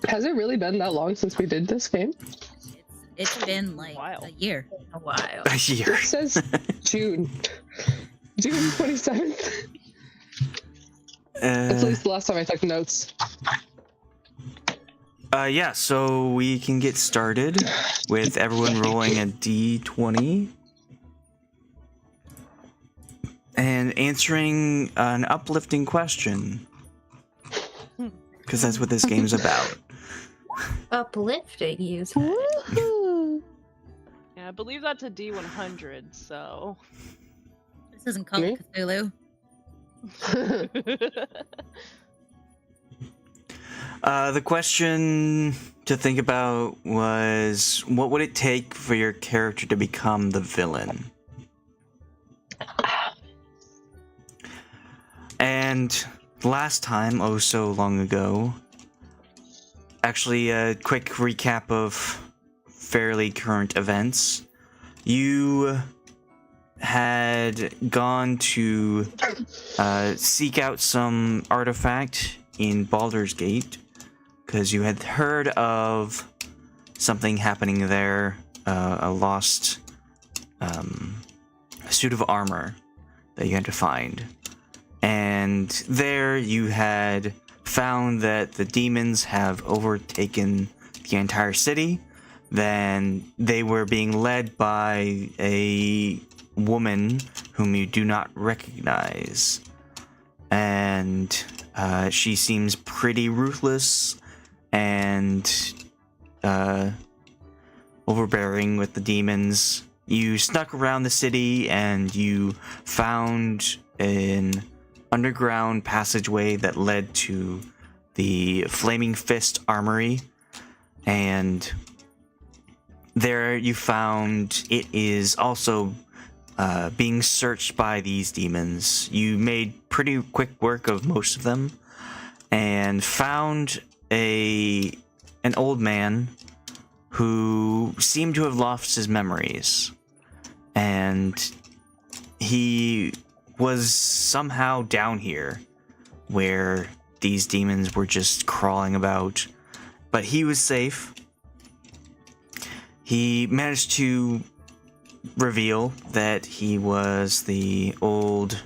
Has it really been that long since we did this game? It's been like a year. A while. A year. It says June. June 27th. That's at least the last time I took notes. Yeah, so we can get started with everyone rolling a d20 and answering an uplifting question. Because that's what this game's about. Uplifting, you said. Yeah, I believe that's a D100, so... This isn't Call of Cthulhu. The question to think about was, what would it take for your character to become the villain? And last time, oh so long ago, actually a quick recap of fairly current events. You had gone to seek out some artifact in Baldur's Gate because you had heard of something happening there, a lost suit of armor that you had to find. And there you had found that the demons have overtaken the entire city. Then they were being led by a woman whom you do not recognize. And she seems pretty ruthless and overbearing with the demons. You snuck around the city and you found an underground passageway that led to the Flaming Fist Armory, and there you found it is also being searched by these demons. You made pretty quick work of most of them and found an old man who seemed to have lost his memories, and he was somehow down here where these demons were just crawling about, but he was safe. He managed to reveal that he was the old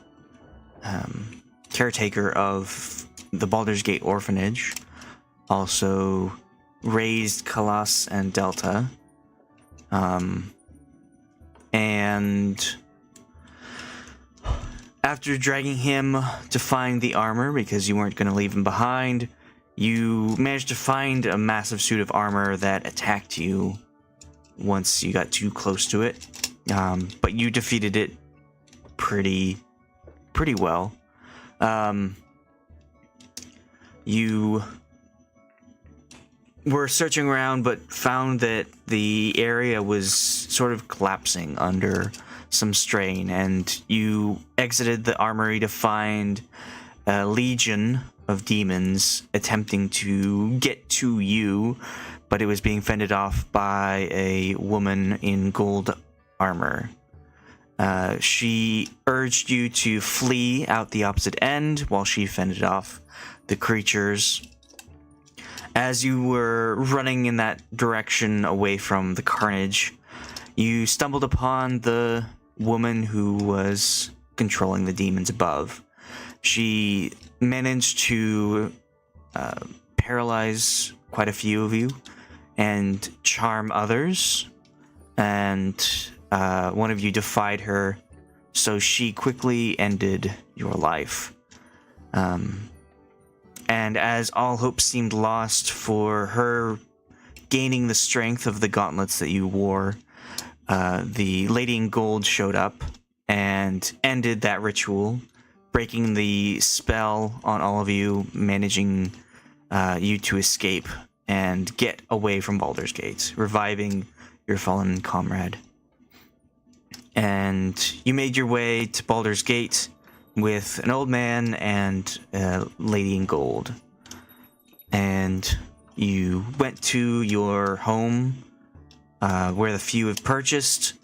caretaker of the Baldur's Gate orphanage, also raised Khalas and Delta, and after dragging him to find the armor, because you weren't going to leave him behind, you managed to find a massive suit of armor that attacked you once you got too close to it. But you defeated it pretty well. You were searching around, but found that the area was sort of collapsing under some strain, and you exited the armory to find a legion of demons attempting to get to you, but it was being fended off by a woman in gold armor. She urged you to flee out the opposite end while she fended off the creatures. As you were running in that direction away from the carnage, you stumbled upon the woman who was controlling the demons above. She managed to paralyze quite a few of you and charm others, and one of you defied her, so she quickly ended your life. And as all hope seemed lost for her gaining the strength of the gauntlets that you wore, the Lady in Gold showed up and ended that ritual, breaking the spell on all of you, managing you to escape and get away from Baldur's Gate, reviving your fallen comrade. And you made your way to Baldur's Gate with an old man and a Lady in Gold. And you went to your home where the few have purchased,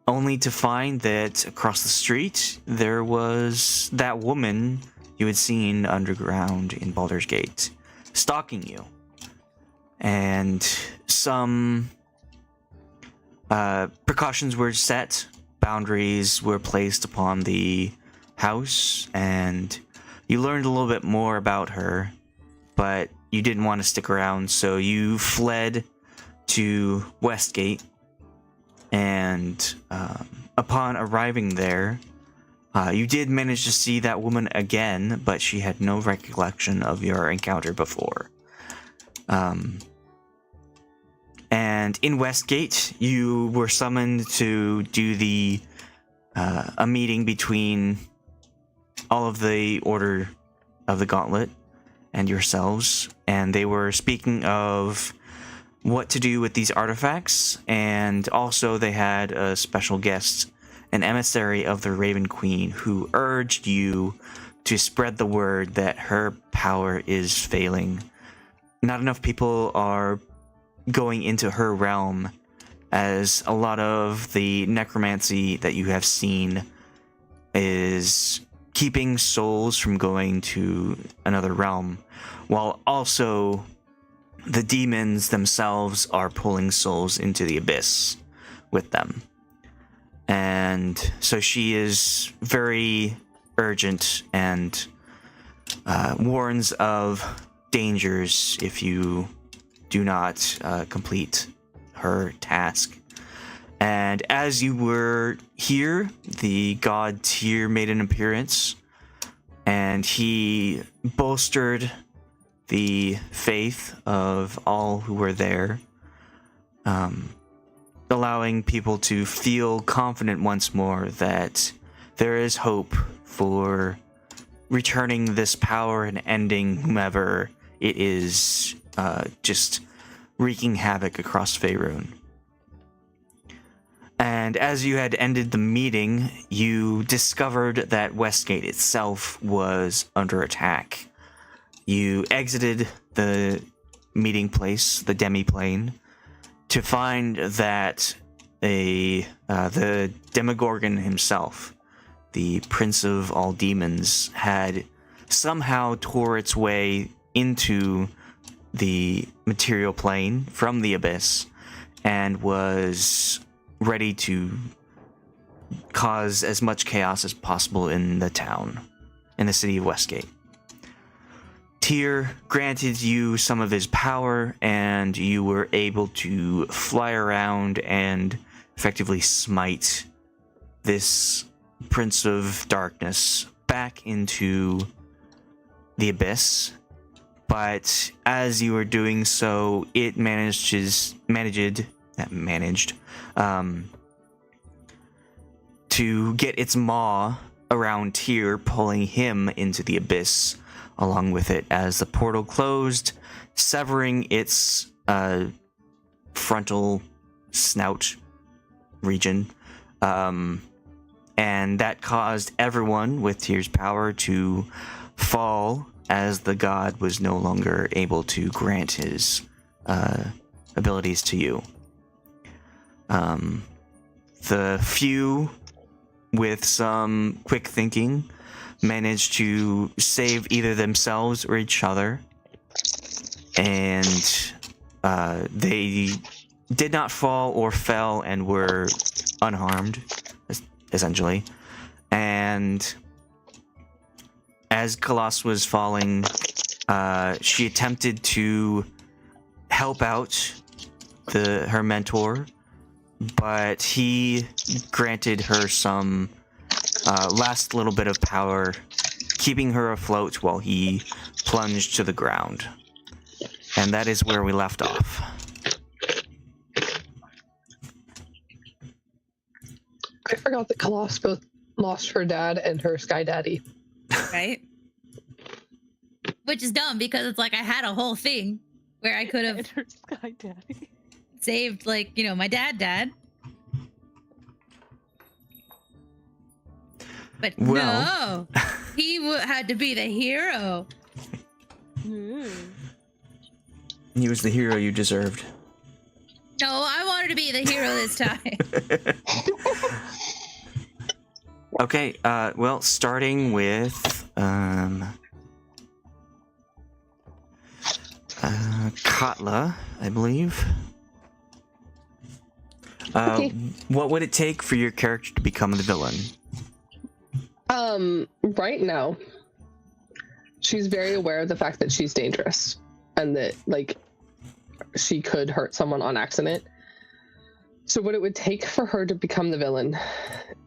only to find that across the street there was that woman you had seen underground in Baldur's Gate, stalking you. and some precautions were set, boundaries were placed upon the house, and you learned a little bit more about her, but you didn't want to stick around, so you fled to Westgate, and upon arriving there, you did manage to see that woman again, but she had no recollection of your encounter before. And in Westgate, you were summoned to do a meeting between all of the Order of the Gauntlet and yourselves, and they were speaking of what to do with these artifacts, and also they had a special guest, an emissary of the Raven Queen, who urged you to spread the word that her power is failing. Not enough people are going into her realm, as a lot of the necromancy that you have seen is keeping souls from going to another realm, while also the demons themselves are pulling souls into the abyss with them. And so she is very urgent and warns of dangers if you do not complete her task. And as you were here, the god Tyr made an appearance, and he bolstered the faith of all who were there, allowing people to feel confident once more that there is hope for returning this power and ending whomever it is just wreaking havoc across Faerun. And as you had ended the meeting, you discovered that Westgate itself was under attack. You exited the meeting place, the demi-plane, to find that the Demogorgon himself, the Prince of all Demons, had somehow tore its way into the material plane from the abyss and was ready to cause as much chaos as possible in the town, in the city of Westgate. Tyr granted you some of his power, and you were able to fly around and effectively smite this Prince of Darkness back into the abyss. But as you were doing so, it managed to get its maw around Tyr, pulling him into the abyss along with it as the portal closed, severing its frontal snout region. And that caused everyone with Tyr's power to fall, as the god was no longer able to grant his abilities to you. The few, with some quick thinking, managed to save either themselves or each other, and they did not fall or fell and were unharmed, essentially. And as Khalas was falling, she attempted to help out her mentor, but he granted her some last little bit of power, keeping her afloat while he plunged to the ground. And that is where we left off. I forgot that Khalas both lost her dad and her sky daddy. Right? Which is dumb, because it's like I had a whole thing where I could have And her sky daddy. saved, like, you know, my dad. But Well. no, he had to be the hero. He was the hero you deserved. No, I wanted to be the hero this time. Okay, well, starting with Katla, I believe. Okay. What would it take for your character to become the villain? Right now, she's very aware of the fact that she's dangerous and that, like, she could hurt someone on accident. So what it would take for her to become the villain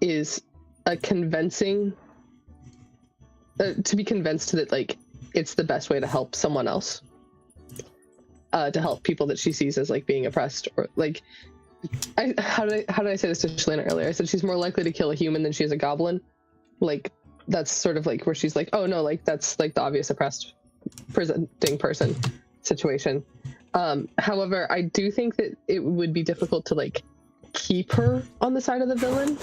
is a convincing, to be convinced that, like, it's the best way to help someone else, to help people that she sees as, like, being oppressed, or, like, how did I say this to Shalina earlier? I said she's more likely to kill a human than she is a goblin. Like, that's sort of like where she's like, oh no, like, that's like the obvious oppressed presenting person situation. However, I do think that it would be difficult to, like, keep her on the side of the villain,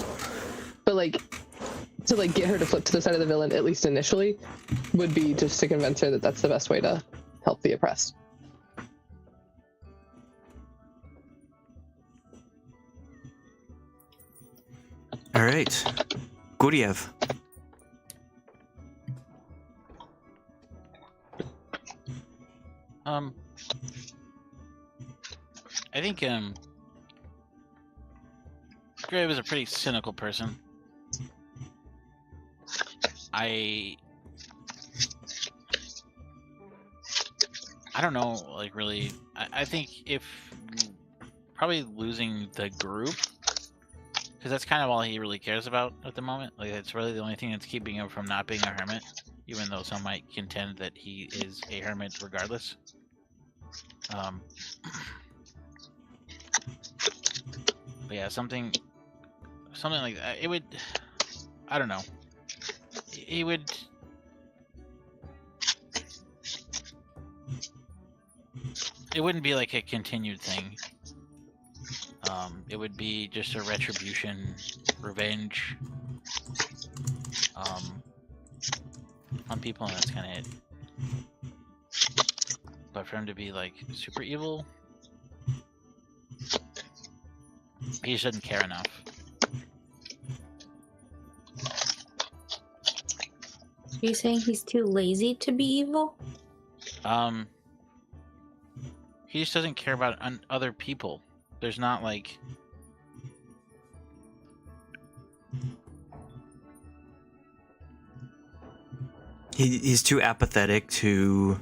but, like, to, like, get her to flip to the side of the villain, at least initially, would be just to convince her that that's the best way to help the oppressed. All right, Guryev. I think Guryev is a pretty cynical person. I don't know, like, really. I think if probably losing the group, because that's kind of all he really cares about at the moment. Like, that's really the only thing that's keeping him from not being a hermit, even though some might contend that he is a hermit regardless. But yeah, something like that. It would, I don't know. It would. It wouldn't be like a continued thing. It would be just a retribution, revenge, on people, and that's kind of it. But for him to be, like, super evil, he just doesn't care enough. Are you saying he's too lazy to be evil? He just doesn't care about other people. There's not, like... He's too apathetic to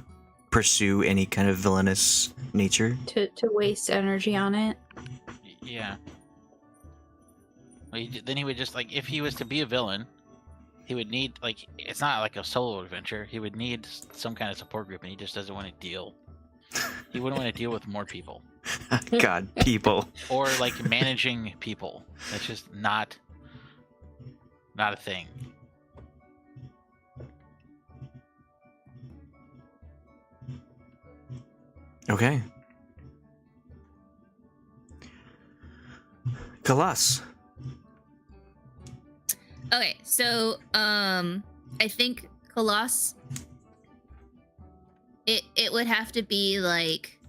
pursue any kind of villainous nature. To waste energy on it? Yeah. Well, then he would just, like, if he was to be a villain, he would need, like, it's not like a solo adventure. He would need some kind of support group, and he just doesn't want to deal. He wouldn't want to deal with more people. God, people. Or, like, managing people. That's just not a thing. Okay. Khalas. Okay, so I think Khalas, it would have to be like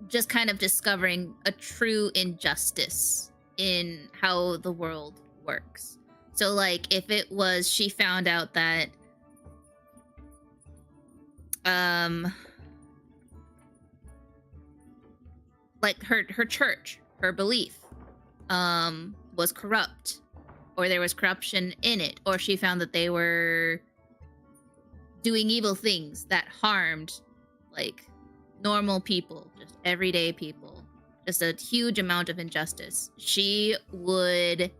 just kind of discovering a true injustice in how the world works. So, like, if it was she found out that like her church, her belief was corrupt, or there was corruption in it, or she found that they were doing evil things that harmed, like, normal people, just everyday people, just a huge amount of injustice. She would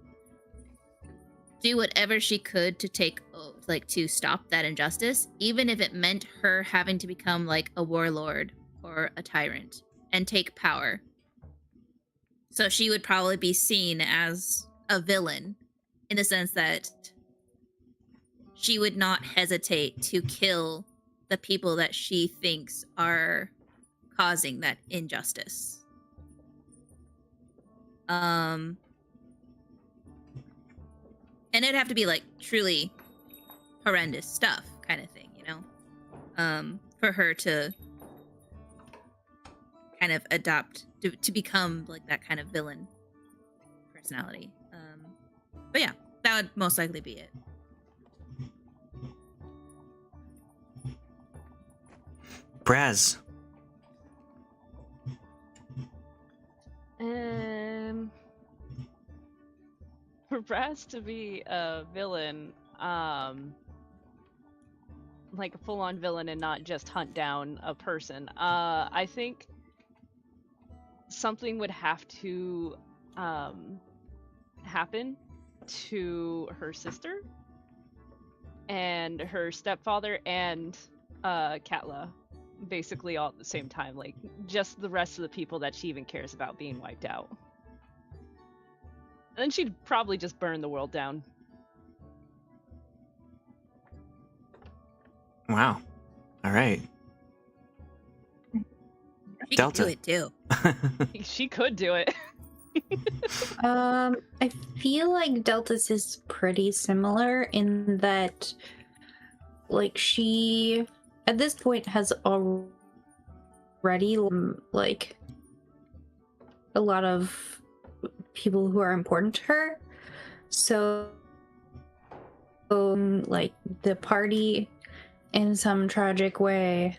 do whatever she could to to stop that injustice, even if it meant her having to become, like, a warlord or a tyrant and take power. So she would probably be seen as a villain in the sense that she would not hesitate to kill the people that she thinks are causing that injustice. And it'd have to be, like, truly horrendous stuff kind of thing, you know? For her to kind of adopt, to become, like, that kind of villain personality. But yeah, that would most likely be it. Brasz. For Brasz to be a villain, like a full-on villain and not just hunt down a person, I think something would have to happen to her sister and her stepfather and Katla, basically all at the same time, like just the rest of the people that she even cares about being wiped out. And then she'd probably just burn the world down. Wow. All right. She Delta. could do it too. She could do it. I feel like Delta's is pretty similar in that, like, she at this point has already like a lot of people who are important to her. So, like the party in some tragic way,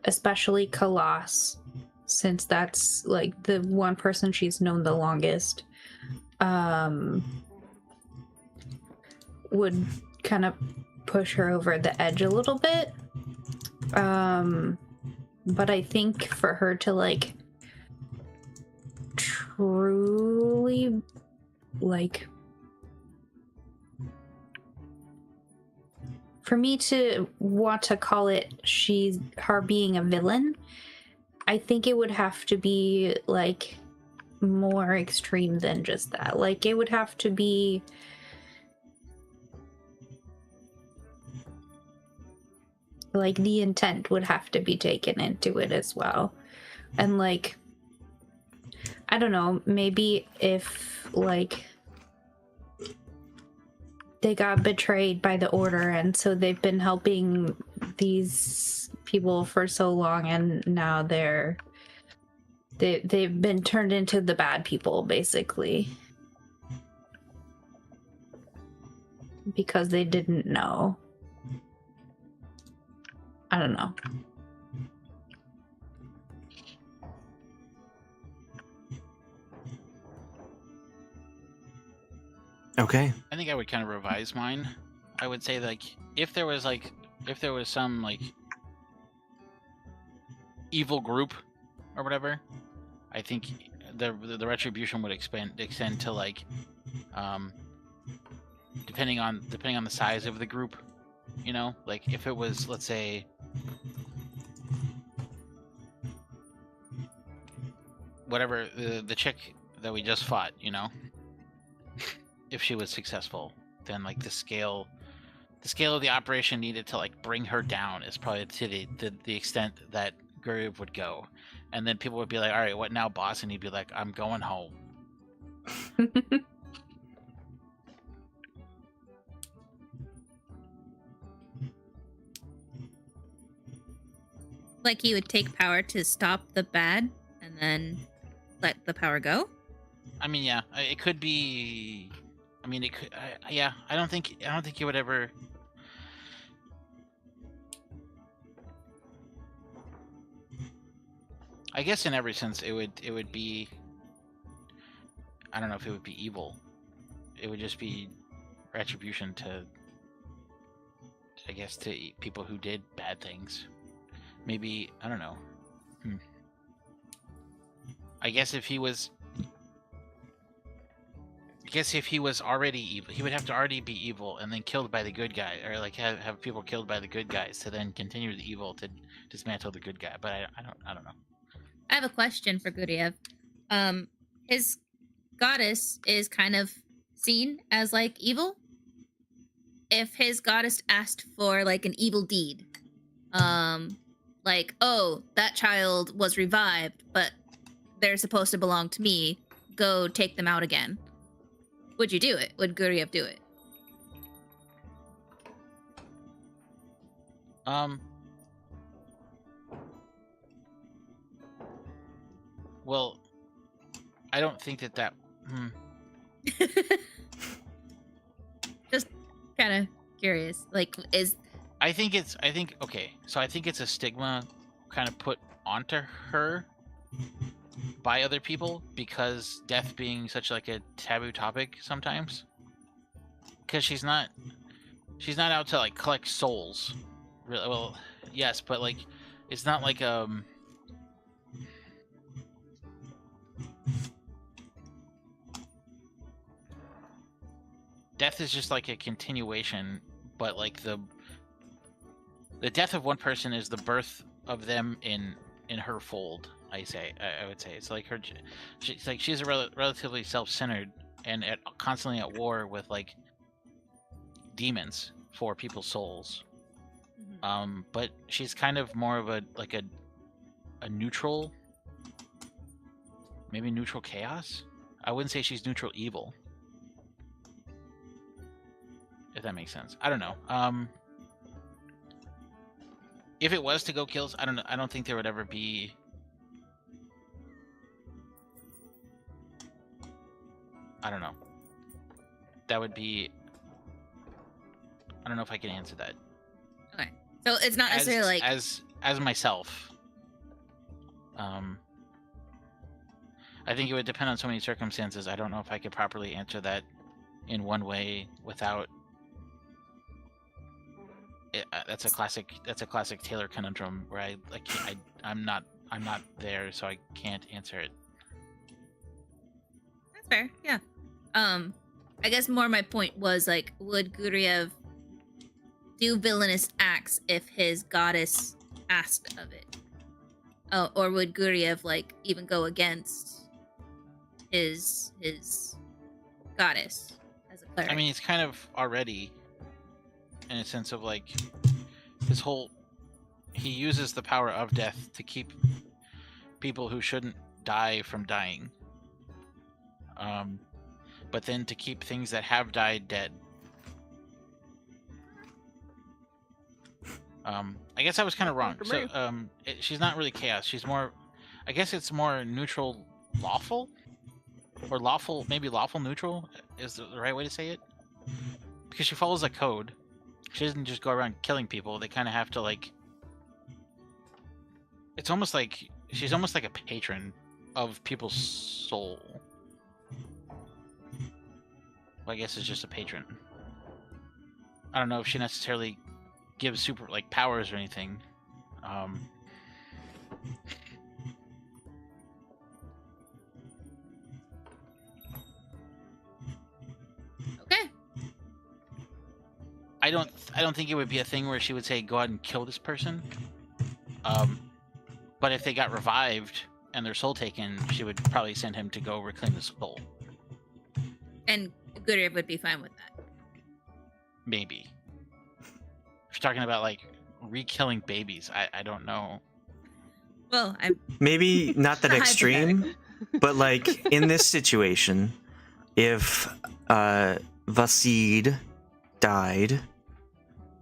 especially Khalas, since that's like the one person she's known the longest, would kind of push her over the edge a little bit. But I think for her to like truly like, for me to want to call it her being a villain, I think it would have to be like more extreme than just that. Like, it would have to be like the intent would have to be taken into it as well. And like, I don't know, maybe if like they got betrayed by the order and so they've been helping these people for so long and now they've been turned into the bad people basically because they didn't know. I don't know. Okay. I think I would kind of revise mine. I would say like if there was some like evil group or whatever, I think the retribution would extend to like depending on the size of the group, you know, like if it was, let's say, whatever the chick that we just fought, you know, if she was successful, then like the scale of the operation needed to like bring her down is probably to the extent that Guryev would go, and then people would be like, all right, what now, boss? And he'd be like, I'm going home. Like he would take power to stop the bad and then let the power go? I mean, yeah, it could be. I mean, it could. Yeah, I don't think it would ever. I guess in every sense, it would be. I don't know if it would be evil. It would just be retribution to. I guess to people who did bad things. Maybe, I don't know. I guess if he was already evil, he would have to already be evil and then killed by the good guy, or like have people killed by the good guys to then continue the evil to dismantle the good guy. But I don't know. I have a question for Guryev. His goddess is kind of seen as like evil. If his goddess asked for like an evil deed, like, oh, that child was revived, but they're supposed to belong to me, go take them out again, would you do it? Would Guryev do it? Well, I don't think that. Just kind of curious. Like, is I think it's a stigma kind of put onto her by other people because death being such like a taboo topic sometimes. Because she's not out to like collect souls. Really, well, yes, but like it's not like death is just like a continuation, but like the death of one person is the birth of them in her fold. I would say it's like she's a relatively self-centered and constantly at war with like demons for people's souls. But she's kind of more of a neutral, maybe neutral chaos. I wouldn't say she's neutral evil, if that makes sense. I don't know. If it was to go kills, I don't think there would ever be. I don't know. That would be. I don't know if I can answer that. Okay, so it's not necessarily like as myself. I think it would depend on so many circumstances. I don't know if I could properly answer that in one way without. That's a classic Taylor conundrum where I'm not there, so I can't answer it. That's fair. Yeah. I guess more my point was like, would Guryev do villainous acts if his goddess asked of it? Or would Guryev like even go against his goddess as a cleric? I mean, it's kind of already, in a sense of like, he uses the power of death to keep people who shouldn't die from dying. But then to keep things that have died dead. I guess I was kind of wrong. So, she's not really chaos. She's more, I guess it's more neutral, lawful, or lawful, maybe lawful neutral is the right way to say it. Because she follows a code. She doesn't just go around killing people. They kind of have to like. It's almost like she's almost like a patron of people's soul. Well, I guess it's just a patron. I don't know if she necessarily gives super like powers or anything. Okay. I don't think it would be a thing where she would say go out and kill this person. But if they got revived and their soul taken, she would probably send him to go reclaim the soul. And Guryev would be fine with that. Maybe. If you're talking about like re-killing babies, I don't know. Well, I'm Maybe not that extreme, but like in this situation, if Vasid died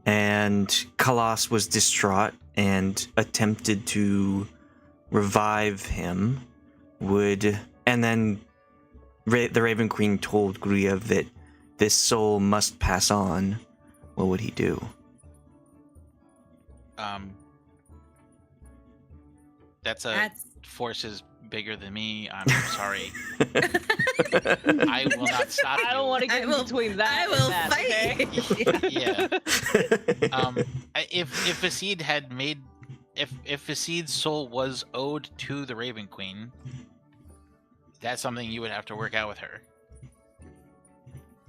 and Khalas was distraught and attempted to revive him, and then the Raven Queen told Guryev that this soul must pass on, what would he do? That's forces bigger than me. I'm sorry. I will not stop you. I don't want to get in between that. I will and that, fight. okay? Yeah. If Vasid had made, if Vasid's soul was owed to the Raven Queen, that's something you would have to work out with her.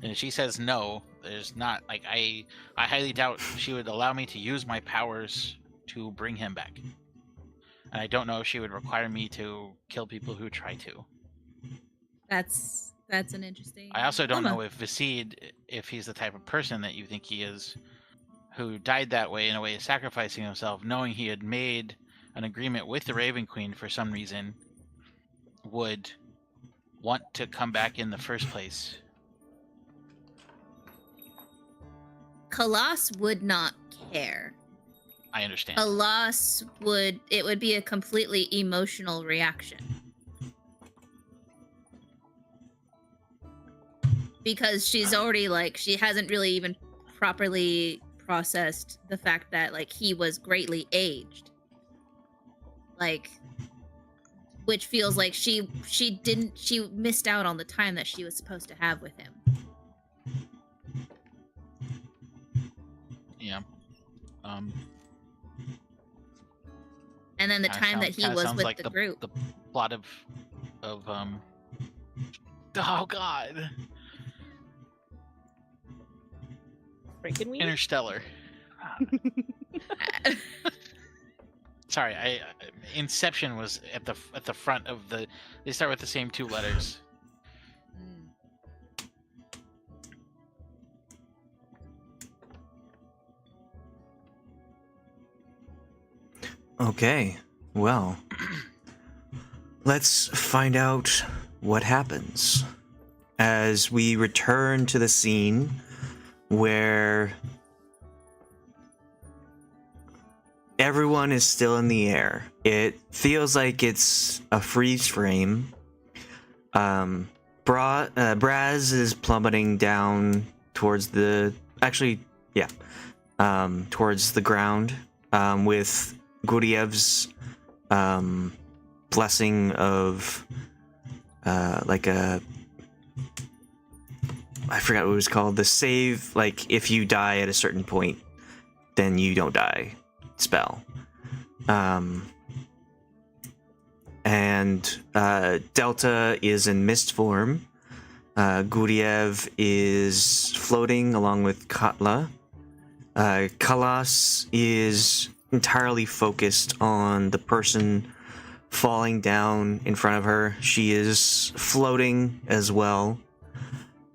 And if she says no, there's not like I highly doubt she would allow me to use my powers to bring him back. And I don't know if she would require me to kill people who try to. That's an interesting. I also don't dilemma. know if Vasid, if he's the type of person that you think he is, who died that way in a way of sacrificing himself, knowing he had made an agreement with the Raven Queen for some reason, would want to come back in the first place. Khalas would not care. I understand. Khalas would be a completely emotional reaction. Because she's already like, she hasn't really even properly processed the fact that like he was greatly aged. Like, which feels like she missed out on the time that she was supposed to have with him. Yeah. And then the time that he was with like the group. The plot of oh god. Frankenweenie? Interstellar. Sorry, Inception was at the front of the. They start with the same two letters. Okay, well, let's find out what happens as we return to the scene where everyone is still in the air. It feels like it's a freeze frame. Brasz is plummeting down towards towards the ground, with Guryev's blessing of I forgot what it was called. The save, like if you die at a certain point, then you don't die spell. And Delta is in mist form. Guryev is floating along with Katla. Khalas is entirely focused on the person falling down in front of her. She is floating as well.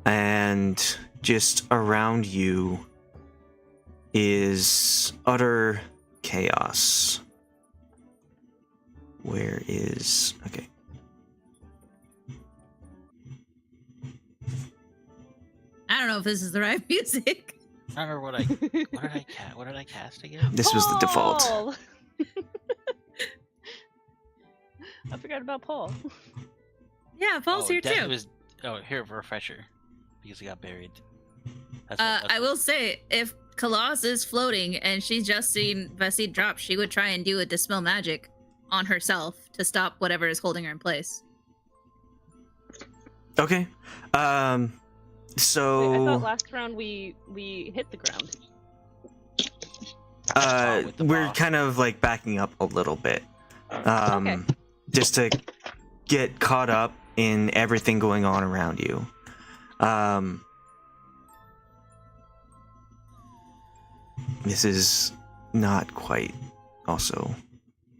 And just around you is utter chaos. Where is... Okay. I don't know if this is the right music. I don't remember what did I cast again? This was the default. Paul! I forgot about Paul. Yeah, Paul's here too. Here for refresher. Because he got buried. I will say, if Khalas is floating and she's just seen Vasid drop, she would try and do a dispel magic on herself to stop whatever is holding her in place. Okay. So Wait, I thought last round we hit the ground. we're kind of like backing up a little bit. Okay. Just to get caught up in everything going on around you. This is not quite also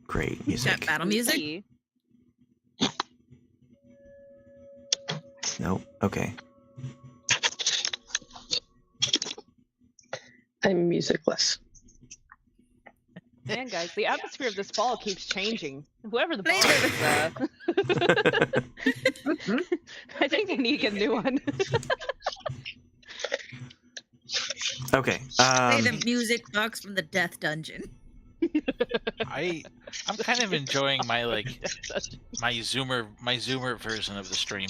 great music. Got battle music? Nope. Okay. I'm musicless. Man, guys, the atmosphere of this fall keeps changing. Whoever the boss is, I think they need to get a new one. Okay. Play the music box from the Death Dungeon. I'm kind of enjoying my my Zoomer version of the stream.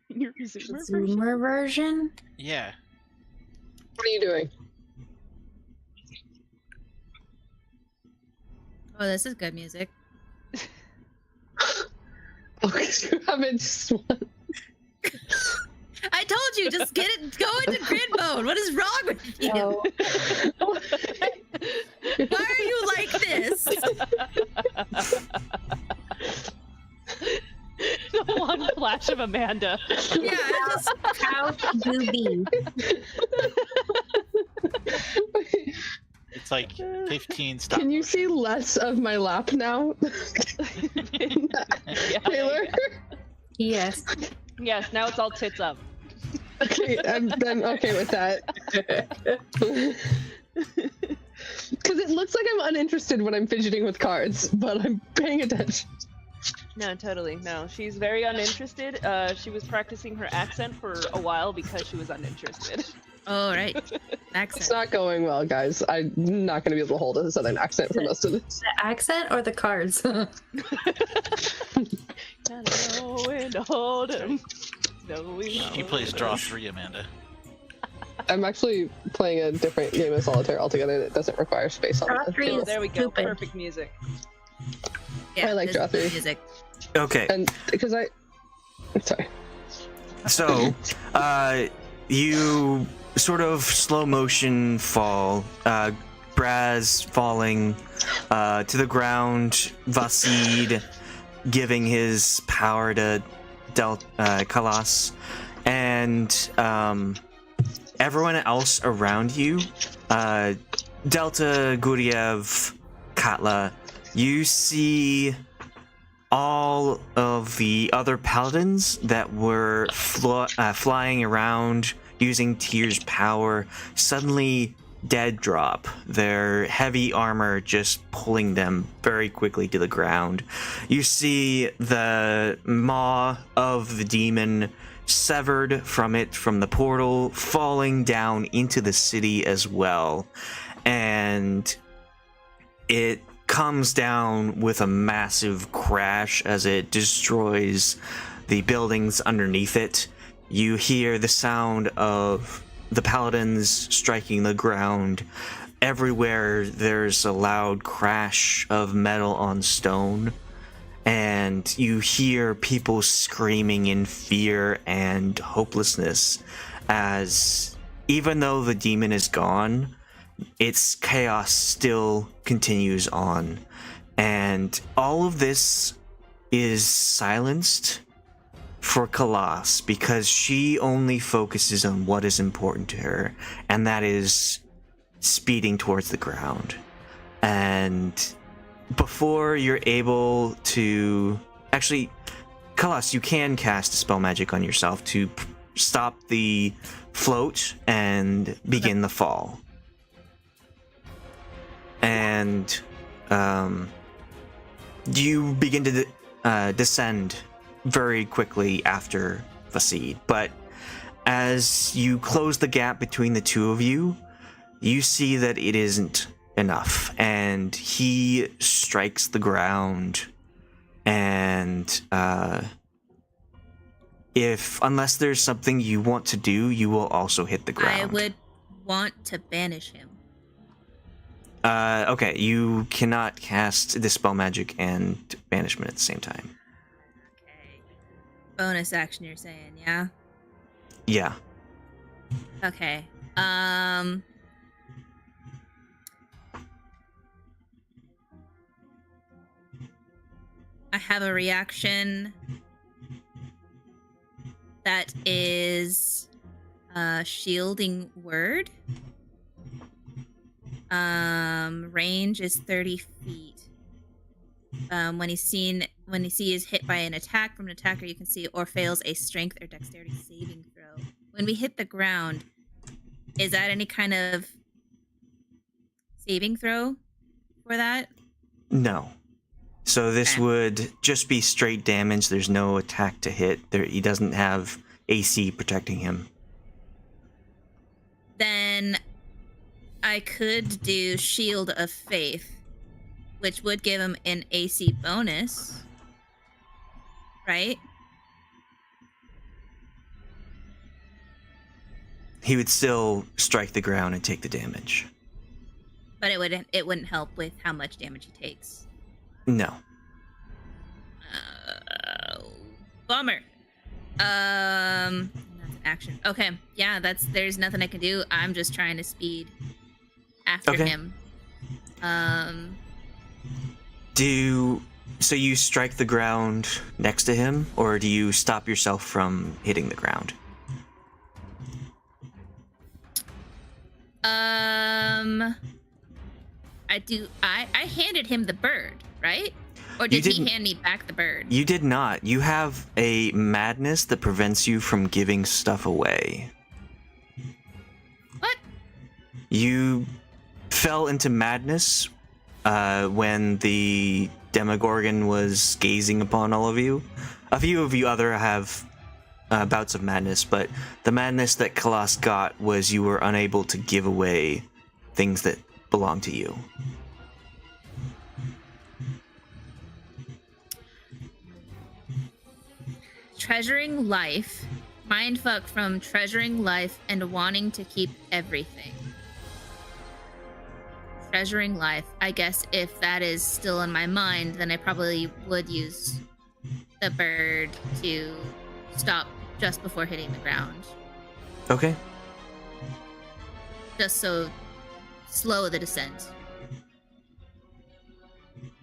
Your Zoomer version? Zoomer version? Yeah. What are you doing? Oh, this is good music. Okay, you haven't just one. I told you, just get it, go into grid mode. What is wrong with you? Oh. Why are you like this? The one flash of Amanda. Yeah, just How do be? It's like 15 stop. Can you see less of my lap now? Taylor? Yes. Yes, now it's all tits up. Okay, I'm then okay with that. Because it looks like I'm uninterested when I'm fidgeting with cards, but I'm paying attention. No, totally. No, she's very uninterested. She was practicing her accent for a while because she was uninterested. oh right, It's accent. not going well, guys. I'm not going to be able to hold a southern accent for most of this. The accent or the cards? Gotta know when to hold 'em. She plays draw 3, Amanda. I'm actually playing a different game of solitaire altogether that doesn't require space on the Joffrey table. is There we go. stupid. Perfect music. Yeah, I like this is Joffrey. music. Okay. And because I'm sorry. So, you sort of slow motion fall. Brasz falling to the ground. Vasid giving his power to Khalas, and everyone else around you. Delta, Guryev, Katla. You see all of the other paladins that were flying around using Tyr's power suddenly dead drop, their heavy armor just pulling them very quickly to the ground. You see the maw of the demon severed from the portal, falling down into the city as well, and it comes down with a massive crash as it destroys the buildings underneath it. You hear the sound of the paladins striking the ground. Everywhere there's a loud crash of metal on stone, and you hear people screaming in fear and hopelessness as, even though the demon is gone, its chaos still continues on, and all of this is silenced for Khalas because she only focuses on what is important to her, and that is speeding towards the ground. And before you're able to... Actually, Khalas, you can cast spell magic on yourself to stop the float and begin the fall. And you begin to descend very quickly after Vasid, but as you close the gap between the two of you, you see that it isn't enough, and he strikes the ground, and unless there's something you want to do, you will also hit the ground. I would want to banish him. Okay, you cannot cast Dispel Magic and Banishment at the same time. Okay. Bonus action, you're saying, yeah? Yeah. Okay. I have a reaction that is shielding word. Range is 30 feet. When he is hit by an attack from an attacker, you can see, or fails a strength or dexterity saving throw. When we hit the ground, is that any kind of saving throw for that? No. So this would just be straight damage. There's no attack to hit. He doesn't have AC protecting him. Then I could do Shield of Faith, which would give him an AC bonus, right? He would still strike the ground and take the damage. But it wouldn't help with how much damage he takes. No. Bummer. That's an action. Okay, yeah, there's nothing I can do. I'm just trying to speed after him. So you strike the ground next to him, or do you stop yourself from hitting the ground? I handed him the bird, right? Or did he hand me back the bird? You did not. You have a madness that prevents you from giving stuff away. What? You fell into madness when the Demogorgon was gazing upon all of you. A few of you other have bouts of madness, but the madness that Khalas got was you were unable to give away things that belong to you. Treasuring life Mindfuck from treasuring life and wanting to keep everything. Treasuring life. I guess if that is still in my mind, then I probably would use the bird to stop just before hitting the ground. Okay. Just so slow the descent.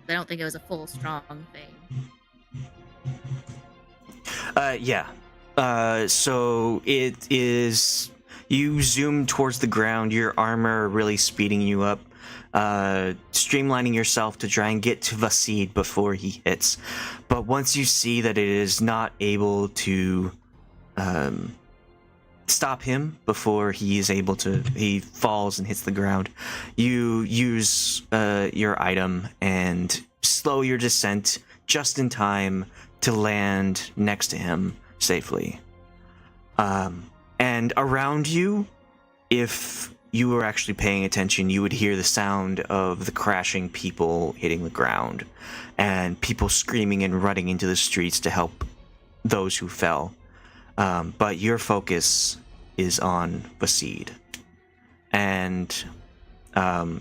I don't think it was a full strong thing. Yeah. So it is. You zoom towards the ground, your armor really speeding you up, streamlining yourself to try and get to Vasid before he hits. But once you see that it is not able to stop him before he falls and hits the ground, you use your item and slow your descent just in time to land next to him safely. And around you, if you were actually paying attention, you would hear the sound of the crashing people hitting the ground and people screaming and running into the streets to help those who fell. But your focus is on Vasid. And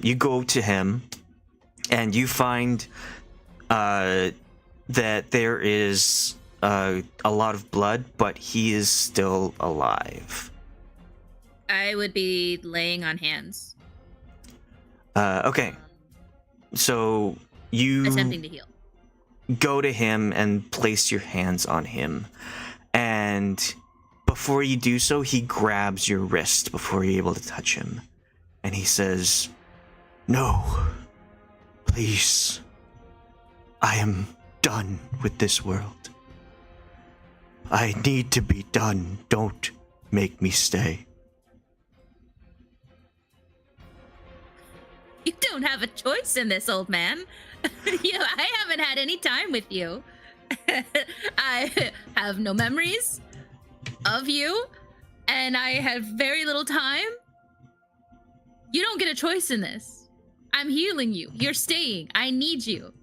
you go to him and you find that there is a lot of blood, but he is still alive. I would be laying on hands. Okay. So you Attempting to heal. go to him and place your hands on him. And before you do so, he grabs your wrist before you're able to touch him. And he says, "No, please. I am done with this world. I need to be done. Don't make me stay." You don't have a choice in this, old man. I haven't had any time with you. I have no memories of you, and I have very little time. You don't get a choice in this. I'm healing you. You're staying. I need you.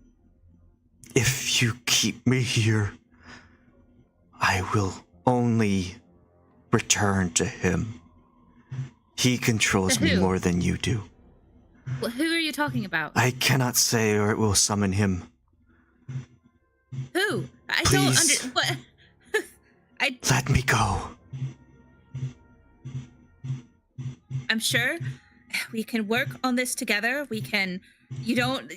If you keep me here, I will only return to him. He controls me Who? more than you do. Well, who are you talking about? I cannot say, or it will summon him. Who? I Please. don't what? Let me go. I'm sure we can work on this together. We can. You don't.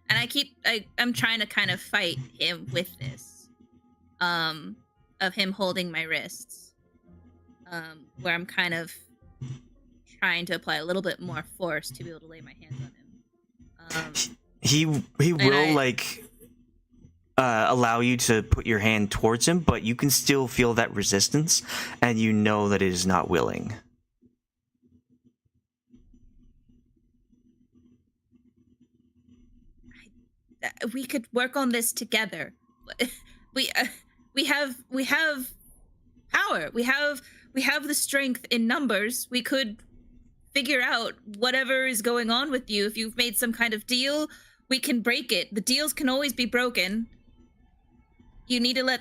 And I'm trying to kind of fight him with this, of him holding my wrists, where I'm kind of trying to apply a little bit more force to be able to lay my hands on him. He will allow you to put your hand towards him, but you can still feel that resistance, and you know that it is not willing. We could work on this together. We have power. We have the strength in numbers. We could figure out whatever is going on with you. If you've made some kind of deal, we can break it. The deals can always be broken. You need to let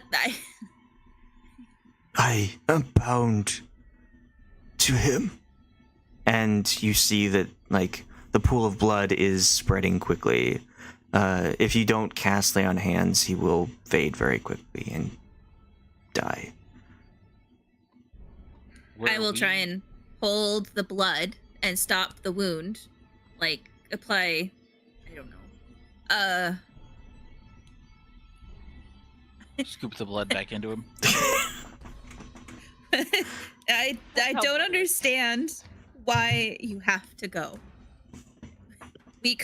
I am bound to him. And you see that, like, the pool of blood is spreading quickly. If you don't cast Lay on Hands, he will fade very quickly and die. I will try and hold the blood and stop the wound. Like, apply, I don't know. Scoop the blood back into him. I don't understand why you have to go. We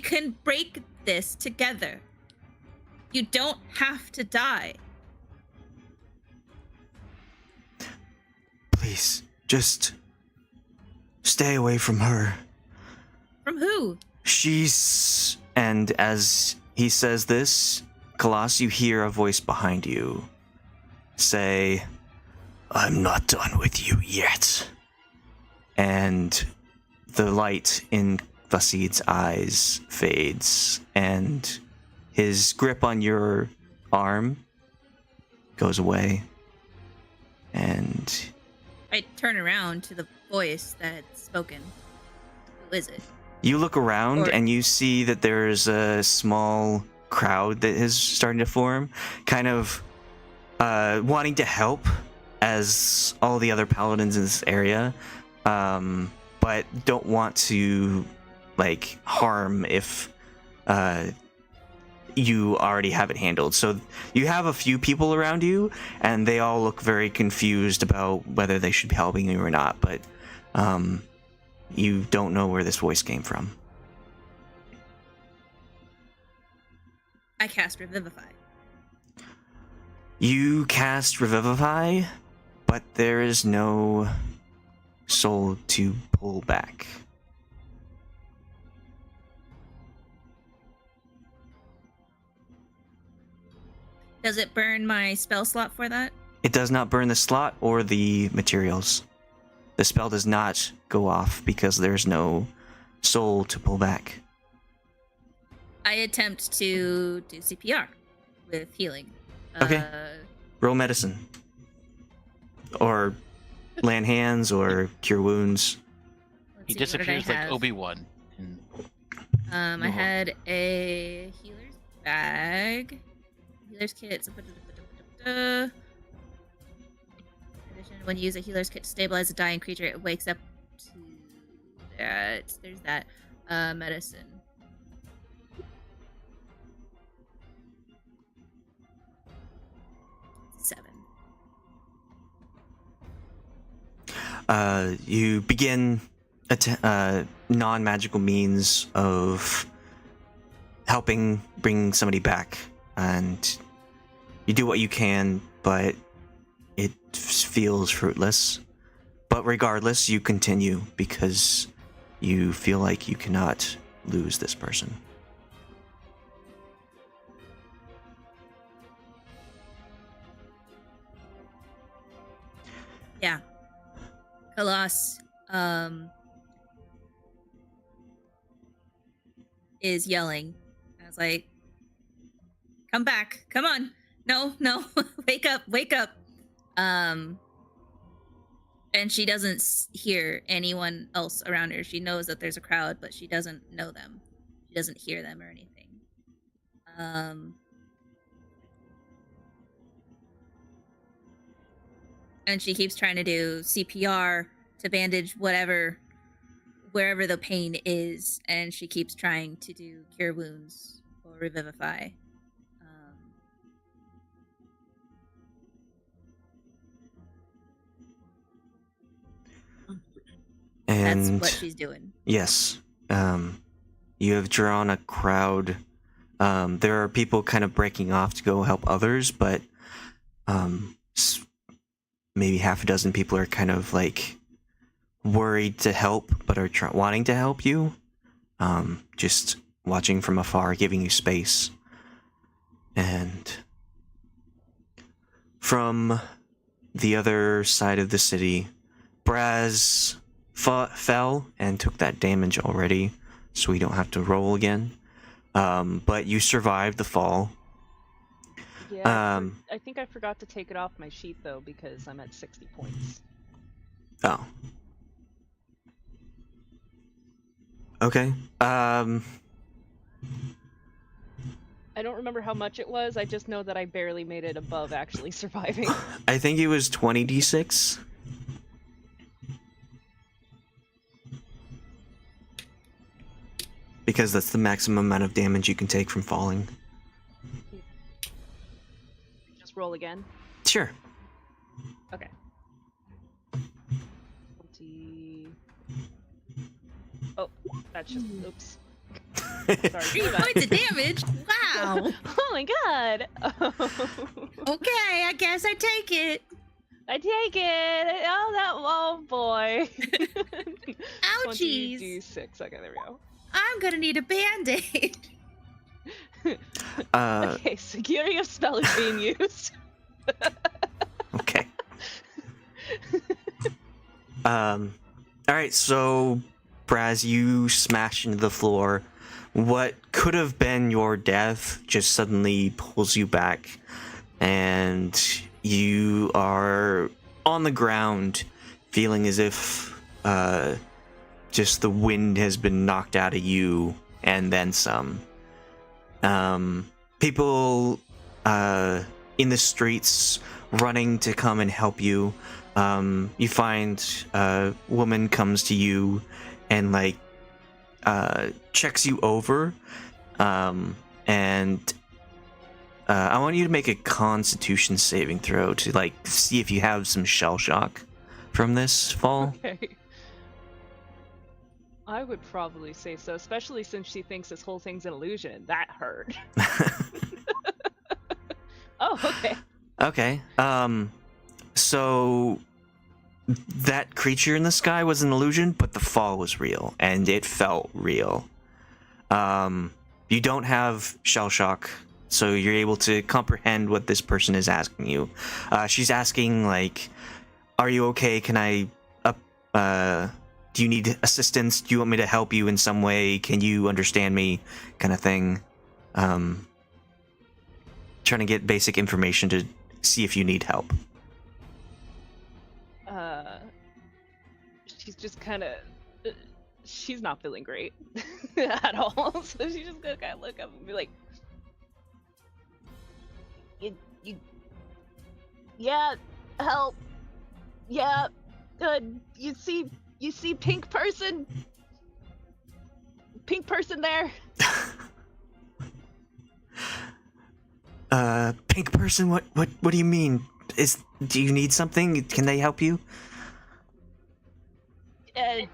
can break this together. You don't have to die. Please, just stay away from her. From who? She's... And as he says this, Khalas, you hear a voice behind you say, "I'm not done with you yet." And the light in Vasid's eyes fades, and his grip on your arm goes away. And I turn around to the voice that had spoken. Who is it? you look around Or- and you see that there's a small crowd that is starting to form, kind of wanting to help as all the other paladins in this area, but don't want to like harm if you already have it handled. So you have a few people around you, and they all look very confused about whether they should be helping you or not, but you don't know where this voice came from. I cast Revivify. You cast Revivify, but there is no soul to pull back. Does it burn my spell slot for that? It does not burn the slot or the materials. The spell does not go off because there's no soul to pull back. I attempt to do CPR with healing. Okay. Roll medicine. Or land hands or cure wounds. Let's He see, what did I disappears like have? Obi-Wan. I had a healer's bag. Healer's kit. In addition, when you use a healer's kit to stabilize a dying creature, it wakes up to that. There's that. Medicine. Seven. You begin non-magical means of helping bring somebody back, and you do what you can, but it feels fruitless. But regardless, you continue because you feel like you cannot lose this person. Yeah. Khalas is yelling. I was like, come back. Come on. No. Wake up. And she doesn't hear anyone else around her. She knows that there's a crowd, but she doesn't know them. She doesn't hear them or anything. And she keeps trying to do CPR to bandage wherever the pain is, and she keeps trying to do cure wounds or revivify. And That's what she's doing. yes, you have drawn a crowd. There are people kind of breaking off to go help others, but maybe half a dozen people are kind of like worried to help, but are wanting to help you. Just watching from afar, giving you space. And from the other side of the city, Brasz fell and took that damage already, so we don't have to roll again. But you survived the fall. Yeah, I think I forgot to take it off my sheet though because I'm at 60 points. Oh. Okay. I don't remember how much it was. I just know that I barely made it above actually surviving. I think it was 20d6. Because that's the maximum amount of damage you can take from falling. Just roll again. Sure. Okay. 20. Oh, that's just oops. Sorry. 3 points of damage. Wow. Oh my god. Okay, I guess I take it. I take it. Oh boy. Ouchies. 20d6. Okay, there we go. I'm gonna need a band-aid. Okay, so Guryev spell is being used. Okay. Alright, so Brasz, you smash into the floor. What could have been your death just suddenly pulls you back, and you are on the ground, feeling as if just the wind has been knocked out of you and then some. People in the streets running to come and help you. You find a woman comes to you and checks you over, and I want you to make a Constitution saving throw to see if you have some shell shock from this fall. Okay. I would probably say so, especially since she thinks this whole thing's an illusion. That hurt. Oh, okay. Okay. So that creature in the sky was an illusion, but the fall was real, and it felt real. You don't have shell shock, so you're able to comprehend what this person is asking you. She's asking, are you okay? Can I do you need assistance? Do you want me to help you in some way? Can you understand me? Kind of thing. Trying to get basic information to see if you need help. She's just kind of... she's not feeling great at all. So she's just gonna kind of look up and be like, yeah, help. Yeah, you see pink person there? Pink person? What do you mean? Do you need something? Can they help you? Yeah,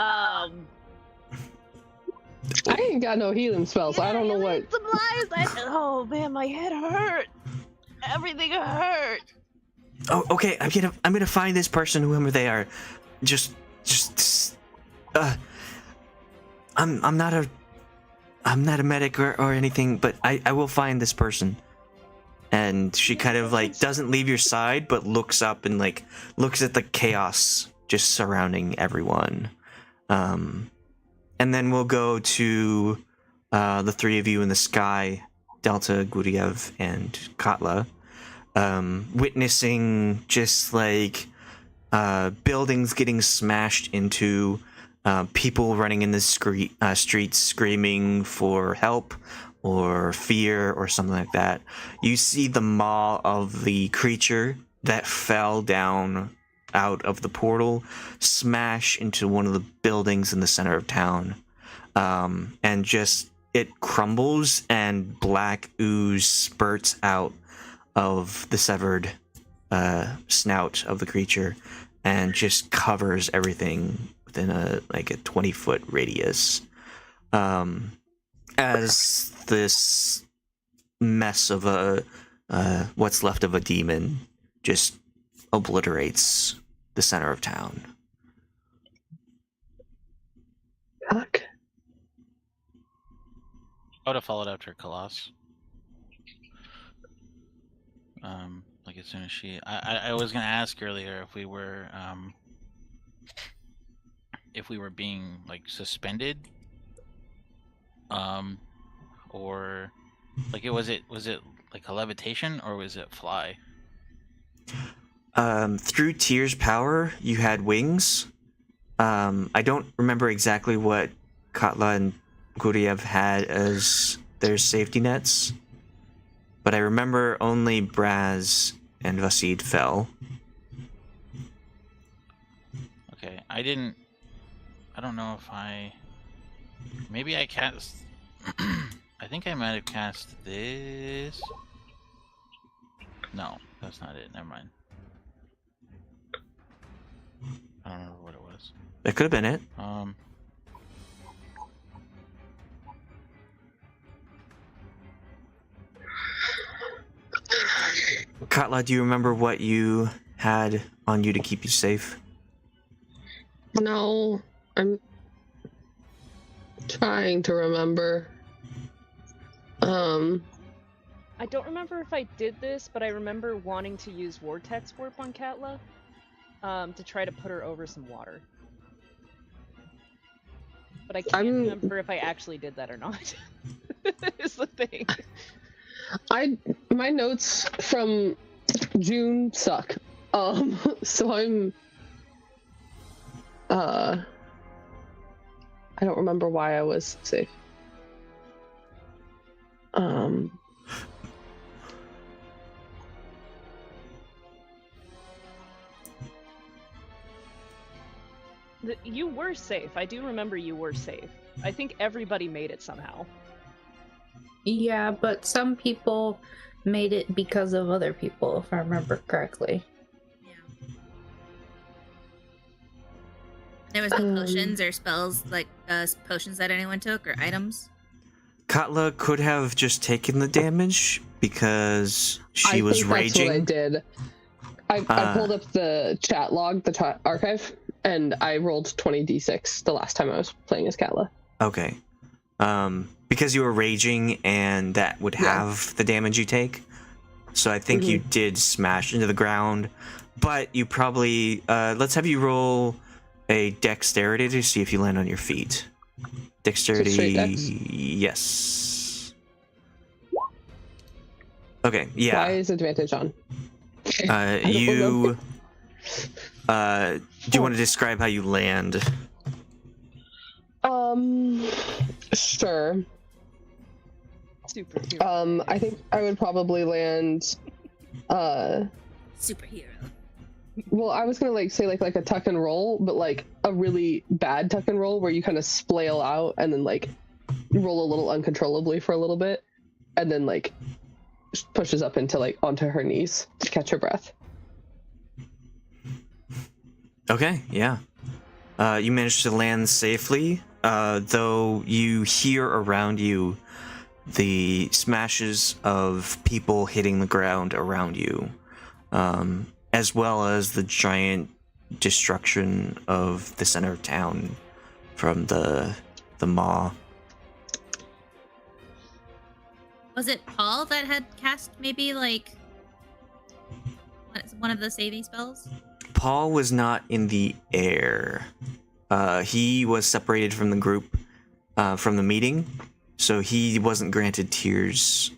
I ain't got no healing spells, so I don't know what. Supplies. Oh man, my head hurt. Everything hurt. Oh, okay. I'm gonna find this person, whoever they are. I'm not a medic or anything, but I will find this person. And she kind of doesn't leave your side, but looks up and looks at the chaos just surrounding everyone. And then we'll go to the three of you in the sky, Delta, Guryev, and Katla, witnessing just buildings getting smashed into, people running in the streets screaming for help or fear or something like that. You see the maw of the creature that fell down out of the portal smash into one of the buildings in the center of town, and just it crumbles and black ooze spurts out of the severed snout of the creature and just covers everything within a 20-foot radius, as this mess of what's left of a demon just obliterates the center of town. Fuck. I would have followed after Khalas. As soon as she... I was going to ask earlier if we were being, suspended. Or... was it a levitation, or was it fly? Through Tyr's power, you had wings. I don't remember exactly what Katla and Guryev had as their safety nets, but I remember only Brasz and Vasid fell. Okay, I don't know if maybe I cast... I think I might have cast this. No, that's not it. Never mind. I don't remember what it was. That could have been it. Katla, do you remember what you had on you to keep you safe? No, I'm trying to remember. I don't remember if I did this, but I remember wanting to use Vortex Warp on Katla, to try to put her over some water. But I can't remember if I actually did that or not. is the thing. My notes from June suck. So I'm I don't remember why I was safe. You were safe. I do remember you were safe. I think everybody made it somehow. Yeah, but some people made it because of other people, if I remember correctly. Yeah. There was no potions or spells, like potions that anyone took, or items? Katla could have just taken the damage because she was raging. That's what I did. I pulled up the chat log, the chat archive, and I rolled 20d6 the last time I was playing as Katla. Okay. Because you were raging, and that would have the damage you take. So I think you did smash into the ground, but you probably let's have you roll a dexterity to see if you land on your feet. Dexterity, yes. Okay, yeah. Why is advantage on? Do you want to describe how you land? Sure. Superhero. I think I would probably land Superhero. well, I was gonna say like a tuck and roll, but like a really bad tuck and roll where you kind of splail out and then like roll a little uncontrollably for a little bit and then like pushes up into like onto her knees to catch her breath. Okay, yeah. You managed to land safely, though you hear around you the smashes of people hitting the ground around you, as well as the giant destruction of the center of town from the maw. Was it Paul that had cast maybe like one of the saving spells? Paul was not in the air. He was separated from the group, from the meeting, so he wasn't granted tears.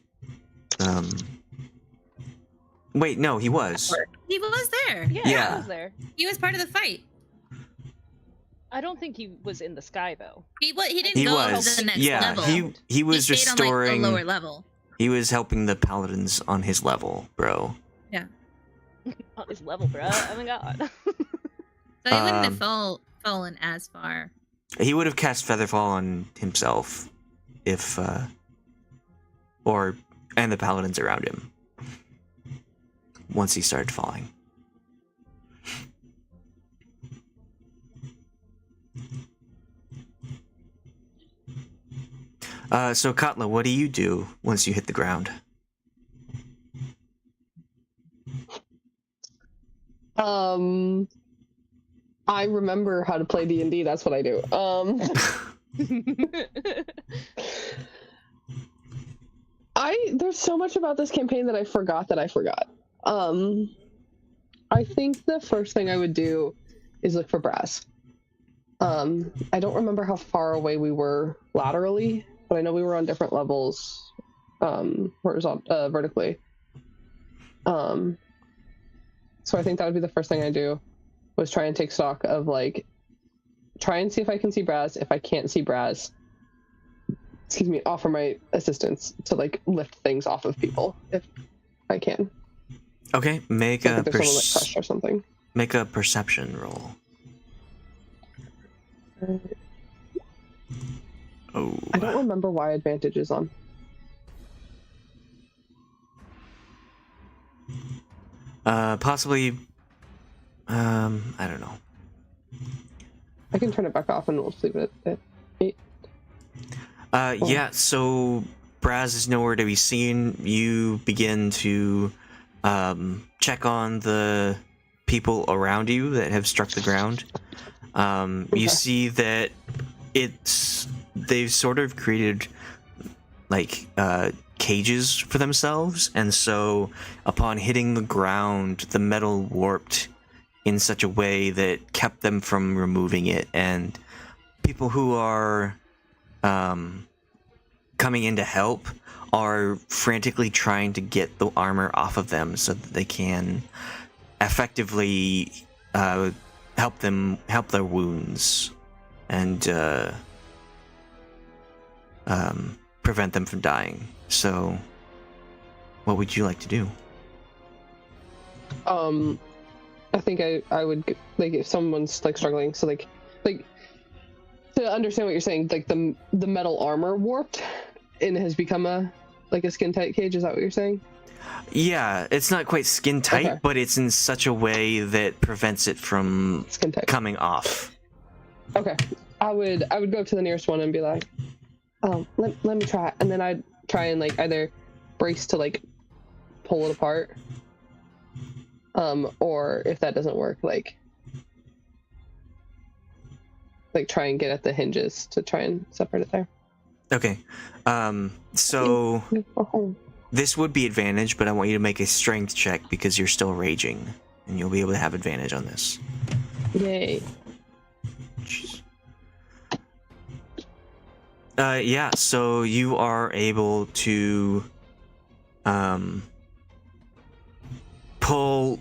Wait, no, he was. He was there. Yeah, Yeah. he was there. He was part of the fight. I don't think he was in the sky though. He didn't He go was. to the next Yeah, level. he was stayed restoring. on like a lower level. He was helping the paladins on his level, bro. On his level, bro. Oh my god. So he wouldn't have fallen as far. He would have cast Featherfall on himself, if, and the paladins around him, once he started falling. So Katla, what do you do once you hit the ground? I remember how to play D&D, that's what I do. There's so much about this campaign that I forgot. I think the first thing I would do is look for Brasz. I don't remember how far away we were laterally, but I know we were on different levels, vertically. So I think that would be the first thing I do, was try and take stock of like, try and see if I can see Brasz. If I can't see Brasz, offer my assistance to like lift things off of people if I can. Okay, make like a if there's someone like crushed or something. Make a perception roll. Oh. I don't remember why advantage is on. Possibly. I don't know. I can turn it back off and we'll just leave it at 8. Yeah. So Brasz is nowhere to be seen. You begin to check on the people around you that have struck the ground. You see that they've sort of created like cages for themselves, and so upon hitting the ground, the metal warped in such a way that kept them from removing it, and people who are coming in to help are frantically trying to get the armor off of them so that they can effectively help their wounds and prevent them from dying. So, what would you like to do? I think I would, like, if someone's like struggling, so like to understand what you're saying, like the metal armor warped and has become a skin tight cage. Is that what you're saying? Yeah, it's not quite skin tight, Okay. but it's in such a way that prevents it from Skin tight. coming off. Okay. I would go up to the nearest one and be like, let me try, and then I'd try and like either brace to like pull it apart, or if that doesn't work, like try and get at the hinges to try and separate it there. Okay. So this would be advantage, but I want you to make a strength check because you're still raging, and you'll be able to have advantage on this. Yay. Jeez. Yeah, so you are able to pull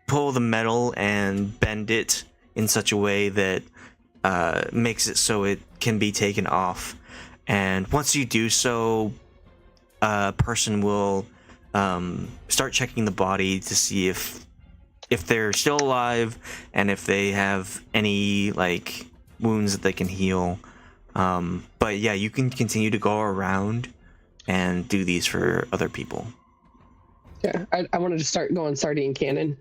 the metal and bend it in such a way that makes it so it can be taken off. And once you do so, a person will start checking the body to see if they're still alive and if they have any like wounds that they can heal. But yeah, you can continue to go around and do these for other people. Yeah, I wanted to start going sardine cannon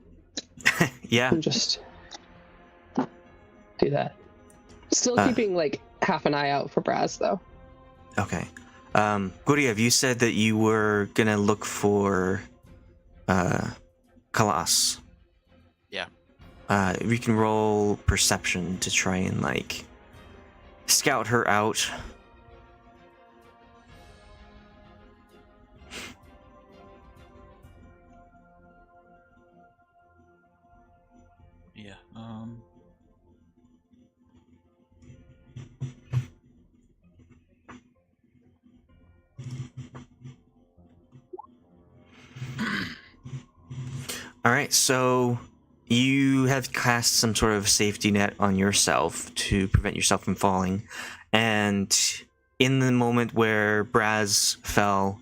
Yeah. and just do that. Still keeping like half an eye out for Brasz though. Okay. Guryev, you said that you were gonna look for Khalas. Yeah. We can roll perception to try and like scout her out. Yeah. All right, so you have cast some sort of safety net on yourself to prevent yourself from falling, and in the moment where Brasz fell,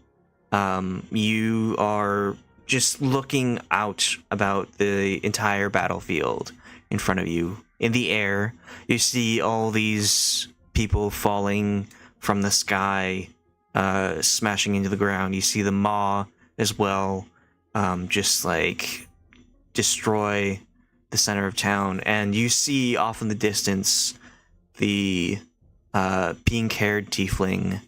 you are just looking out about the entire battlefield in front of you. In the air, you see all these people falling from the sky, smashing into the ground. You see the maw as well, just like destroy the center of town, and you see off in the distance the pink-haired tiefling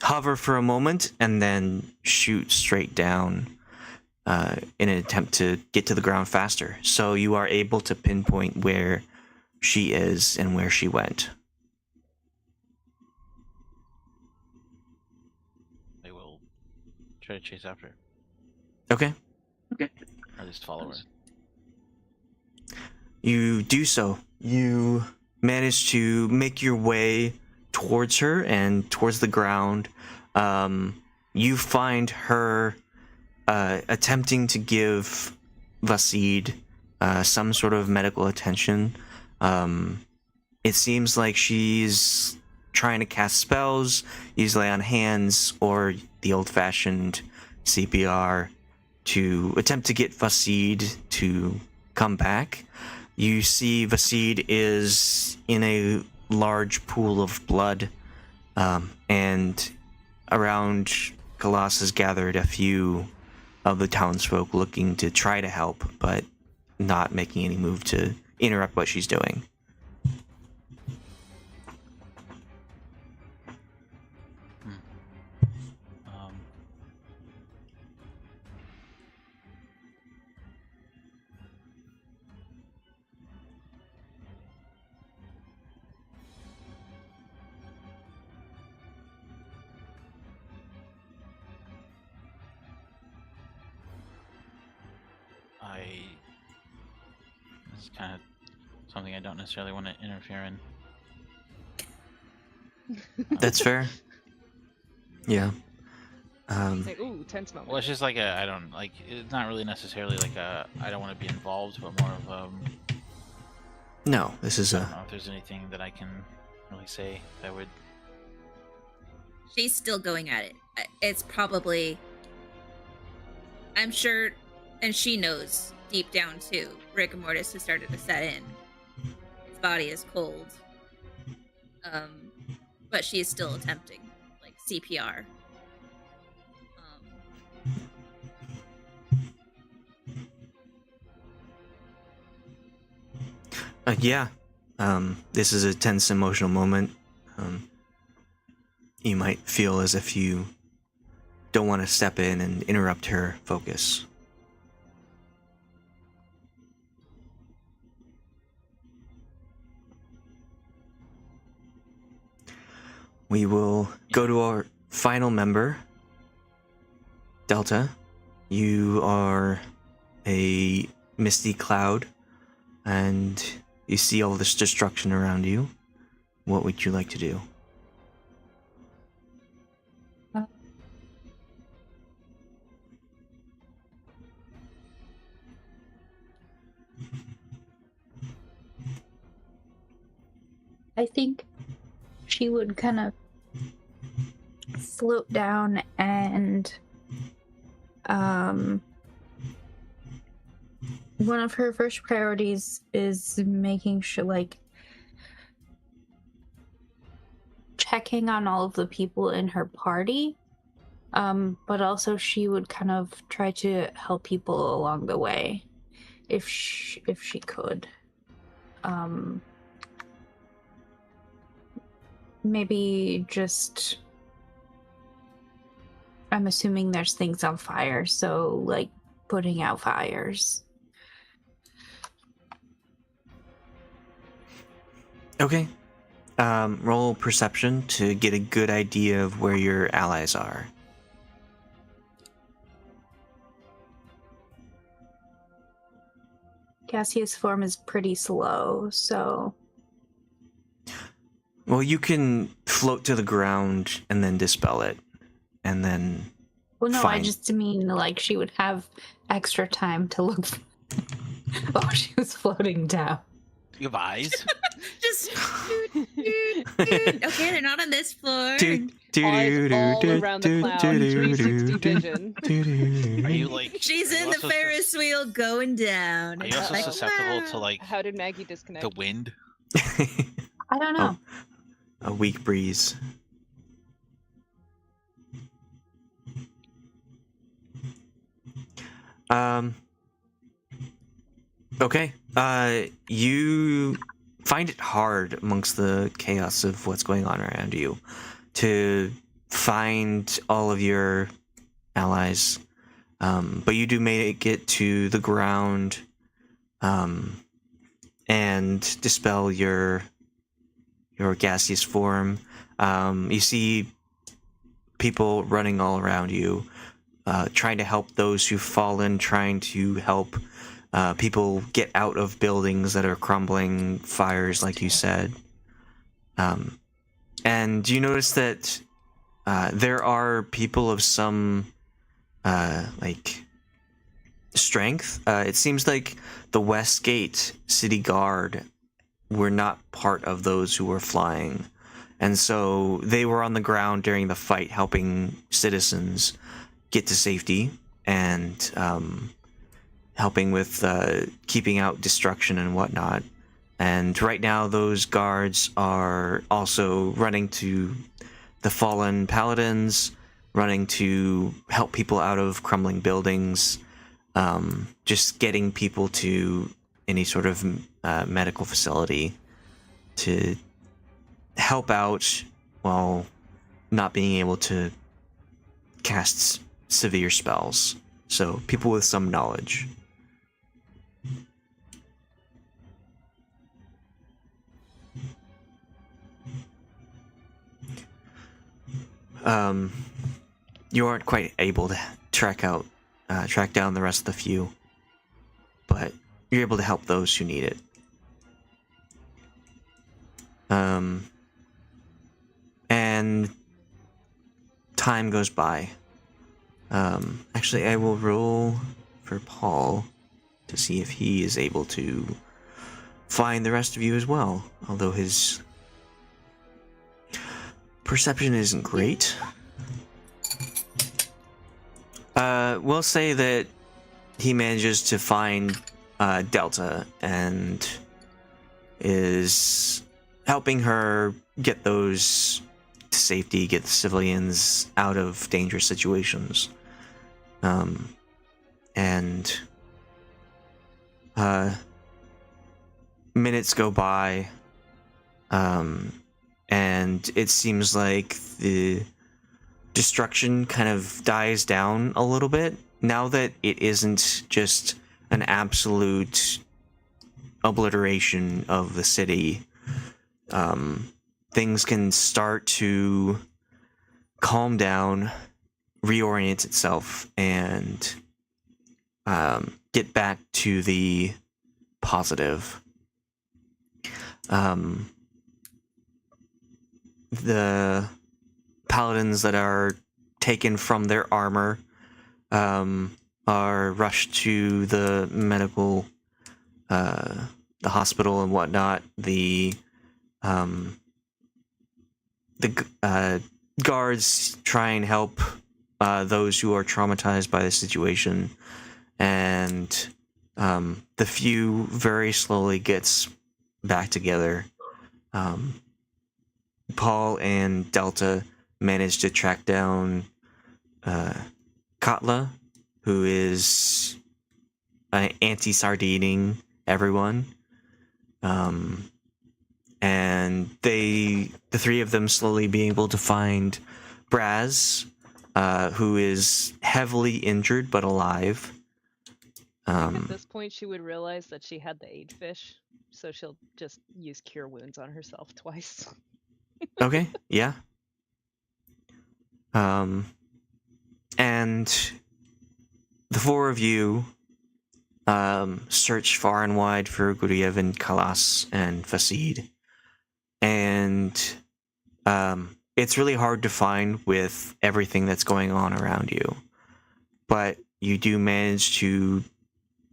hover for a moment and then shoot straight down in an attempt to get to the ground faster. So you are able to pinpoint where she is and where she went. I will try to chase after her. Okay. Or at least follow her. You do so. You manage to make your way towards her and towards the ground. You find her attempting to give Vasid some sort of medical attention. It seems like she's trying to cast spells, use lay on hands, or the old-fashioned CPR to attempt to get Vasid to come back. You see Vasid is in a large pool of blood, and around Khalas has gathered a few of the townsfolk looking to try to help, but not making any move to interrupt what she's doing. This is kind of something I don't necessarily want to interfere in. That's fair. Yeah. Like, ooh, tense moment. Well, it's just like I don't like. It's not really necessarily like I don't want to be involved, but more of No, this is I don't a. know if there's anything that I can really say that would. She's still going at it. It's probably, I'm sure, and she knows deep down too, rigor mortis has started to set in. His body is cold. But she is still attempting, like, CPR. Yeah. This is a tense emotional moment. You might feel as if you don't want to step in and interrupt her focus. We will go to our final member, Delta. You are a misty cloud, and you see all this destruction around you. What would you like to do? I think she would kind of float down and one of her first priorities is making sure, like, checking on all of the people in her party, but also she would kind of try to help people along the way if she could. Maybe just, I'm assuming there's things on fire, so like putting out fires. Okay. Roll perception to get a good idea of where your allies are. Gaseous form is pretty slow, so... Well, you can float to the ground and then dispel it, and then... Well, no, find... I just mean, like, she would have extra time to look while she was floating down. You have eyes? Just okay, they're not on this floor. Eyes all around the cloud, 360 vision. Are you like? She's are you in the also Ferris wheel going down. Are you also Like, susceptible wow. to like How did Maggie disconnect? the wind? I don't know. A weak breeze. Okay. You find it hard amongst the chaos of what's going on around you to find all of your allies. But you do make it to the ground and dispel your gaseous form. You see people running all around you, trying to help those who've fallen, trying to help people get out of buildings that are crumbling, fires, like you said. And you notice that there are people of some like strength. It seems like the Westgate City Guard were not part of those who were flying, and so they were on the ground during the fight, helping citizens get to safety and helping with keeping out destruction and whatnot. And right now, those guards are also running to the fallen paladins, running to help people out of crumbling buildings, just getting people to any sort of medical facility to help out while not being able to cast severe spells. So people with some knowledge. You aren't quite able to track down the rest of the few, but you're able to help those who need it. and time goes by. Actually, I will roll for Paul to see if he is able to find the rest of you as well, although his perception isn't great. We'll say that he manages to find Delta and is helping her get those to safety, get the civilians out of dangerous situations. And minutes go by, and it seems like the destruction kind of dies down a little bit now that it isn't just an absolute obliteration of the city. Things can start to calm down, reorient itself, and get back to the positive. The paladins that are taken from their armor are rushed to the medical, the hospital and whatnot. The guards try and help those who are traumatized by the situation, and the few very slowly gets back together. Paul and Delta manage to track down Katla, who is anti-sardining everyone. And the three of them slowly being able to find Brasz, who is heavily injured but alive. At this point, she would realize that she had the aid fish, so she'll just use cure wounds on herself twice. Okay, yeah. And the four of you search far and wide for Guryev and Khalas and Fasid. And it's really hard to find with everything that's going on around you. But you do manage to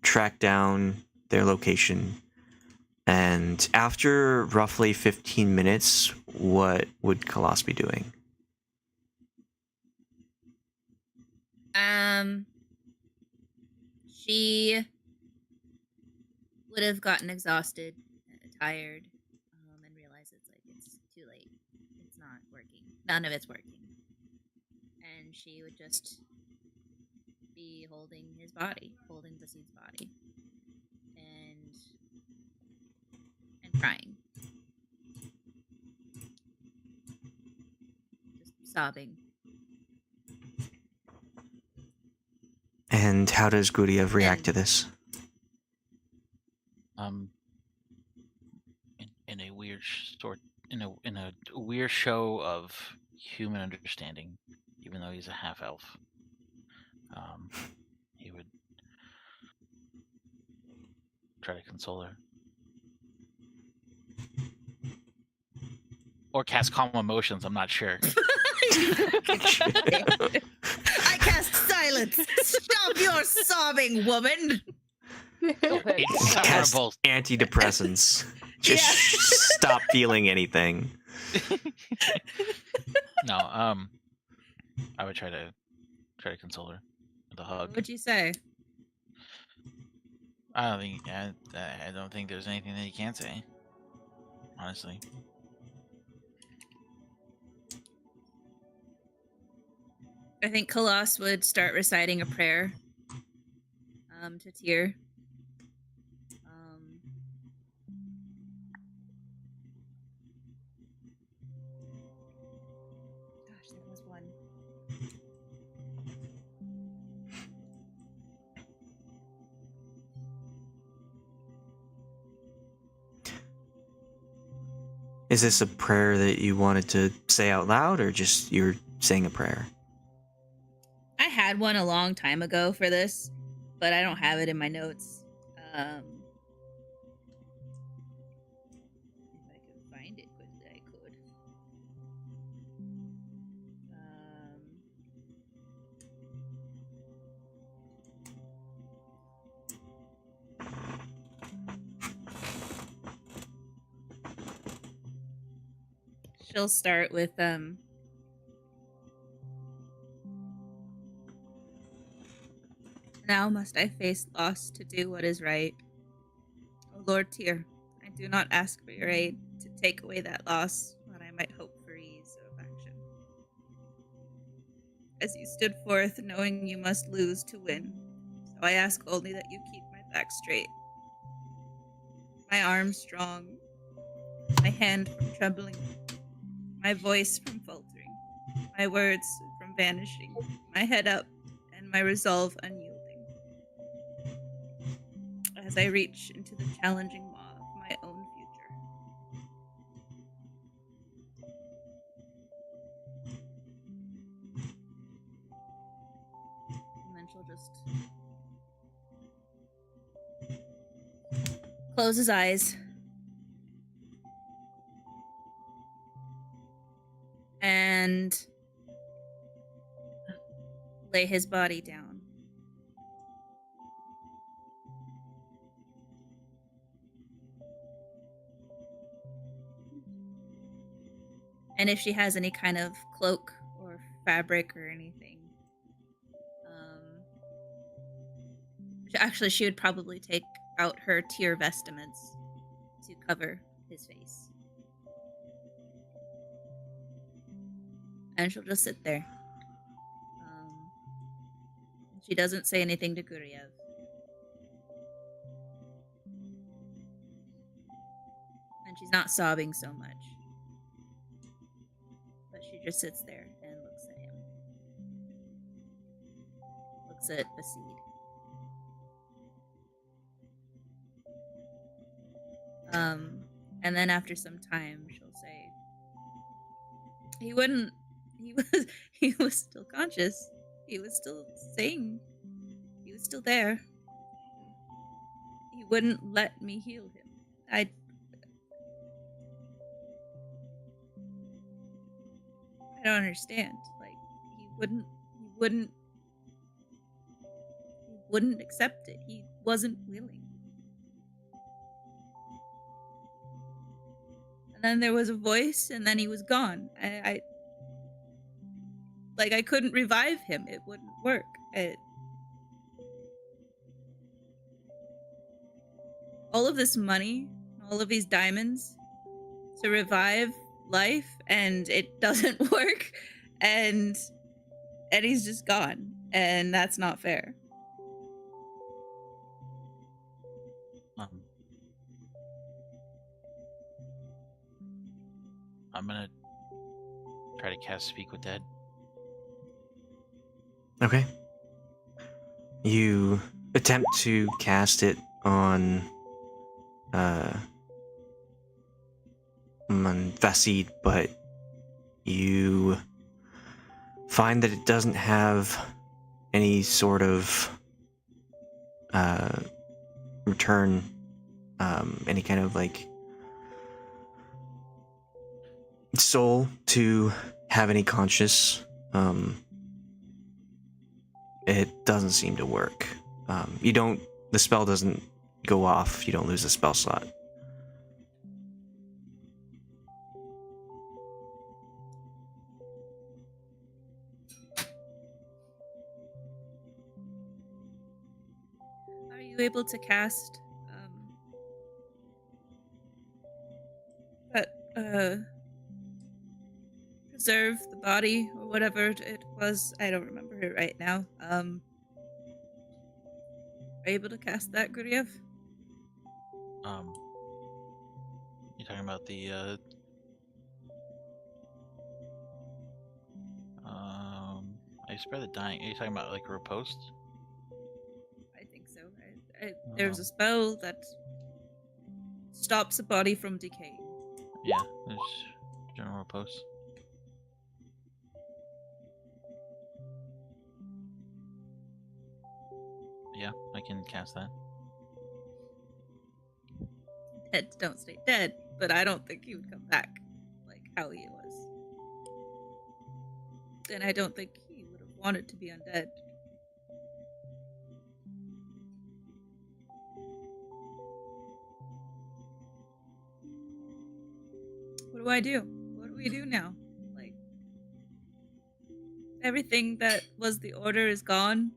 track down their location. And after roughly 15 minutes, what would Khalas be doing? She would have gotten exhausted, tired, and realized it's too late. It's not working. None of it's working. And she would just be holding his body, holding Basid's body, and crying, just sobbing. And how does Guryev react to this? In a weird in a weird show of human understanding, even though he's a half elf, he would try to console her, or cast calm emotions. I'm not sure. I cast silence. Stop your sobbing, woman. Cast antidepressants. Just stop feeling anything. No, I would try to console her with a hug. What would you say? I don't think there's anything that he can't say. Honestly. I think Khalas would start reciting a prayer to Tyr. Gosh, there was one. Is this a prayer that you wanted to say out loud, or just you're saying a prayer? I had one a long time ago for this, but I don't have it in my notes. If I could find it quickly, I could. she'll start with now must I face loss to do what is right. O Lord Tyr, I do not ask for your aid to take away that loss, when I might hope for ease of action. As you stood forth, knowing you must lose to win, so I ask only that you keep my back straight, my arm strong, my hand from trembling, my voice from faltering, my words from vanishing, my head up, and my resolve unyielding. As I reach into the challenging maw of my own future. And then she'll just close his eyes and lay his body down. And if she has any kind of cloak or fabric or anything, actually, she would probably take out her Tyr vestments to cover his face. And she'll just sit there. She doesn't say anything to Guryev. And she's not sobbing so much. But she just sits there and looks at him. Looks at Basid. And then after some time, she'll say, he was still conscious. He was still saying, he was still there. He wouldn't let me heal him. I don't understand. Like, he wouldn't accept it. He wasn't willing. And then there was a voice, and then he was gone. I couldn't revive him. It wouldn't work. All of this money, all of these diamonds to revive life, and it doesn't work, and he's just gone, and that's not fair. I'm gonna try to cast Speak with Dead. Okay. You attempt to cast it on Vasid, but you find that it doesn't have any sort of return, any kind of like soul to have any conscious. It doesn't seem to work. The spell doesn't go off. You don't lose a spell slot. Are you able to cast preserve the body or whatever it was? I don't remember it right now. Are you able to cast that, Guryev? You talking about the I spare the dying. Are you talking about like a riposte? I think so. There's a spell that stops a body from decaying. Yeah, there's general riposte. Yeah, I can cast that. Dead don't stay dead, but I don't think he would come back like how he was. And I don't think he would have wanted to be undead. What do I do? What do we do now? Like, everything that was the order is gone.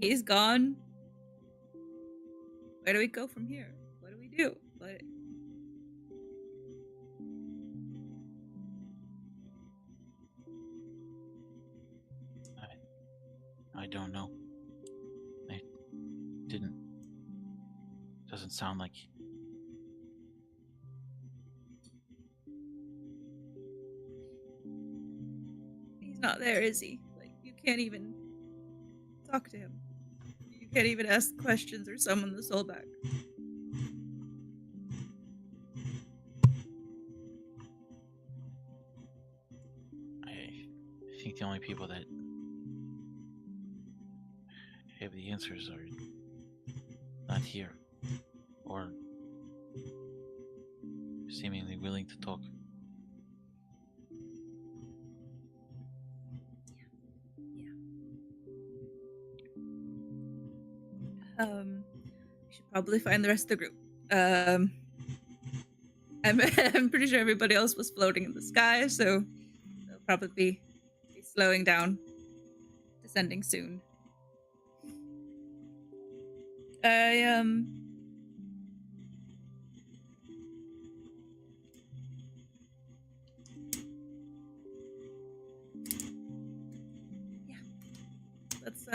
He's gone. Where do we go from here? What do we do? What? I don't know. I didn't. Doesn't sound like. He's not there, is he? Like, you can't even talk to him. You can't even ask questions or summon the soul back. I think the only people that have the answers are not here, or seemingly willing to talk. We should probably find the rest of the group. I'm pretty sure everybody else was floating in the sky, so they'll probably be slowing down, descending soon. Yeah. Let's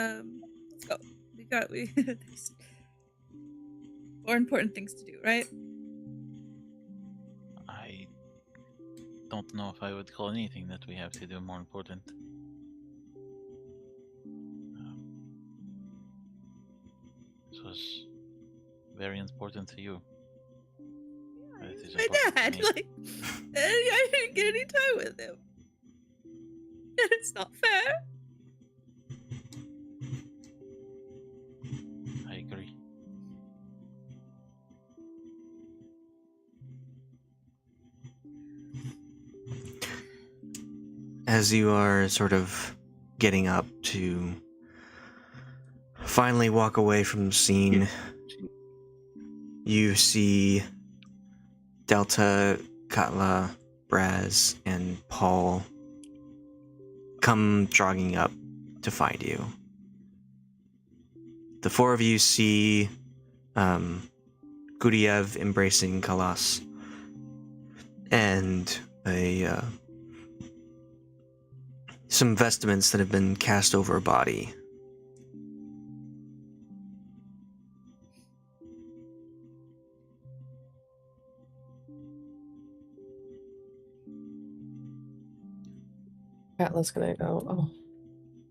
go. There's more important things to do, right? I don't know if I would call anything that we have to do more important. This was very important to you. Yeah, It he's is my important to dad. me. Like, I didn't get any time with him. And it's not fair. I agree. As you are sort of getting up to finally walk away from the scene, you see Delta, Katla, Brasz, and Paul come jogging up to find you. The four of you see Guryev embracing Khalas and some vestments that have been cast over a body. Atlas gonna go,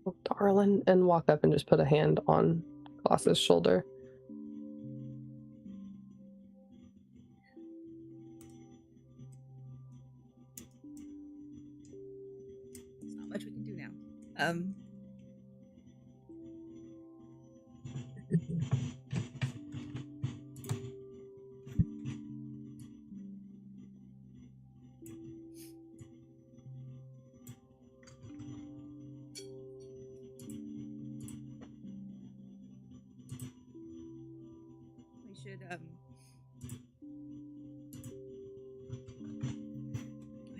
oh, darling, and walk up and just put a hand on Klaus's shoulder. There's not much we can do now. We should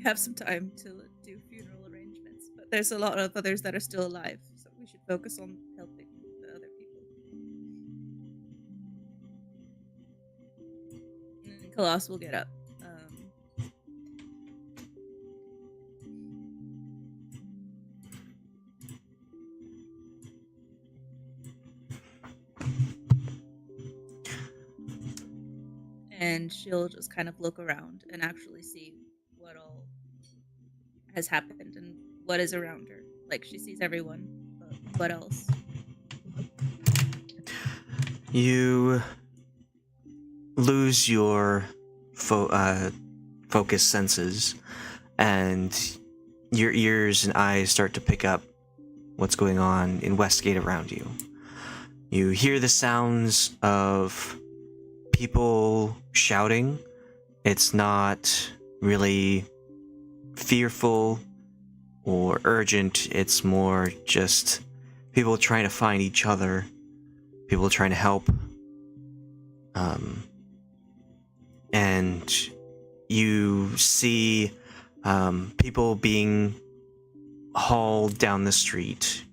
we have some time to do funeral arrangements, but there's a lot of others that are still alive, so we should focus on helping the other people. And Khalas will get up. And she'll just kind of look around and actually see what all has happened and what is around her. Like, she sees everyone, but what else? You lose your focus senses, and your ears and eyes start to pick up what's going on in Westgate around you. You hear the sounds of people shouting. It's not really fearful or urgent. It's more just people trying to find each other, people trying to help. and you see people being hauled down the street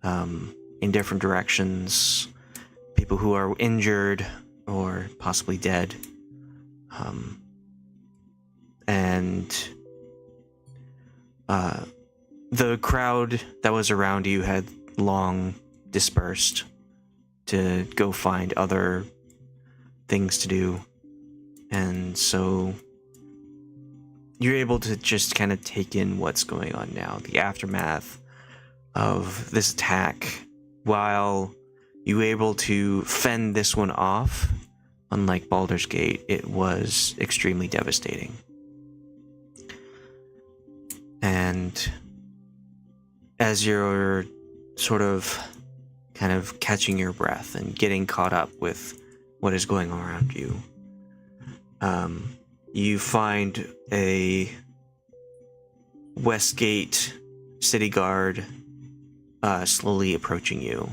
in different directions, people who are injured or possibly dead, and the crowd that was around you had long dispersed to go find other things to do, and so you're able to just kind of take in what's going on now, the aftermath of this attack. While you were able to fend this one off, unlike Baldur's Gate, it was extremely devastating. And as you're sort of kind of catching your breath and getting caught up with what is going on around you, you find a Westgate city guard slowly approaching you,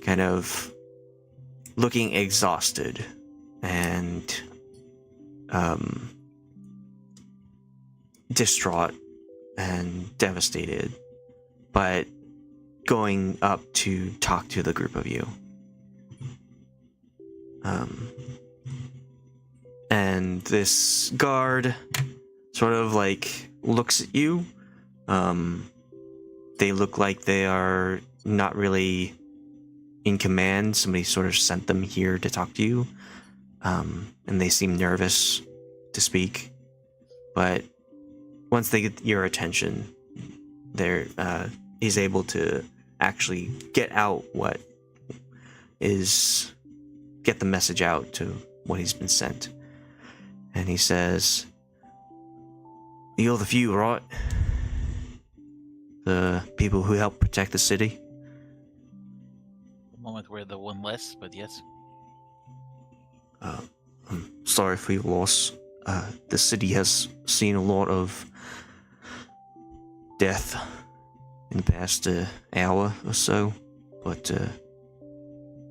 kind of looking exhausted and distraught and devastated, but going up to talk to the group of you. And this guard sort of like looks at you. They look like they are not really in command. Somebody sort of sent them here to talk to you. And they seem nervous to speak. But once they get your attention, he's able to actually get the message out to what he's been sent. And he says, "You're the few, right? The people who help protect the city?" The moment we're the one less, but yes. I'm sorry for your loss. The city has seen a lot of death in the past hour or so, but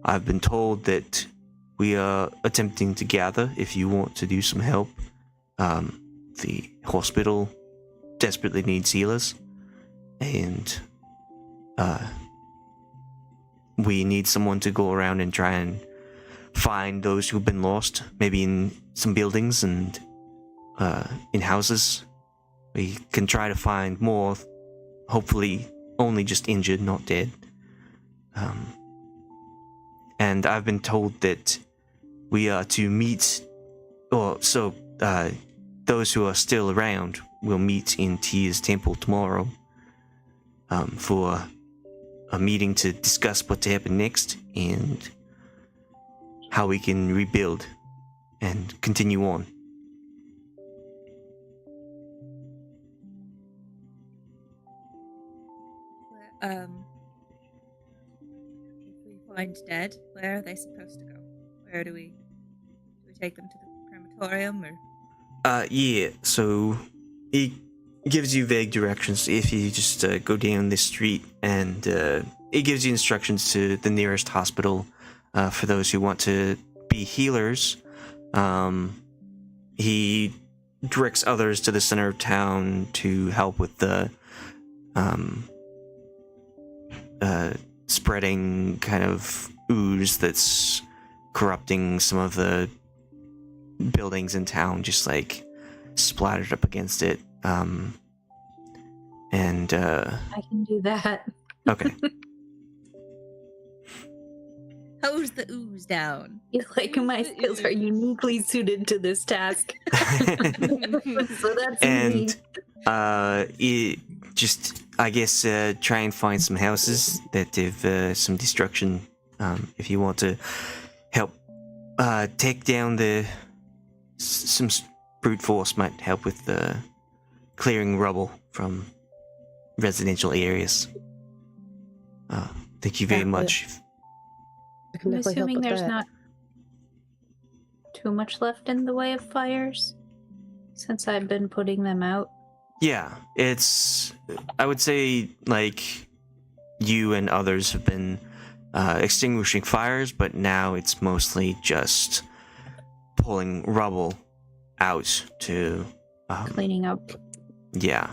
I've been told that we are attempting to gather if you want to do some help. The hospital desperately needs healers, and we need someone to go around and try and find those who've been lost, maybe in some buildings and in houses. We can try to find more, hopefully only just injured, not dead. And I've been told that we are to meet, those who are still around will meet in Tia's temple tomorrow for a meeting to discuss what to happen next and how we can rebuild and continue on. If we find dead, where are they supposed to go? Where do we take them to the crematorium, or? Yeah, so he gives you vague directions. If you just go down this street, and it gives you instructions to the nearest hospital for those who want to be healers. He directs others to the center of town to help with the spreading kind of ooze that's corrupting some of the buildings in town, just like splattered up against it. And I can do that. Okay. Hose the ooze down. Like my skills are uniquely suited to this task. So that's And me. it just, I guess, try and find some houses that have some destruction. If you want to help take down some brute force might help with clearing rubble from residential areas. Thank you very much. I can I'm definitely help assuming with there's that. not too much left in the way of fires since I've been putting them out. Yeah, it's, I would say, like, you and others have been extinguishing fires, but now it's mostly just pulling rubble out to Cleaning up. yeah.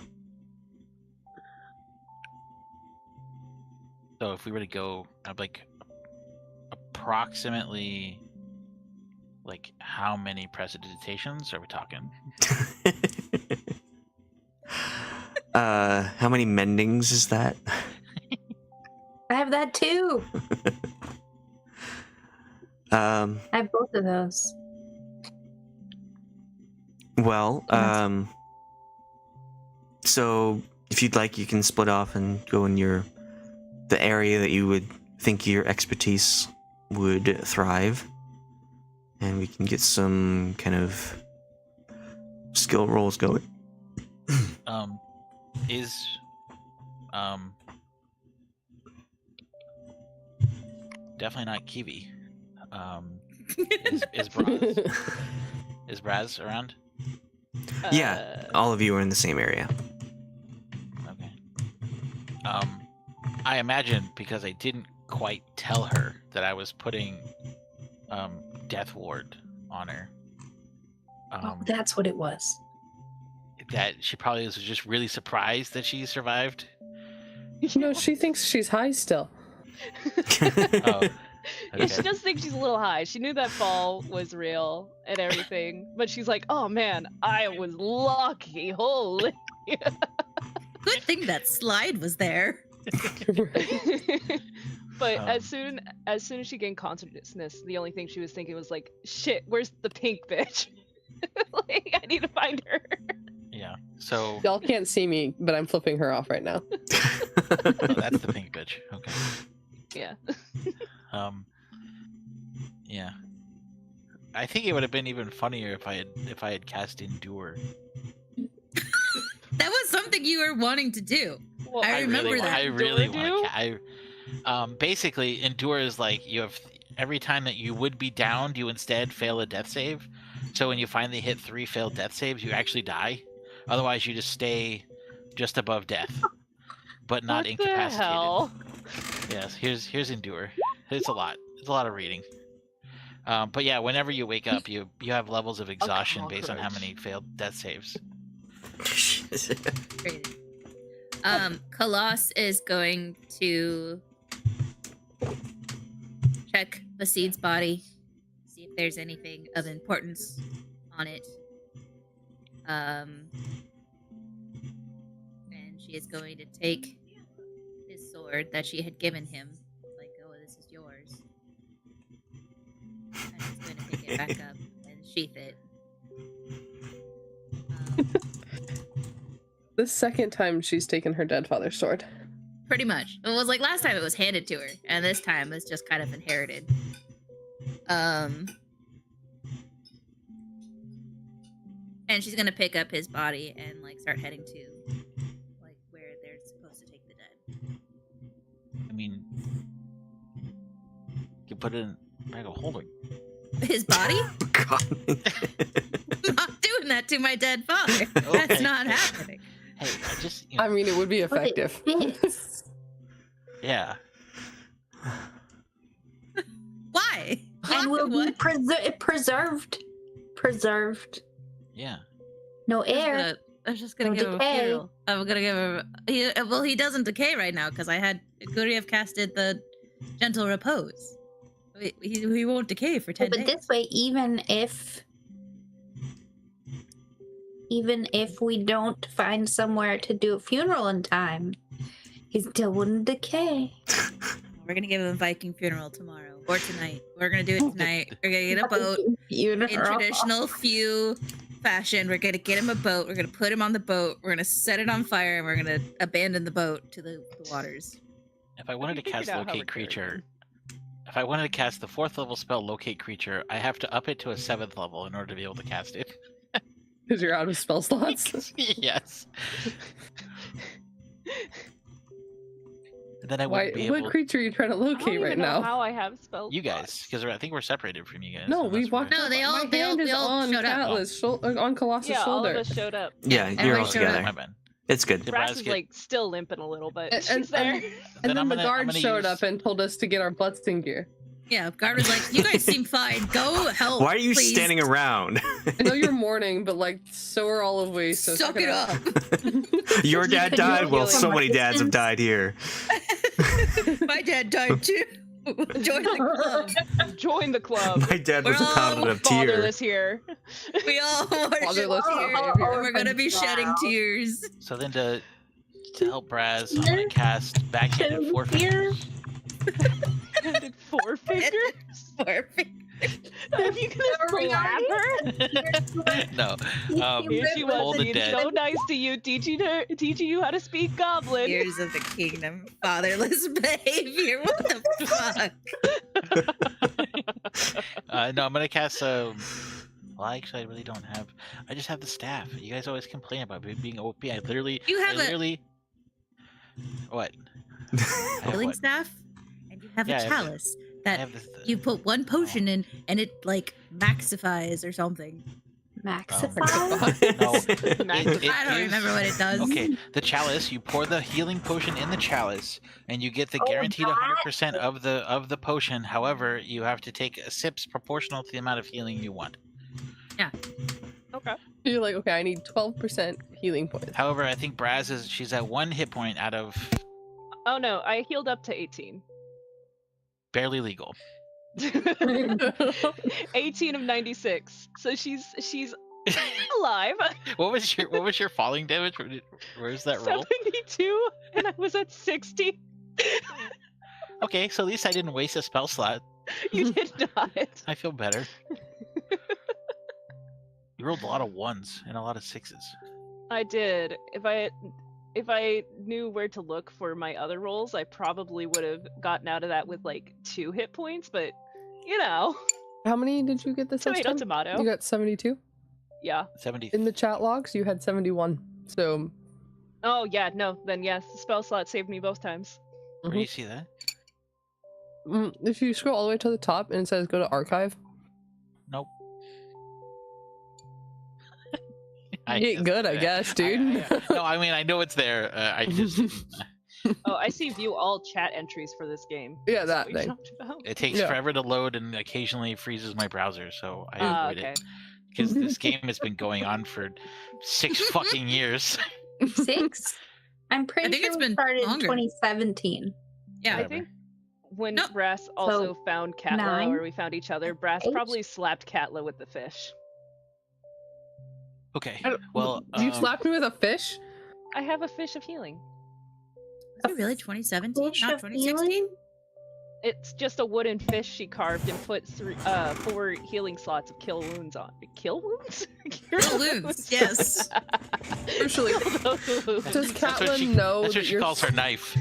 So if we were to go, like approximately, like how many precipitations are we talking? How many mendings is that? I have that too. I have both of those. Well, so if you'd like, you can split off and go in the area that you would think your expertise would thrive, and we can get some kind of skill rolls going. Is definitely not Kiwi. Is Brasz around? Yeah, all of you are in the same area. Okay. I imagine because I didn't quite tell her that I was putting Death Ward on her. That's what it was. That she probably was just really surprised that she survived. No, she thinks she's high still. Oh, Yeah, she okay. does think she's a little high. She knew that fall was real and everything, but she's like, "Oh man, I was lucky. Holy!" Good thing that slide was there. But Um, as soon as she gained consciousness, the only thing she was thinking was like, "Shit, where's the pink bitch? Like, I need to find her." Yeah. So Y'all can't see me, but I'm flipping her off right now. that's the pink bitch. Okay. Yeah. Yeah. I think it would have been even funnier if I had cast Endure. That was something you were wanting to do. Well, I remember that. I really Endure want to. Basically, Endure is like you have every time that you would be downed, you instead fail a death save. So when you finally hit 3 failed death saves, you actually die. Otherwise, you just stay just above death, but not What incapacitated. the hell? Yes, here's Endure. It's a lot. It's a lot of reading. But yeah, whenever you wake up, you have levels of exhaustion based on how cockroach. many failed death saves. Crazy. Khalas is going to check Basid's body, see if there's anything of importance on it. And she is going to take his sword that she had given him. Like, oh, this is yours. And she's going to pick it back up and sheath it. The second time she's taken her dead father's sword. Pretty much. It was like last time it was handed to her, and this time it's just kind of inherited. And she's gonna pick up his body and like start heading to like where they're supposed to take the dead. I mean, you can put it in a bag of holding. His body? God. I'm not doing that to my dead father. That's Okay. not happening. Hey, I just I mean, it would be But it effective. fits. yeah. Why? And will be What? preserved. Preserved. Yeah. No air. I'm just gonna No give him a decay. funeral. I'm gonna give him. He doesn't decay right now because I had Guryev casted the gentle repose. He won't decay for 10 But days. this way, even if we don't find somewhere to do a funeral in time, he still wouldn't decay. We're gonna give him a Viking funeral tomorrow or tonight. We're gonna do it tonight. We're gonna get a boat in traditional few fashion. We're gonna get him a boat. We're gonna put him on the boat. We're gonna set it on fire, and we're gonna abandon the boat to the waters. If I wanted to figured cast out how Locate we're Creature, carrying. if I wanted to cast the 4th level spell Locate Creature, I have to up it to a 7th level in order to be able to cast it. Because you're out of spell slots. Yes. And then I Why, wouldn't be able. what creature are you trying to I don't locate even right know now? how I have spells. You guys, because I think we're separated from you guys. No, unless we we're- walked No, up. they all- My they all- hand is we all on showed up. Katla's on Colossus' Yeah, all shoulder. of us showed up. Yeah, you're all everybody showed up. together. My bad. It's good. Did Brasz Brasz is get- like still limping a little, but And- she's there. And then I'm the gonna guard showed use- up and told us to get our butts in gear. Yeah, guard was like, "You guys seem fine. Go help." Why are you please. standing around? I know you're mourning, but like, so are all of we. So Suck it up. Your dad died? Well, so many dads have died here. My dad died too. Join the club. Join the club. My dad was We're a all paladin of tear. Fatherless here. We all worship Fatherless tears. behavior. We're gonna be shedding tears. So then to help Brasz, I'm gonna cast backhanded forefinger. Handed 4 fingers. Are you gonna slap her? No. Here she Hold was the being dead. so nice to you, teaching you how to speak Goblin. Tears of the kingdom. Fatherless behavior. What the fuck? No, I'm gonna cast Well, actually, I really don't have. I just have the staff. You guys always complain about me being OP. I literally. You have I literally. What? I have healing what? staff, and you have Yeah, I a have chalice I that have this, you put one potion in, and it like maxifies or something. Maxify? No. It I don't is- remember what it does. Okay, the chalice. You pour the healing potion in the chalice, and you get the guaranteed 100% of the potion. However, you have to take sips proportional to the amount of healing you want. Okay. You're like, okay, I need 12% healing points. However, I think she's at 1 hit point out of Oh no, I healed up to 18. barely legal. 18 of 96. So she's alive. What was your falling damage? Where's that roll? 72, and I was at 60. Okay, so at least I didn't waste a spell slot. You did not. I feel better. You rolled a lot of 1s and a lot of 6s. I did. If I knew where to look for my other rolls, I probably would have gotten out of that with like 2 hit points, but you know. How many did you get this last Tomato, time? tomato. You got 72? Yeah. 70. In the chat logs, you had 71. So, Oh yeah, no, then yes, the spell slot saved me both times. Where do you see that? if you scroll all the way to the top and it says go to archive, Nope. get good, I guess, dude. No, I mean I know it's there. I just Oh, I see view all chat entries for this game. Yeah, That's that what we thing. talked about. it takes Yeah. forever to load and occasionally freezes my browser, so I avoid Okay. it because this game has been going on for 6 fucking years. 6? I'm pretty I think sure it's we been started longer. in 2017. Yeah. I Whatever. think when Nope. Brasz also found Katla, 9, or we found each other, Brasz 8. probably slapped Katla with the fish. Okay. I don't- Well, you slapped me with a fish? I have a fish of healing. Was it really 2017, Fish not of 2016? healing? It's just a wooden fish she carved and put 4 healing slots of kill wounds on. Kill wounds? Kill wounds, yes. Crucially, Kill those wounds. does That's what Katla she- know that's that what she you're... calls her knife.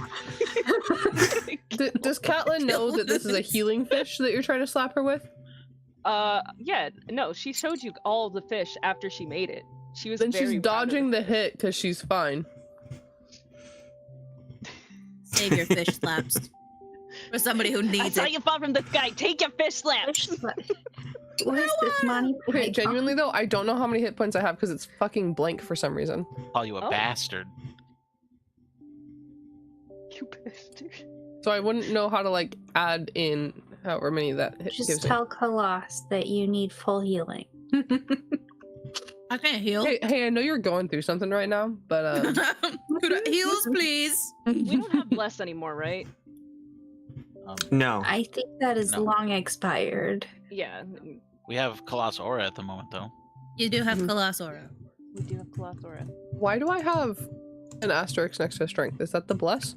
Does Katla know that this is a healing fish that you're trying to slap her with? Yeah, no, she showed you all of the fish after she made it. She was Then very she's proud of dodging the fish. hit because she's fine. Save your fish slaps. For somebody who I needs saw it. you fall from the sky. Take your fish slap. What is this, Monty? Okay, genuinely though, I don't know how many hit points I have because it's fucking blank for some reason. Call you a Oh. bastard. You bastard. So I wouldn't know how to like add in however many that hit Just gives me. tell Khalas that you need full healing. I can't heal. Hey, I know you're going through something right now, but Heals, please. We don't have bless anymore, right? No. I think that is No. long expired. Yeah, We have Colossal Aura at the moment, though. You do have Mhm. Colossora. we do have Colossora. why do I have an asterisk next to strength? Is that the bless?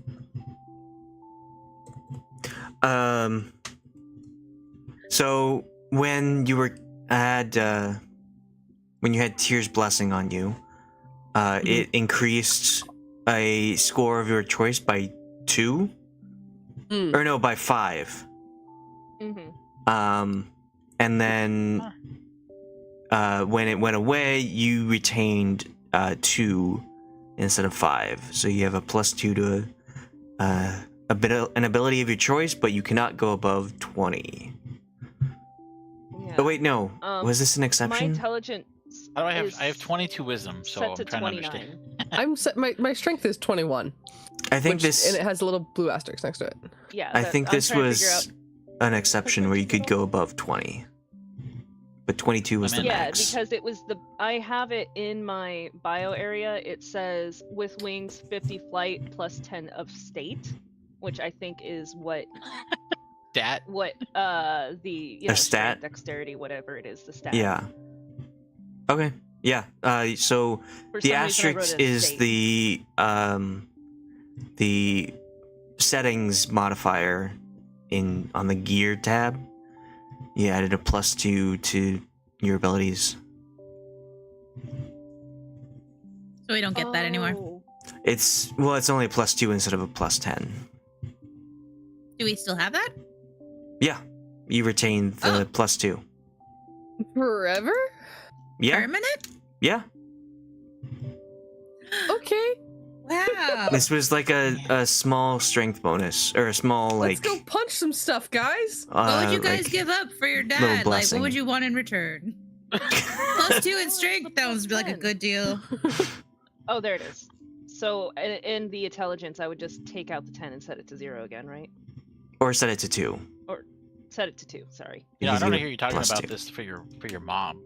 So when you had Tear's blessing on you, it increased a score of your choice by 2, Mm. or no, by 5. Mm-hmm. And then when it went away, you retained 2 instead of 5. So you have a +2 to an ability of your choice, but you cannot go above 20. Yeah. Oh wait, no. Was this an My exception? intelligence. How do I have? is I have 22 wisdom, so set I'm to trying to 29. understand. I'm set, my strength is 21. I think which- this. and it has a little blue asterisk next to it. Yeah. I think I'm this trying to figure was an exception where you could go above 20. But 22 was the Yeah, max. because it was I have it in my bio area. It says with wings 50 flight plus 10 of state, which I think is what Dat. the A stat? strength, dexterity, whatever it is, the stat. Yeah. Okay. Yeah. So For the some reason, I wrote asterisk it as is state. the settings modifier on the gear tab. You added a +2 to your abilities. So we don't get that anymore. Oh. It's only a +2 instead of a +10. Do we still have that? Yeah. You retain the Oh. +2. Forever? Yeah. Permanent? Yeah. Okay. Wow. This was like a small strength bonus, or a small Let's like. go punch some stuff, guys. What would you guys like- give up for your little dad? Like, blessing. what would you want in return? +2 in strength sounds like a good deal. Oh, there it is. So in the intelligence, I would just take out the 10 and set it to 0 again, right? Or set it to 2. Set it to 2. Sorry. You know, I Easy don't with hear you talking about +2. this for your mom.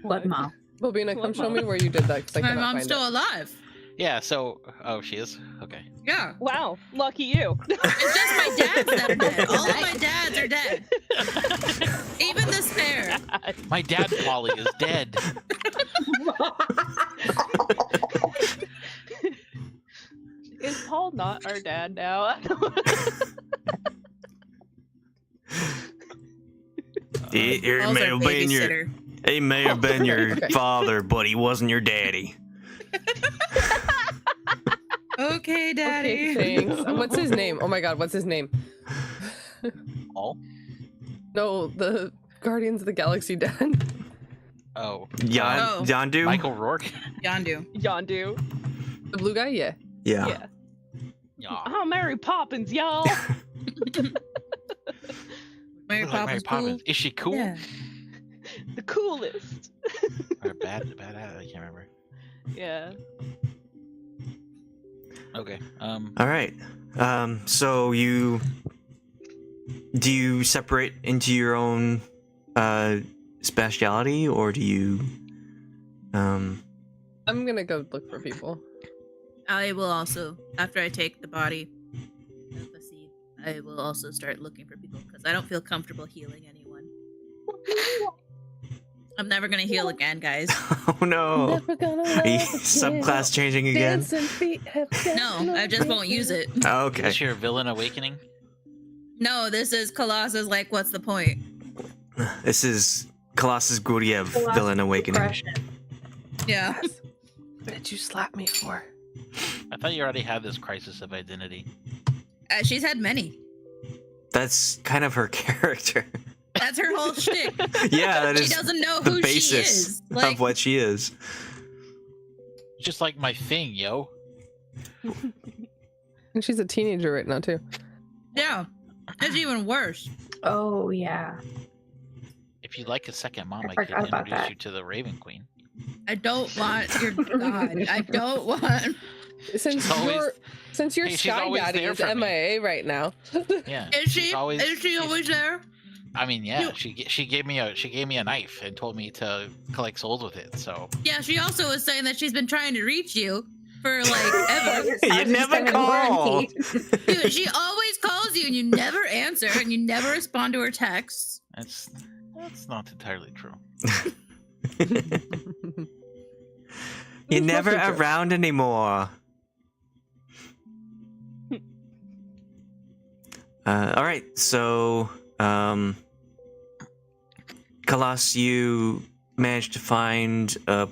What, Mom? Bobina, come show me where you did that. 'Cause I My cannot mom's find still it. alive. Yeah. So, oh, she is. Okay. Yeah. Wow, lucky you. It's just my dad's that are dead. All of my dads are dead. Even the spare. My dad, Polly, is dead. Is Paul not our dad now? It Paul's may our have been your, babysitter. he may have been your Okay. father, but he wasn't your daddy. Okay, daddy. Okay, thanks. What's his name? Oh my god, what's his name? Paul? No, the Guardians of the Galaxy dad. Oh. Oh. Yondu? Michael Rourke. Yondu. Yondu. The blue guy? Yeah. Yeah. Yeah. Yeah. Oh, Mary Poppins, y'all. Mary Like Mary Poppins cool. Is she cool? Yeah. The coolest. Or bad? I can't remember. Yeah. Okay. All right. So do you separate into your own speciality, or do you I'm gonna go look for people. I will also, after I take the body of the seed, I will also start looking for people because I don't feel comfortable healing anyone. I'm never gonna heal again, guys. Oh no. Are you subclass changing again? No, I just won't use it. Oh, Is okay. this your villain awakening? No, this is Colossus. Like, what's the point? This is Colossus Guryev villain awakening. Depression. Yeah. What did you slap me for? I thought you already had this crisis of identity. She's had many. That's kind of her character. That's her whole shtick. Yeah, that She is doesn't know the who she basis is. Like, of what she is. Just like my thing, yo. And she's a teenager right now too. yeah, it's even worse. Oh, yeah. If you'd like a second mom, I I could forgot about introduce that. you to the Raven Queen. I don't want your god. I don't want. Since She's always- your Hey, she's Sky always Daddy there is for me. MIA right now. Yeah. Is she? she's always- Is she always there? I mean, yeah. You- She gave me a knife and told me to collect souls with it. So Yeah, she also was saying that she's been trying to reach you for like ever. You never call. Dude, she always calls you and you never answer and you never respond to her texts. that's not entirely true. You're never Mostly true. around anymore. All right, so Khalas, you managed to find a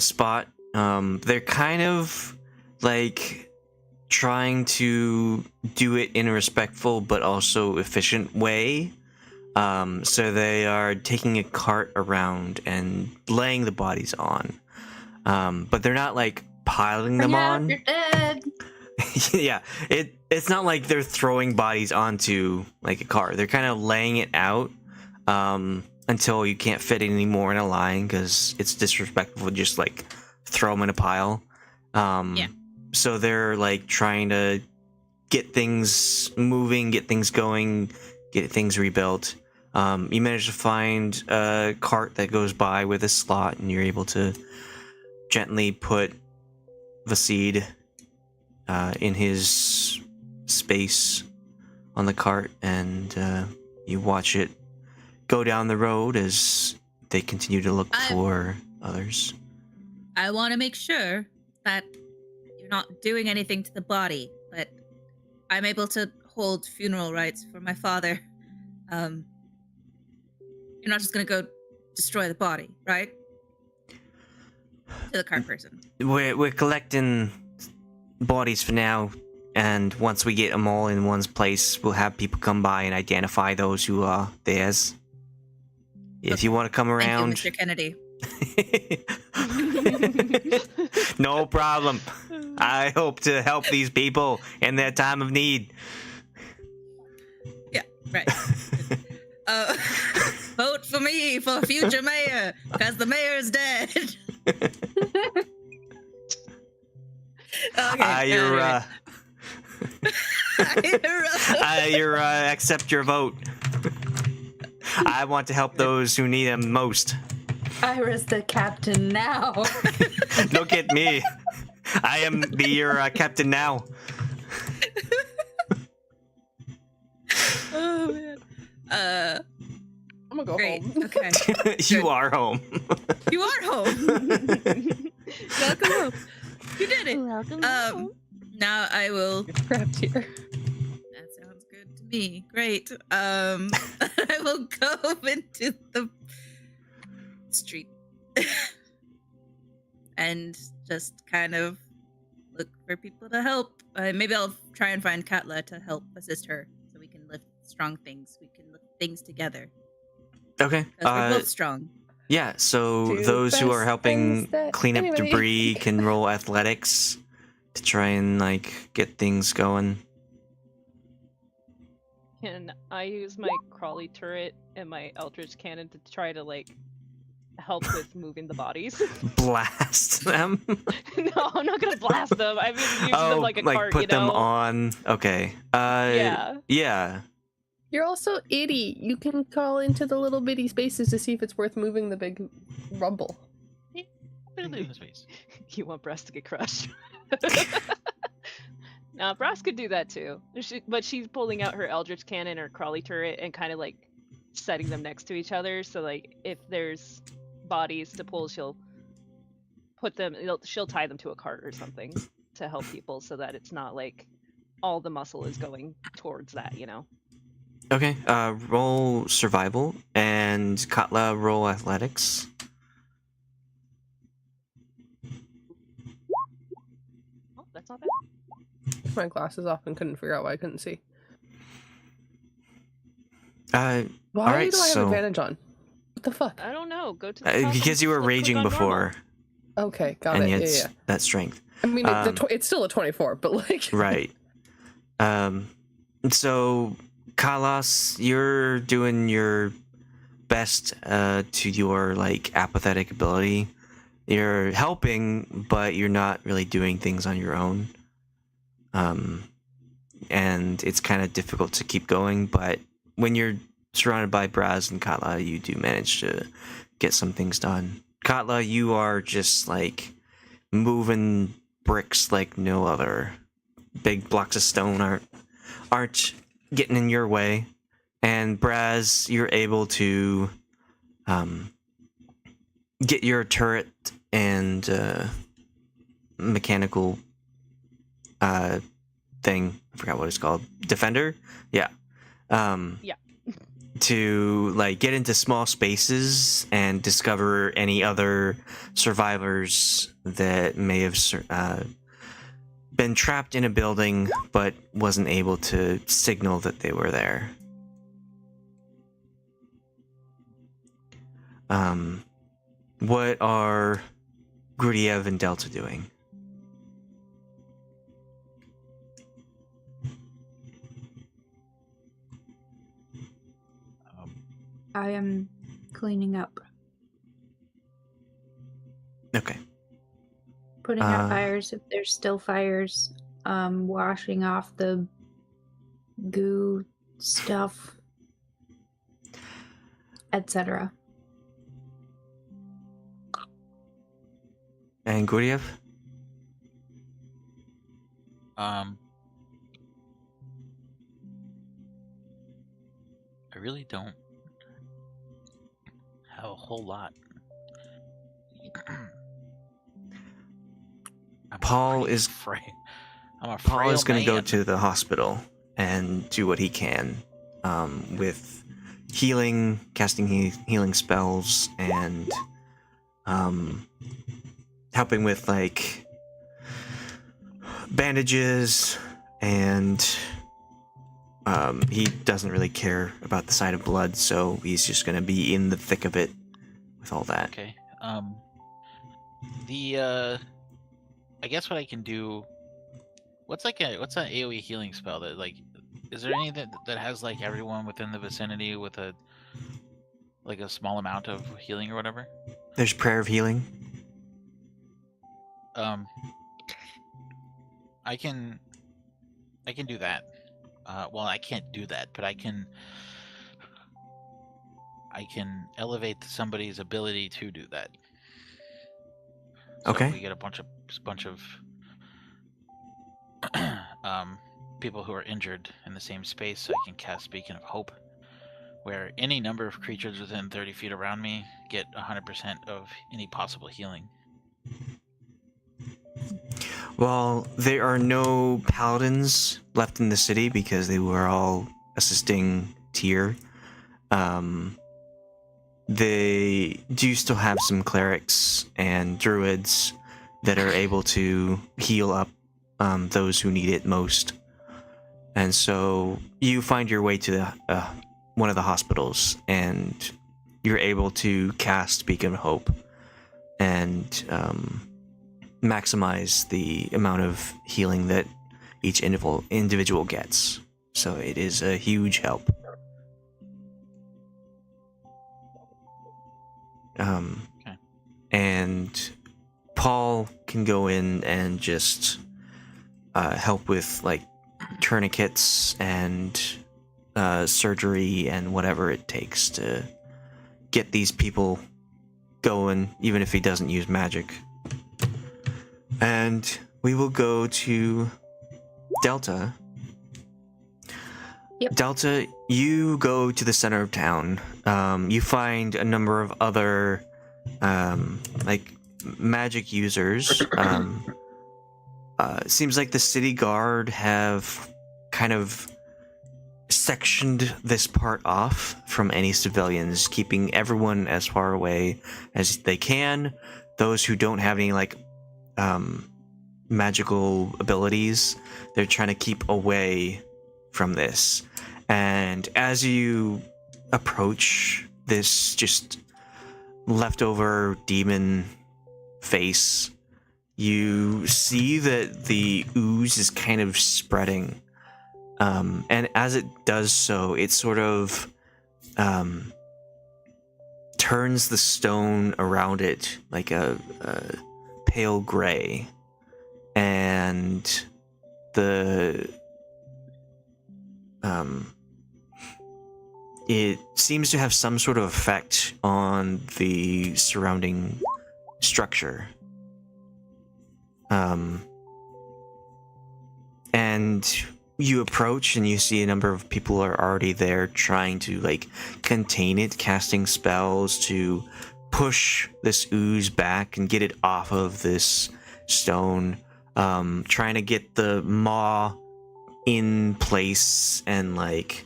spot. They're kind of like trying to do it in a respectful but also efficient way. So they are taking a cart around and laying the bodies on. But they're not like piling them on. You're dead. Yeah, it's not like they're throwing bodies onto like a car. They're kind of laying it out until you can't fit any more in a line because it's disrespectful to just like throw them in a pile. Yeah. So they're like trying to get things moving, get things going, get things rebuilt. You manage to find a cart that goes by with a slot, and you're able to gently put Vasid in his space on the cart, and you watch it go down the road as they continue to look for others. I want to make sure that you're not doing anything to the body, but I'm able to hold funeral rites for my father. You're not just gonna go destroy the body, right? To the cart person. We're collecting bodies for now, and once we get them all in one place, we'll have people come by and identify those who are theirs. If you want to come around... Thank you, Mr. Kennedy. No problem. I hope to help these people in their time of need. Yeah, right. Vote for me for future mayor, because the mayor's dead. Okay. Accept your vote. I want to help those who need them most. Ira's the captain now. Look at me. I am your captain now. Oh man. I'm gonna go Great. home. Okay. You are home. You are home. Welcome home. You did it. Welcome home. Now I will. Trapped here. That sounds good to me. Great. I will go into the street and just kind of look for people to help. Maybe I'll try and find Katla to help assist her, so we can lift strong things. We can lift things together. Okay. We're both strong. Yeah, so Two those who are best helping friends that- clean up anyway. debris can roll athletics to try and, like, get things going. Can I use my crawly turret and my eldritch cannon to try to, like, help with moving the bodies? Blast them? No, I'm not gonna blast them. I mean, use them like a cart, put you know? them on. Okay. Yeah. Yeah. You're also itty. You can call into the little bitty spaces to see if it's worth moving the big rumble. Put it in the space. You want Brasz to get crushed? Nah, Brasz could do that too. But she's pulling out her eldritch cannon or crawly turret and kind of like setting them next to each other. So like, if there's bodies to pull, she'll put them. She'll tie them to a cart or something to help people, so that it's not like all the muscle is going towards that. You know. Okay. Roll survival, and Katla roll athletics. Oh, that's not bad. Took my glasses off and couldn't figure out why I couldn't see. Why Why right, do I have so- advantage on? What the fuck? I don't know. Go to the top Because and you were click raging on normal. before, Okay, got and it. it's Yeah. that strength. I mean, Um, it's still a 24, but like. Right. So, Khalas, you're doing your best to your, like, apathetic ability. You're helping, but you're not really doing things on your own. And it's kind of difficult to keep going, but when you're surrounded by Brasz and Katla, you do manage to get some things done. Katla, you are just, like, moving bricks like no other. Big blocks of stone aren't getting in your way. And Brasz, you're able to get your turret and mechanical thing. I forgot what it's called. Defender? Yeah. Yeah. To, like, get into small spaces and discover any other survivors that may have been trapped in a building but wasn't able to signal that they were there. What are Guryev and Delta doing? I am cleaning up, Okay. Putting out fires if there's still fires. Washing off the goo stuff, etc. And Guryev? I really don't have a whole lot. Paul is going to go man. to the hospital and do what he can with healing, casting healing spells, and helping with like bandages, and he doesn't really care about the sight of blood, so he's just going to be in the thick of it with all that. Okay. I guess what I can do. What's an AOE healing spell that like? Is there any that has like everyone within the vicinity with a small amount of healing or whatever? There's prayer of healing. I can do that. Well, I can't do that, but I can elevate somebody's ability to do that. So Okay. we get a bunch of people who are injured in the same space, so I can cast Beacon of Hope, where any number of creatures within 30 feet around me get 100% of any possible healing. Well, there are no paladins left in the city because they were all assisting Tyr. They do still have some clerics and druids that are able to heal up those who need it most. And so you find your way to one of the hospitals, and you're able to cast Beacon of Hope and maximize the amount of healing that each individual gets. So it is a huge help. Okay. And Paul can go in and just help with like tourniquets and surgery and whatever it takes to get these people going, even if he doesn't use magic. And we will go to Delta. Yep. Delta, you go to the center of town. You find a number of other like magic users. Seems like the city guard have kind of sectioned this part off from any civilians, keeping everyone as far away as they can. Those who don't have any like magical abilities, they're trying to keep away from this. And as you approach this just leftover demon face, you see that the ooze is kind of spreading. And as it does so, it sort of turns the stone around it like a pale gray. And it seems to have some sort of effect on the surrounding structure. And you approach and you see a number of people are already there trying to like contain it, casting spells to push this ooze back and get it off of this stone, trying to get the maw in place and like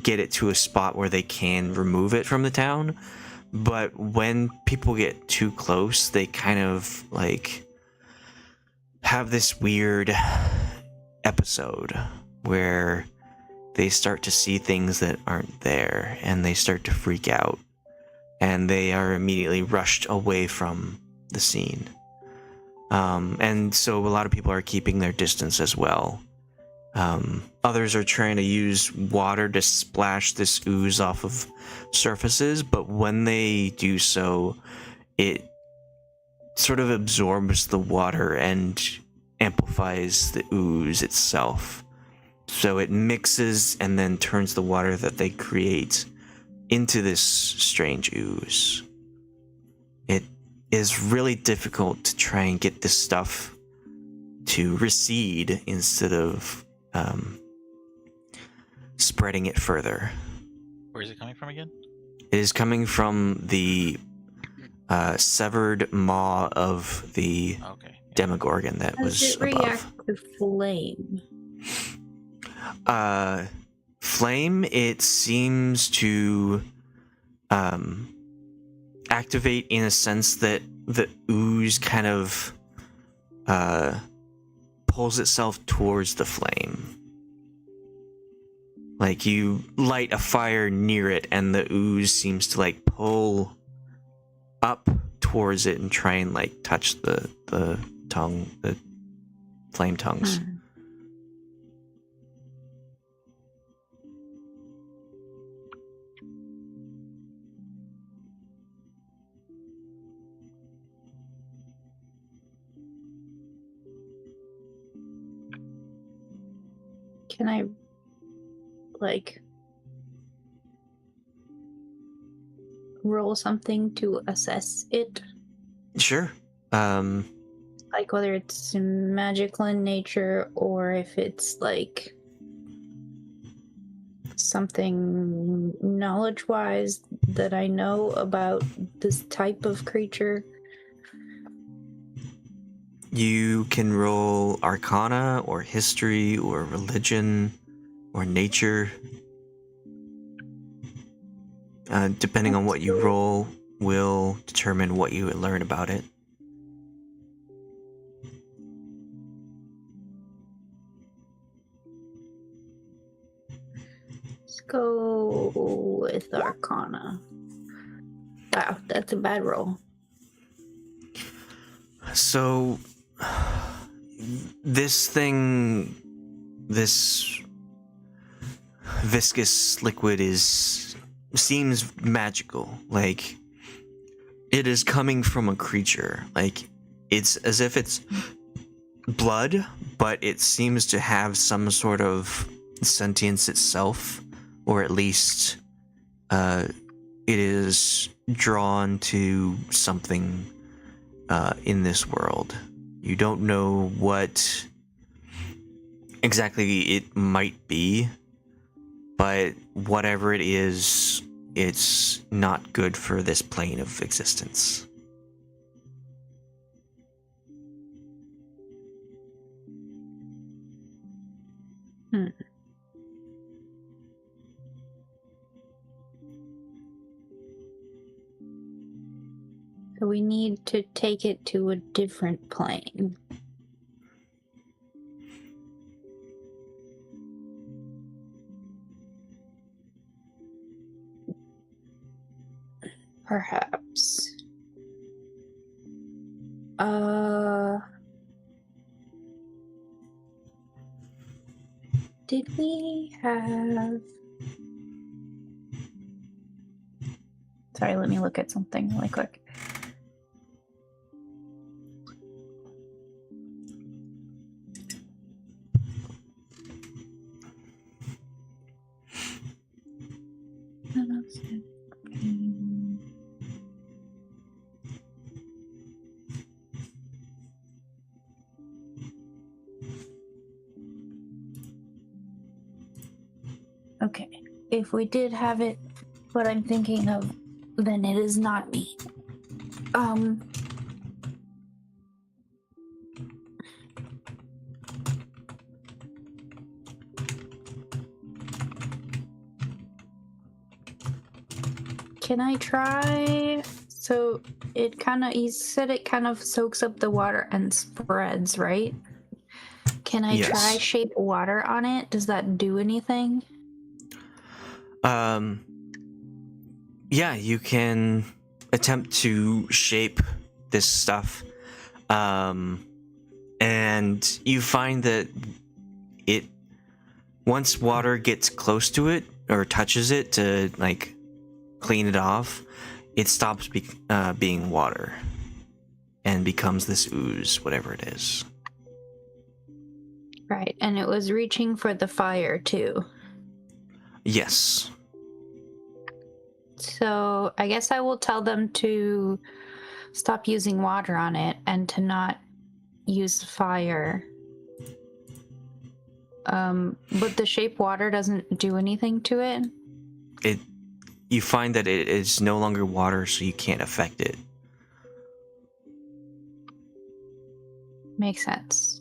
get it to a spot where they can remove it from the town. But when people get too close, they kind of like have this weird episode where they start to see things that aren't there, and they start to freak out, and they are immediately rushed away from the scene. And so a lot of people are keeping their distance as well. Others are trying to use water to splash this ooze off of surfaces, but when they do so, it sort of absorbs the water and amplifies the ooze itself. So it mixes and then turns the water that they create into this strange ooze. It is really difficult to try and get this stuff to recede instead of spreading it further. Where is it coming from again? It is coming from the severed maw of the Demogorgon that was Does it above. react to flame? Flame, it seems to activate in a sense that the ooze kind of pulls itself towards the flame. Like you light a fire near it and the ooze seems to like pull up towards it and try and like touch the tongue, the flame tongues. Can I, like, roll something to assess it? Sure. Like, whether it's magical in nature or if it's, like, something knowledge-wise that I know about this type of creature. You can roll Arcana or History or Religion or Nature. Depending on what you roll will determine what you learn about it. Let's go with Arcana. Wow, that's a bad roll. So, this thing, this viscous liquid seems magical. Like, it is coming from a creature. Like, it's as if it's blood, but it seems to have some sort of sentience itself, or at least it is drawn to something in this world. You don't know what exactly it might be, but whatever it is, it's not good for this plane of existence. So we need to take it to a different plane. Perhaps. Did we have... Sorry, let me look at something really quick. Okay, if we did have it, what I'm thinking of, then it is not me. Can I try? So it kind of, you said it kind of soaks up the water and spreads, right? Can I try shape water on it? Does that do anything? Yeah, you can attempt to shape this stuff. And you find that once water gets close to it or touches it to like clean it off, it stops being water. and becomes this ooze, whatever it is. Right, and it was reaching for the fire too. Yes. So I guess I will tell them to stop using water on it and to not use fire. But the shape water doesn't do anything to it? You find that it is no longer water, so you can't affect it. Makes sense.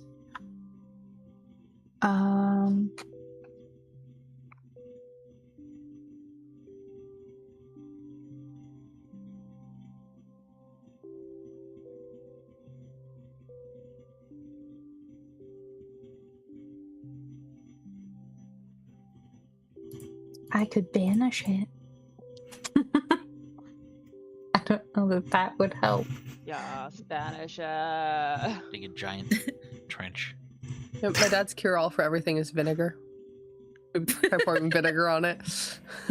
I could banish it. I don't know if that would help. Yeah, Spanish. Dig a giant trench. Yeah, my dad's cure-all for everything is vinegar. I pour vinegar on it.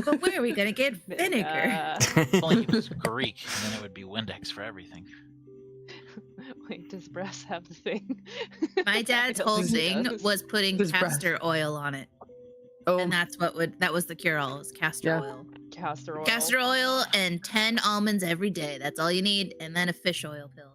But where are we gonna get vinegar? If only it was Greek, and then it would be Windex for everything. Wait, does Brass have the thing? My dad's I don't whole think he thing does. was putting His breath. castor oil on it. Oh, And that was the cure-all, was castor Yeah. oil. Castor oil. Castor oil and 10 almonds every day. That's all you need. And then a fish oil pill.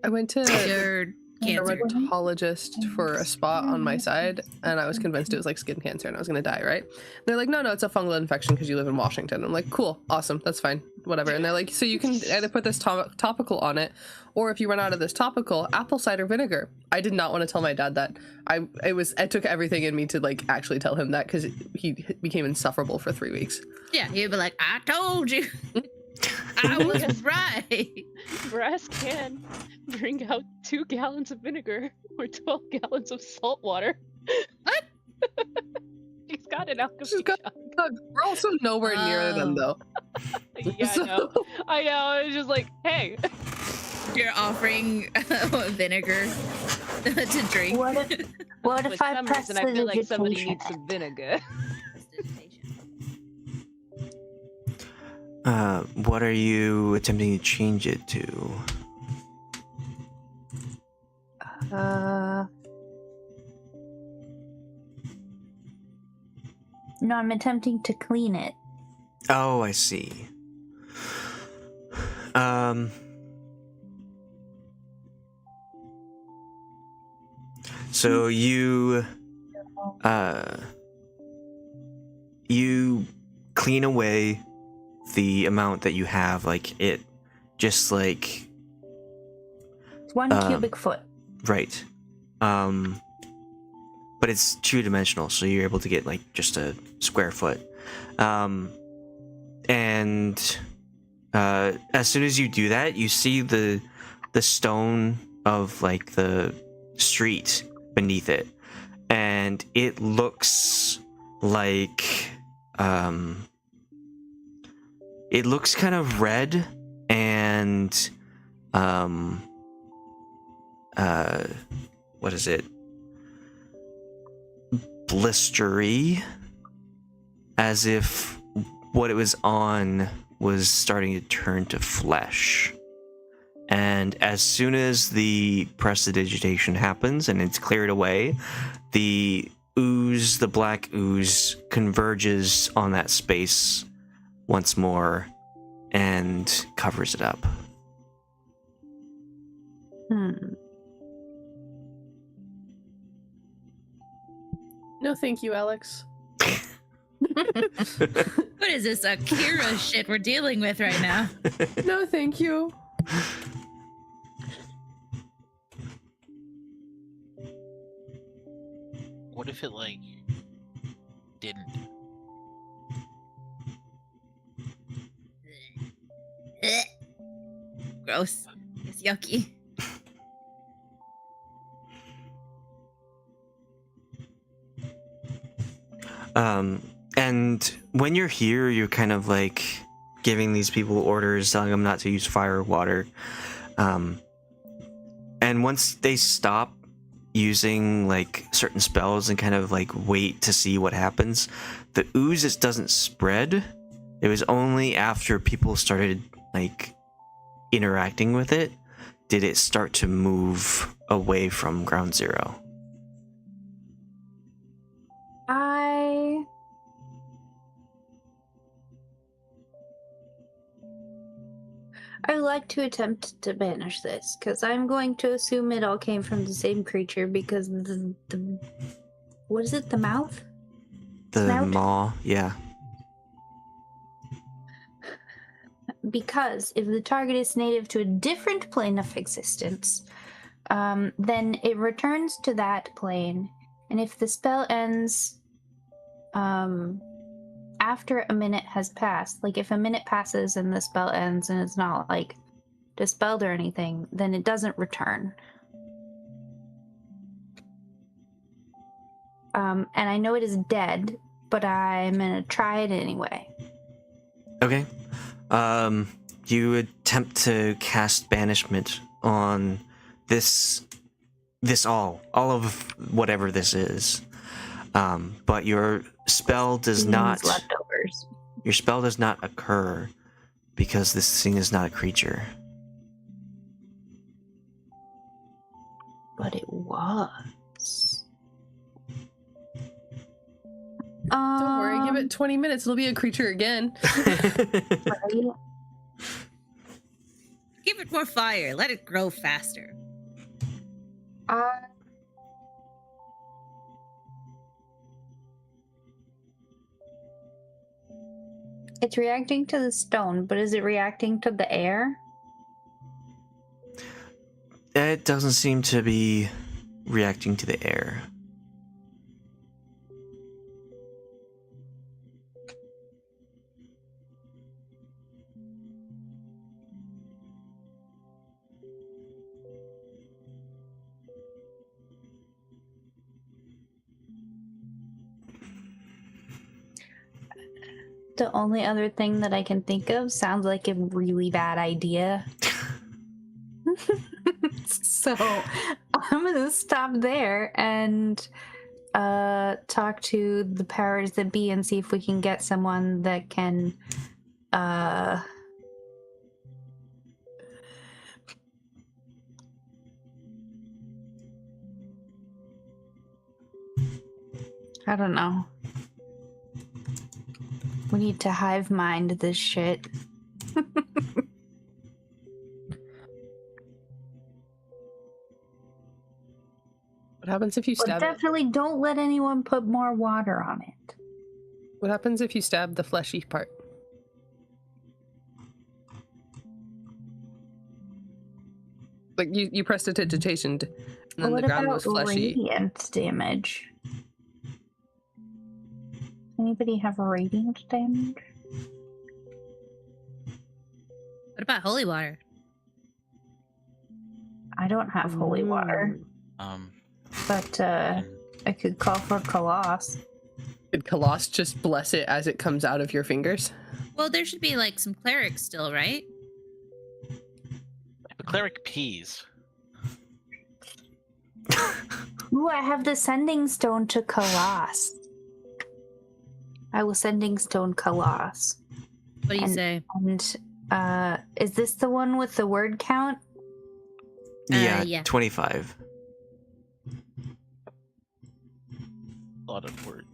I went to Cure a cancer. dermatologist for a spot on my side, and I was convinced it was like skin cancer and I was gonna die, right? And they're like, no, it's a fungal infection because you live in Washington. I'm like, cool, awesome, that's fine, whatever. And they're like, so you can either put this topical on it, or if you run out of this topical, apple cider vinegar. I did not want to tell my dad that. I took everything in me to like actually tell him that, because he became insufferable for 3 weeks. Yeah, he'd be like, I told you. I was right. Brass can bring out 2 gallons of vinegar or 12 gallons of salt water. What? He's got an alchemy She's got- shop. We're also nowhere near them though. Yeah, I know. I know. It's just like, hey. You're offering vinegar to drink. What if For I some press reason, I feel like somebody vegetation? needs some vinegar. What are you attempting to change it to? No, I'm attempting to clean it. Oh, I see. So you clean away the amount that you have, like it just like It's 1 cubic foot. right. But it's 2-dimensional, so you're able to get like just a square foot. And as soon as you do that, you see the stone of like the street beneath it, and it looks like it looks kind of red and what is it? Blistery, as if what it was on was starting to turn to flesh. And as soon as the prestidigitation happens and it's cleared away, the ooze, the black ooze, converges on that space once more and covers it up. No, thank you, Alex. What is this Akira shit we're dealing with right now? No, thank you. What if it like didn't? Gross. It's yucky. And when you're here, you're kind of like giving these people orders, telling them not to use fire or water. And once they stop using like certain spells and kind of like wait to see what happens, the ooze just doesn't spread. It was only after people started like interacting with it did it start to move away from ground zero? I would like to attempt to banish this, because I'm going to assume it all came from the same creature, because the what is it, the mouth? The Snout? maw, yeah. Because if the target is native to a different plane of existence, then it returns to that plane, and if the spell ends after a minute has passed, like if a minute passes and the spell ends and it's not like dispelled or anything, then it doesn't return. And I know it is dead, but I'm gonna try it anyway. Okay. You attempt to cast banishment on this all of whatever this is. But your spell does not. Leftovers. Your spell does not occur because this thing is not a creature. But it was. Don't worry, give it 20 minutes, it'll be a creature again. Right? Give it more fire. Let it grow faster. It's reacting to the stone, but is it reacting to the air? It doesn't seem to be reacting to the air. The only other thing that I can think of sounds like a really bad idea. So I'm gonna stop there and talk to the powers that be and see if we can get someone that can I don't know. We need to hive mind this shit. What happens if you But stab it? definitely don't let anyone put more water on it. What happens if you stab the fleshy part? Like you prestidigitation, and then What the ground about was fleshy. radiant damage? Anybody have radiant damage? What about holy water? I don't have holy water, but I could call for Khalas. Did Khalas just bless it as it comes out of your fingers? Well, there should be like some clerics still, right? The cleric peas. Ooh, I have the sending stone to Khalas. I will sending stone Khalas. What do you say? And is this the one with the word count? Yeah. 25. A lot of words.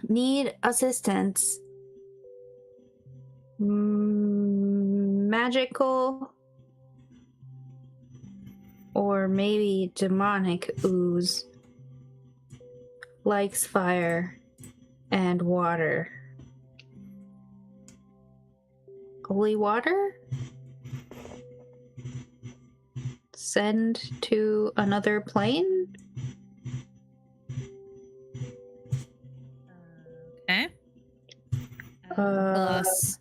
Need assistance. Magical or maybe demonic ooze likes fire and water. Holy water? Send to another plane? Okay. Uh, Khalas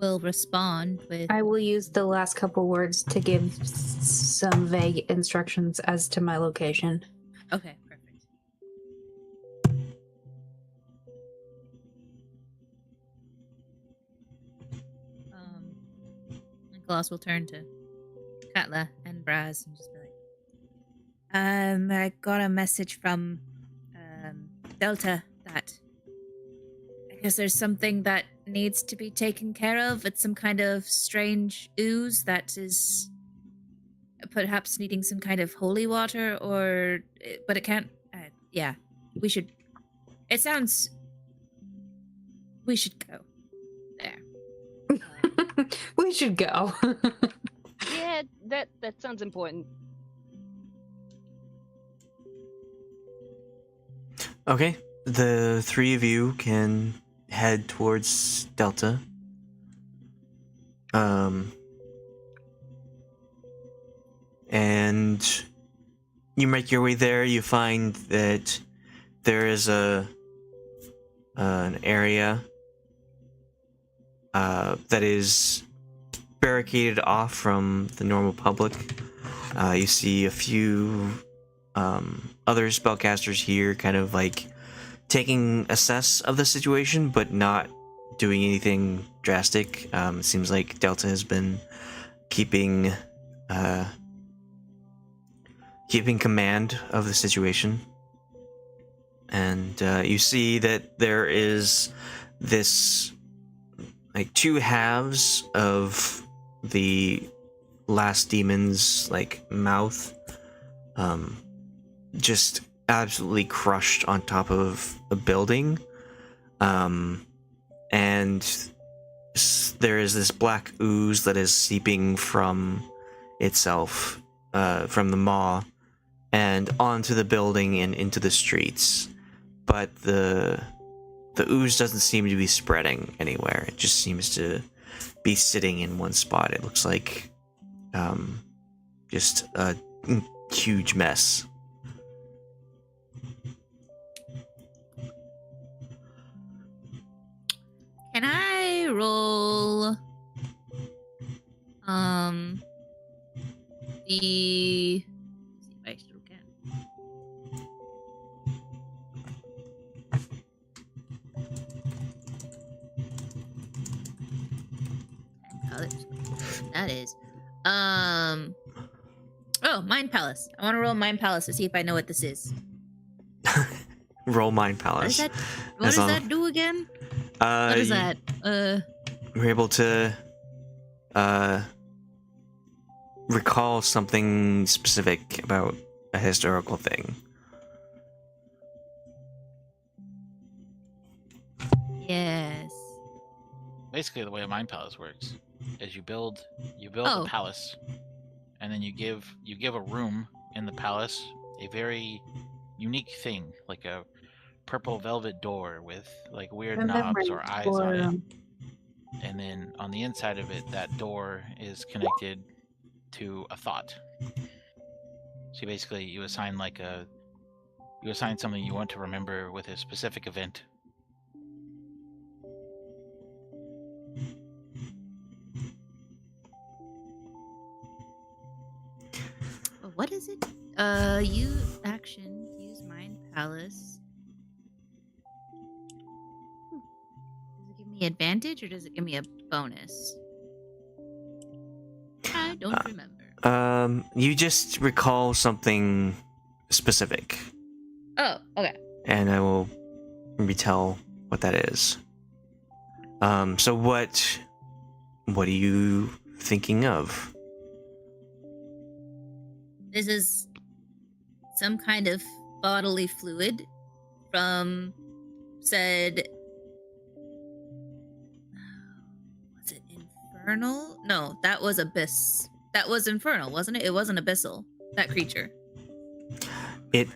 will respond with. I will use the last couple words to give some vague instructions as to my location. Okay, perfect. Nicholas will turn to Katla and Brasz and just be like, I got a message from Delta that I guess there's something that needs to be taken care of. It's some kind of strange ooze that is perhaps needing some kind of holy water, or but it can't. Yeah, we should. It sounds. We should go there. We should go. Yeah, that sounds important. Okay, the three of you can head towards Delta. And you make your way there. You find that there is an area that is barricaded off from the normal public. You see a few other spellcasters here, kind of like taking assess of the situation, but not doing anything drastic. It seems like Delta has been keeping command of the situation. And you see that there is this, like, two halves of the last demon's, like, mouth, just absolutely crushed on top of a building. And there is this black ooze that is seeping from itself, from the maw, and onto the building and into the streets. But the ooze doesn't seem to be spreading anywhere. It just seems to be sitting in one spot. It looks like just a huge mess. Can I roll the let's see if I still can. That is oh, Mind Palace. I want to roll Mind Palace to see if I know what this is. Roll Mind Palace. What does that do again? What is that? You're able to recall something specific about a historical thing. Yes. Basically, the way a Mind Palace works is you build Oh. a palace, and then you give a room in the palace a very unique thing, like a purple velvet door with like weird knobs or eyes on it. And then on the inside of it, that door is connected to a thought. So basically, you assign something you want to remember with a specific event. What is it? Use action. Use Mind Palace. Does it give me advantage or does it give me a bonus? I don't remember. You just recall something specific. Oh, okay. And I will retell what that is. So what are you thinking of? This is some kind of bodily fluid from said. Was it infernal? No, that was abyss. That was infernal, wasn't it? It wasn't abyssal. That creature. It.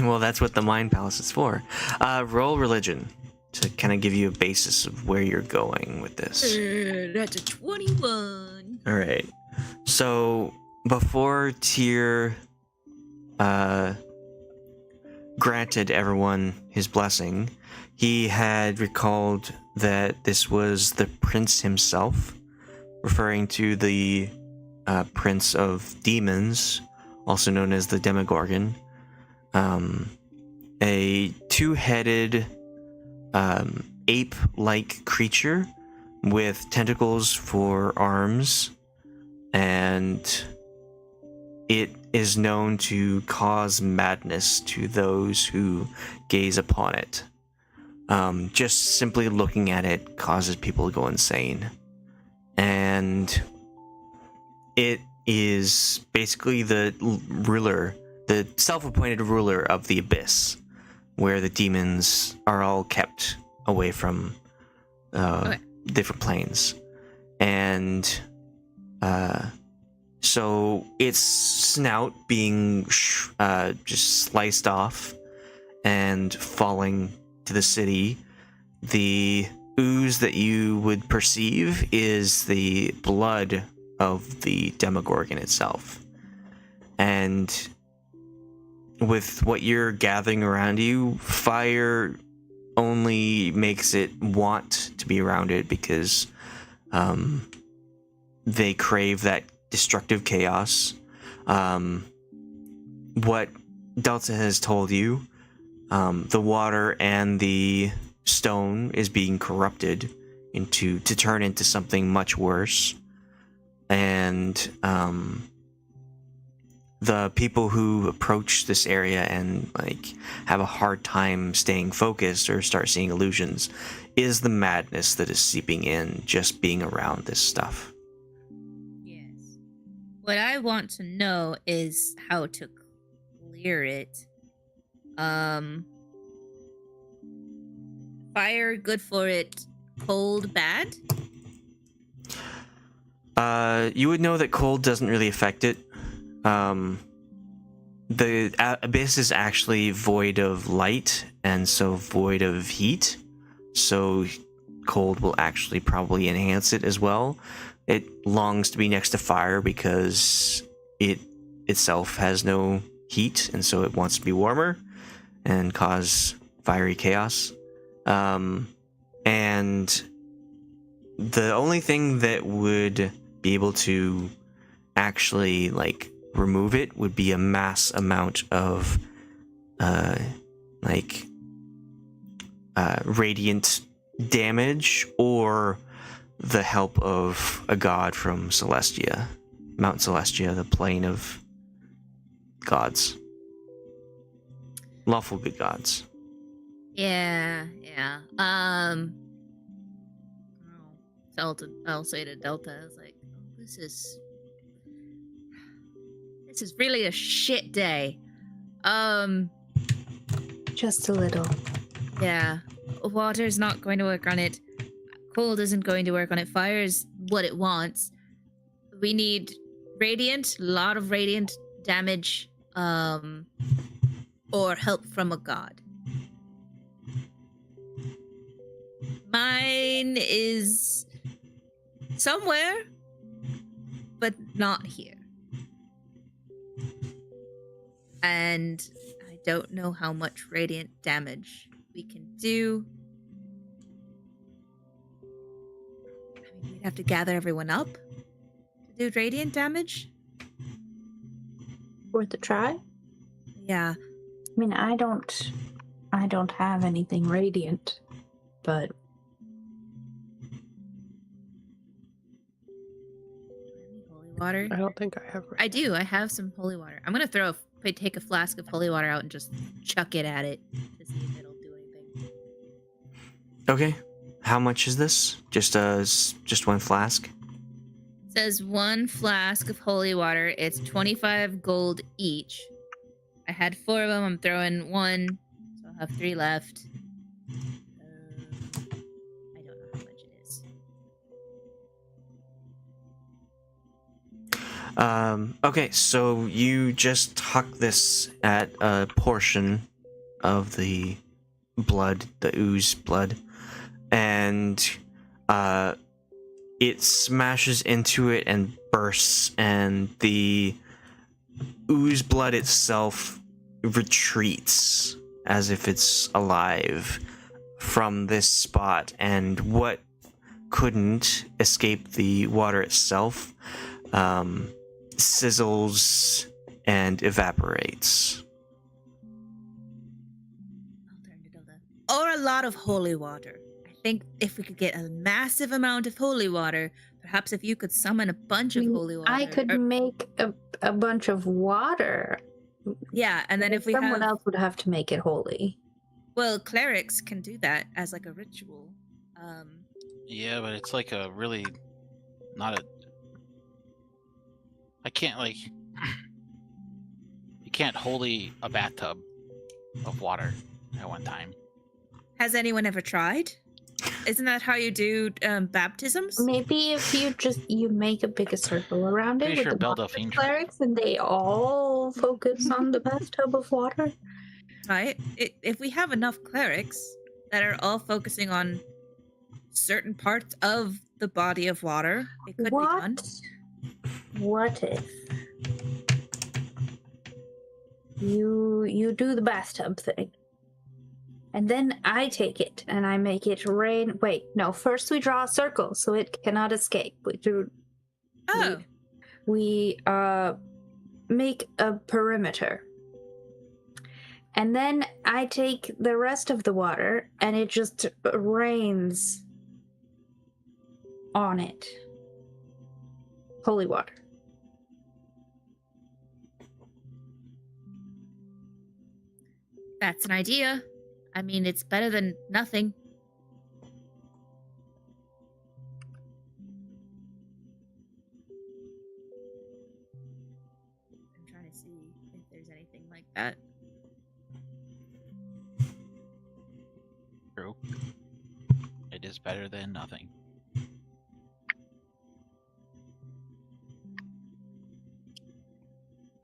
Well, that's what the Mind Palace is for. Roll religion to kind of give you a basis of where you're going with this. That's a 21. All right. So before Tyr granted everyone his blessing, he had recalled that this was the prince himself, referring to the prince of demons, also known as the Demogorgon, a two-headed ape-like creature with tentacles for arms, and it is known to cause madness to those who gaze upon it. Just simply looking at it causes people to go insane. And it is basically the ruler, the self-appointed ruler of the Abyss, where the demons are all kept away from different planes. And so its snout being just sliced off and falling to the city, the ooze that you would perceive is the blood of the Demogorgon itself. And with what you're gathering around you, fire only makes it want to be around it because they crave that destructive chaos. What Delta has told you, the water and the stone is being corrupted to turn into something much worse. And the people who approach this area and have a hard time staying focused or start seeing illusions is the madness that is seeping in just being around this stuff. Yes. What I want to know is how to clear it. Fire, good for it. Cold, bad? You would know that cold doesn't really affect it. The Abyss is actually void of light, and so void of heat. So cold will actually probably enhance it as well. It longs to be next to fire because it itself has no heat, and so it wants to be warmer and cause fiery chaos. And the only thing that would be able to actually remove it would be a mass amount of radiant damage, or the help of a god from Celestia, Mount Celestia, the plane of gods, lawful good gods. Yeah. I'll say to Delta, I was like, this is really a shit day. Just a little. Yeah. Water's not going to work on it. Cold isn't going to work on it. Fire's what it wants. We need radiant, a lot of radiant damage, or help from a god. Mine is somewhere, but not here. And I don't know how much radiant damage we can do. I mean, we'd have to gather everyone up to do radiant damage. Worth a try? Yeah. I mean, I don't have anything radiant, but Holy water. I don't think I have. I do. I have some holy water. I'm gonna take a flask of holy water out and just chuck it at it to see if it'll do anything. Okay. How much is this? Just one flask? It says 1 flask of holy water. It's 25 gold each. I had 4 of them. I'm throwing 1, so I'll have 3 left. I don't know how much it is. Okay, so you just huck this at a portion of the blood, the ooze blood, and it smashes into it and bursts, and the ooze blood itself retreats as if it's alive, from this spot, and what couldn't escape the water itself sizzles and evaporates. Or a lot of holy water. I think if we could get a massive amount of holy water, perhaps if you could summon a bunch of holy water. I could make a bunch of water. Yeah, and then if we Someone else would have to make it holy. Well, clerics can do that as like a ritual. Yeah, but it's like a really not a. I can't like. You can't holy a bathtub of water at one time. Has anyone ever tried? Isn't that how you do baptisms? Maybe if you make a bigger circle around it Pretty sure with the Belle bottom Delphine clerics, and they all focus on the bathtub of water. Right? If we have enough clerics that are all focusing on certain parts of the body of water, it could be done. What if you do the bathtub thing, and then I take it and I make it rain? Wait, no. First we draw a circle so it cannot escape. We make a perimeter. And then I take the rest of the water and it just rains on it. Holy water. That's an idea. I mean, it's better than nothing. I'm trying to see if there's anything like that. True. It is better than nothing.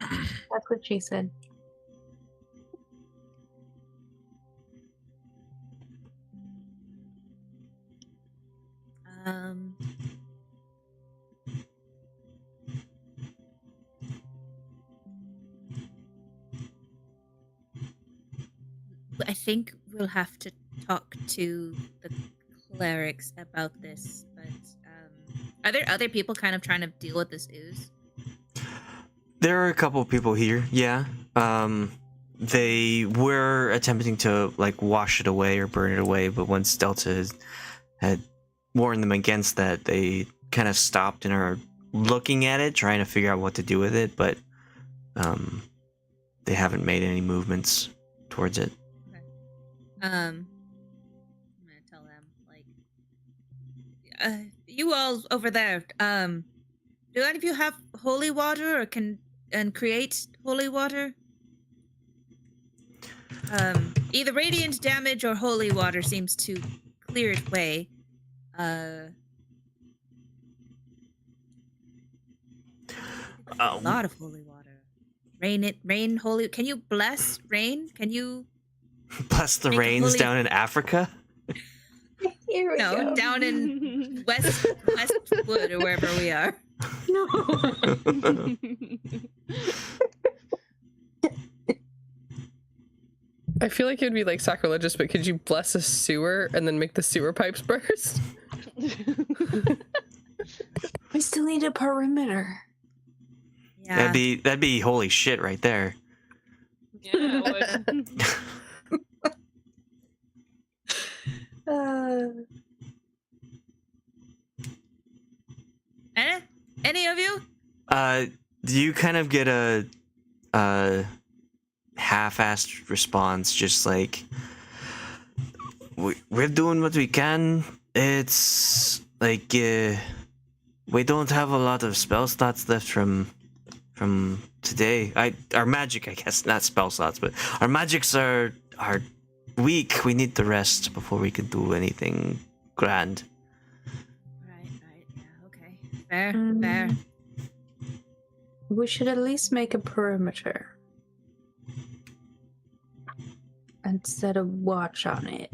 That's what she said. I think we'll have to talk to the clerics about this, but are there other people kind of trying to deal with this ooze? There are a couple of people here, yeah. They were attempting to like wash it away or burn it away, but once Delta had warned them against that, they kind of stopped and are looking at it, trying to figure out what to do with it, but they haven't made any movements towards it. I'm gonna tell them, like, you all over there, do any of you have holy water or can create holy water? Either radiant damage or holy water seems to clear it away. A lot of holy water. Rain holy. Can you bless rain? Can you Bless the rains down in Africa? Here we go. Down in Westwood or wherever we are. No. I feel like it would be like sacrilegious, but could you bless a sewer and then make the sewer pipes burst? We still need a perimeter. Yeah. That'd be holy shit right there. Yeah, it would. Any of you? Do you kind of get a half-assed response, just like, we're doing what we can. It's like we don't have a lot of spell slots left from today. Our magic, I guess, not spell slots, but our magics are weak. We need the rest before we can do anything grand. Right, yeah, okay. Fair. We should at least make a perimeter and set a watch on it.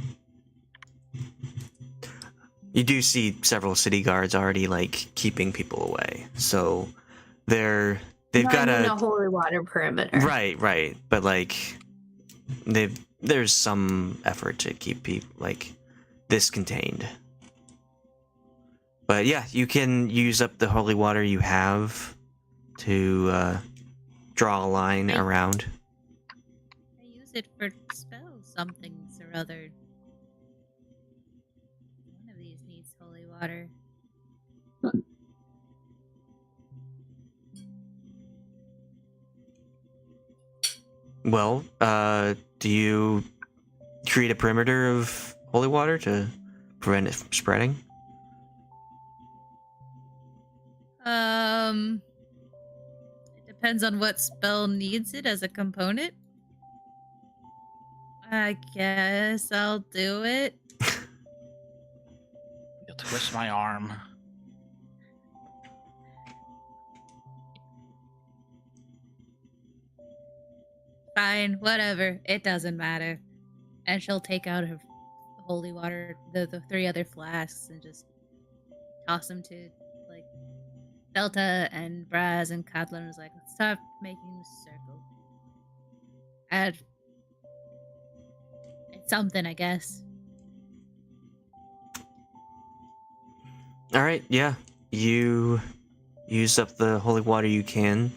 You do see several city guards already like keeping people away, so they've got a holy water perimeter. Right, but like they've there's some effort to keep this contained. But yeah, you can use up the holy water you have to draw a line around. I use it for spells, somethings or other. One of these needs holy water. Well, do you create a perimeter of holy water to prevent it from spreading? It depends on what spell needs it as a component. I guess I'll do it. You'll twist my arm. Fine, whatever. It doesn't matter. And she'll take out her holy water, the 3 other flasks, and just toss them to, like, Delta and Brasz and Katla, and was like, let's stop making this circle. Add it's something, I guess. Alright, yeah. You use up the holy water you can.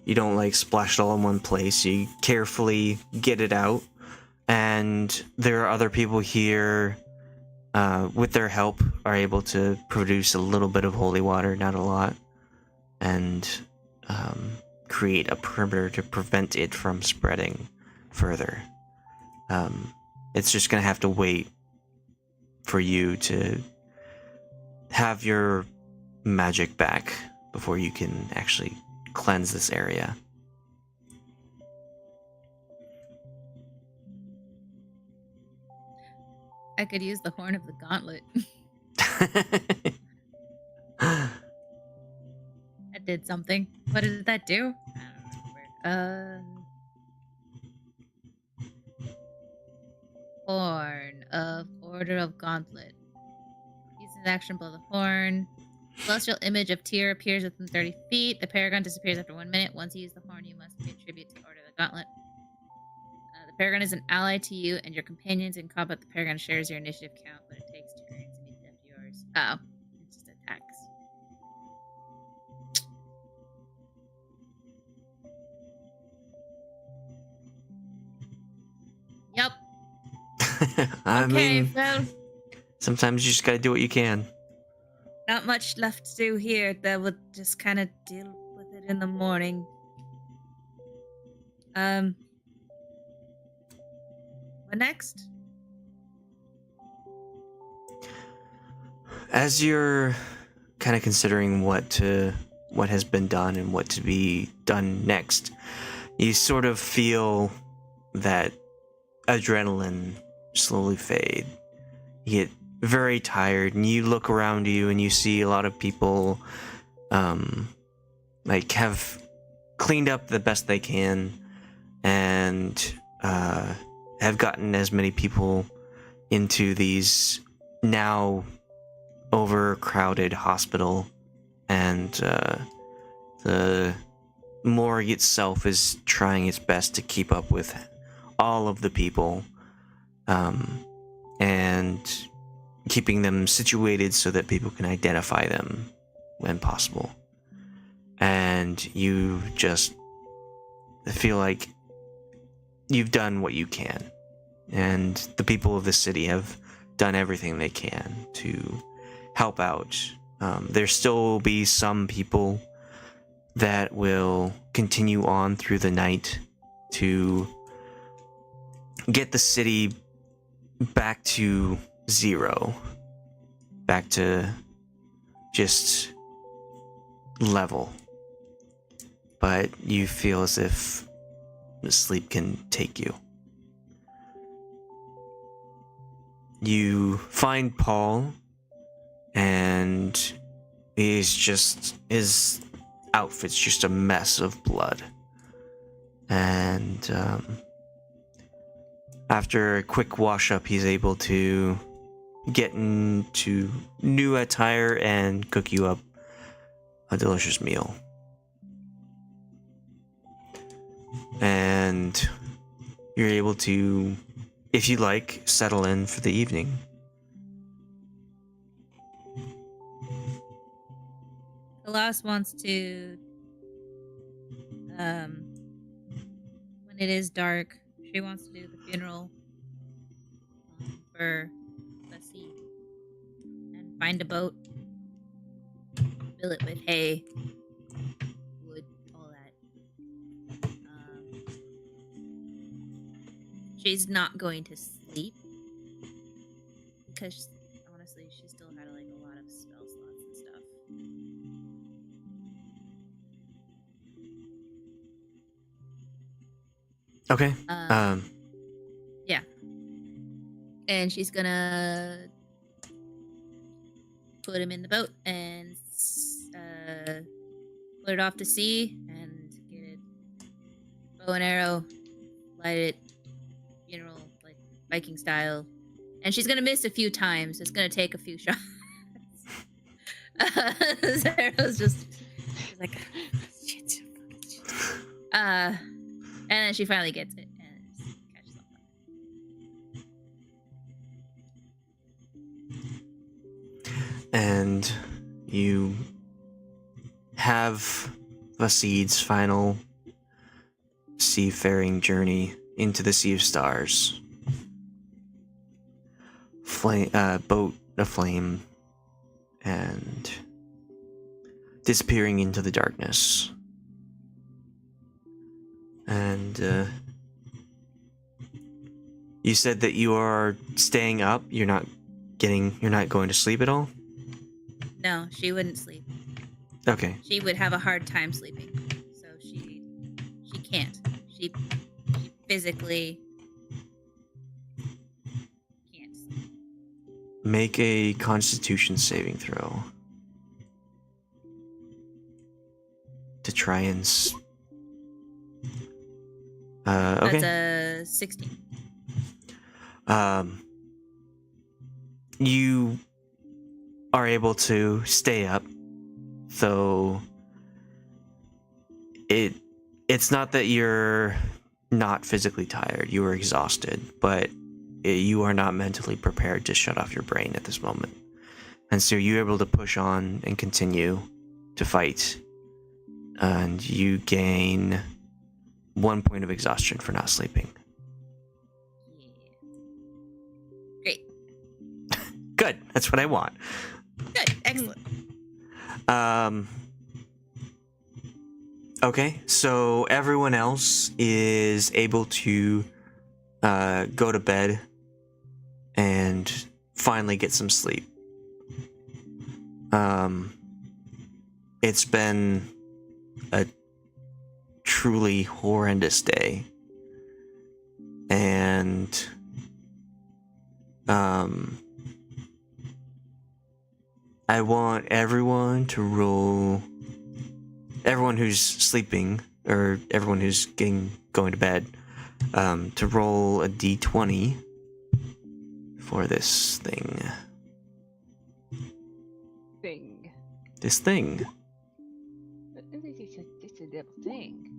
You don't like splash it all in one place. You carefully get it out. And there are other people here, with their help, are able to produce a little bit of holy water, not a lot. And create a perimeter to prevent it from spreading further. It's just going to have to wait for you to have your magic back before you can actually cleanse this area. I could use the horn of the gauntlet. That did something. What did that do? I don't remember. Horn of Order of Gauntlet. Use an action below the horn. Celestial image of Tyr appears within 30 feet. The paragon disappears after 1 minute. Once you use the horn, you must pay tribute to Order of the Gauntlet. The paragon is an ally to you and your companions in combat. The paragon shares your initiative count, but it takes turns to meet after yours. Oh, it just attacks. Yep. I mean, well, sometimes you just gotta do what you can. not much left to do here. That would just kind of deal with it in the morning. What next? As you're kind of considering what has been done and what to be done next, you sort of feel that adrenaline slowly fade. You get very tired, and you look around you and you see a lot of people have cleaned up the best they can and have gotten as many people into these now overcrowded hospital, and the morgue itself is trying its best to keep up with all of the people, and keeping them situated so that people can identify them when possible. And you just feel like you've done what you can, and the people of the city have done everything they can to help out. There still will be some people that will continue on through the night to get the city back to zero, back to just level. But you feel as if sleep can take you. You find Paul, and his outfit's just a mess of blood. And after a quick wash up, he's able to get into new attire and cook you up a delicious meal. And you're able to, if you like, settle in for the evening. Khalas wants to, when it is dark, she wants to do the funeral for Bassi and find a boat, fill it with hay, wood, all that. She's not going to sleep because honestly, she still had like a lot of spell slots and stuff. Okay. Yeah. And she's gonna put him in the boat and put it off to sea and get it bow and arrow, light it, funeral, like Viking style. And she's gonna miss a few times. It's gonna take a few shots. Sarah's just she's like, shit. And then she finally gets it and catches on fire. And you have Vasid's final seafaring journey into the Sea of Stars. Boat aflame and disappearing into the darkness. And you said that you are staying up. You're not going to sleep at all? No, she wouldn't sleep. Okay. She would have a hard time sleeping. So she can't. She physically can't sleep. Make a Constitution saving throw. To try and okay. That's a 16. You are able to stay up, though it's not that you're not physically tired. You are exhausted, but you are not mentally prepared to shut off your brain at this moment. And so you're able to push on and continue to fight. And you gain 1 point of exhaustion for not sleeping. Great. Good. That's what I want. Good. Excellent. Okay, so everyone else is able to go to bed and finally get some sleep. It's been a truly horrendous day, and I want everyone to roll, everyone who's sleeping or everyone who's going to bed, to roll a d20 for this thing. This thing. It's a little thing.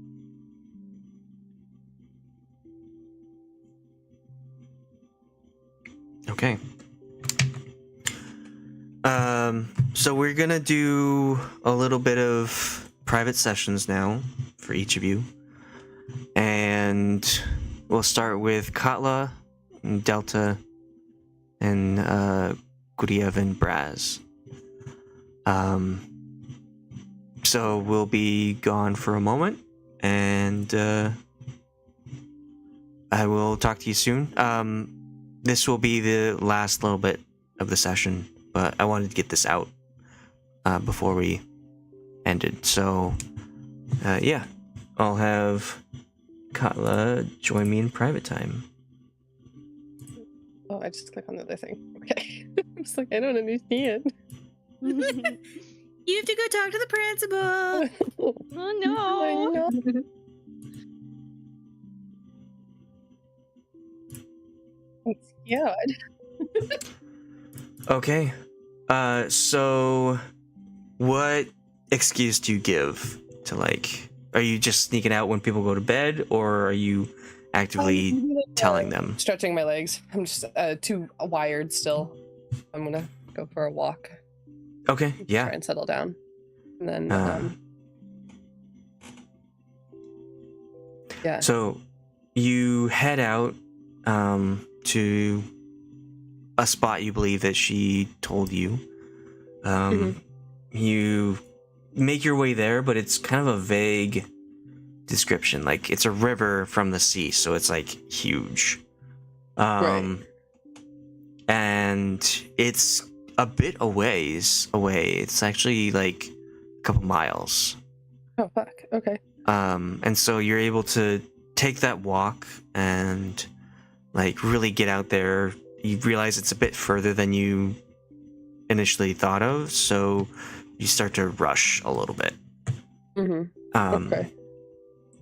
Okay. So we're gonna do a little bit of private sessions now for each of you. And we'll start with Katla, and Delta, and Guryev and Brasz. So we'll be gone for a moment, and I will talk to you soon. This will be the last little bit of the session, but I wanted to get this out before we ended. So, yeah, I'll have Katla join me in private time. Oh, I just click on the other thing. Okay. I'm just like, I don't understand. You have to go talk to the principal. Oh no! I know. I'm scared. Okay. So what excuse do you give to, like, are you just sneaking out when people go to bed, or are you actively telling them. Stretching my legs. I'm just too wired still. I'm gonna go for a walk. Okay, Try yeah. and settle down. And then, yeah. So you head out to a spot you believe that she told you. You make your way there, but it's kind of a vague description. Like, it's a river from the sea, so it's like huge. Right. And it's a bit away. It's actually like a couple miles. Oh, fuck. Okay. And so you're able to take that walk and like really get out there. You realize it's a bit further than you initially thought of, so you start to rush a little bit. Okay.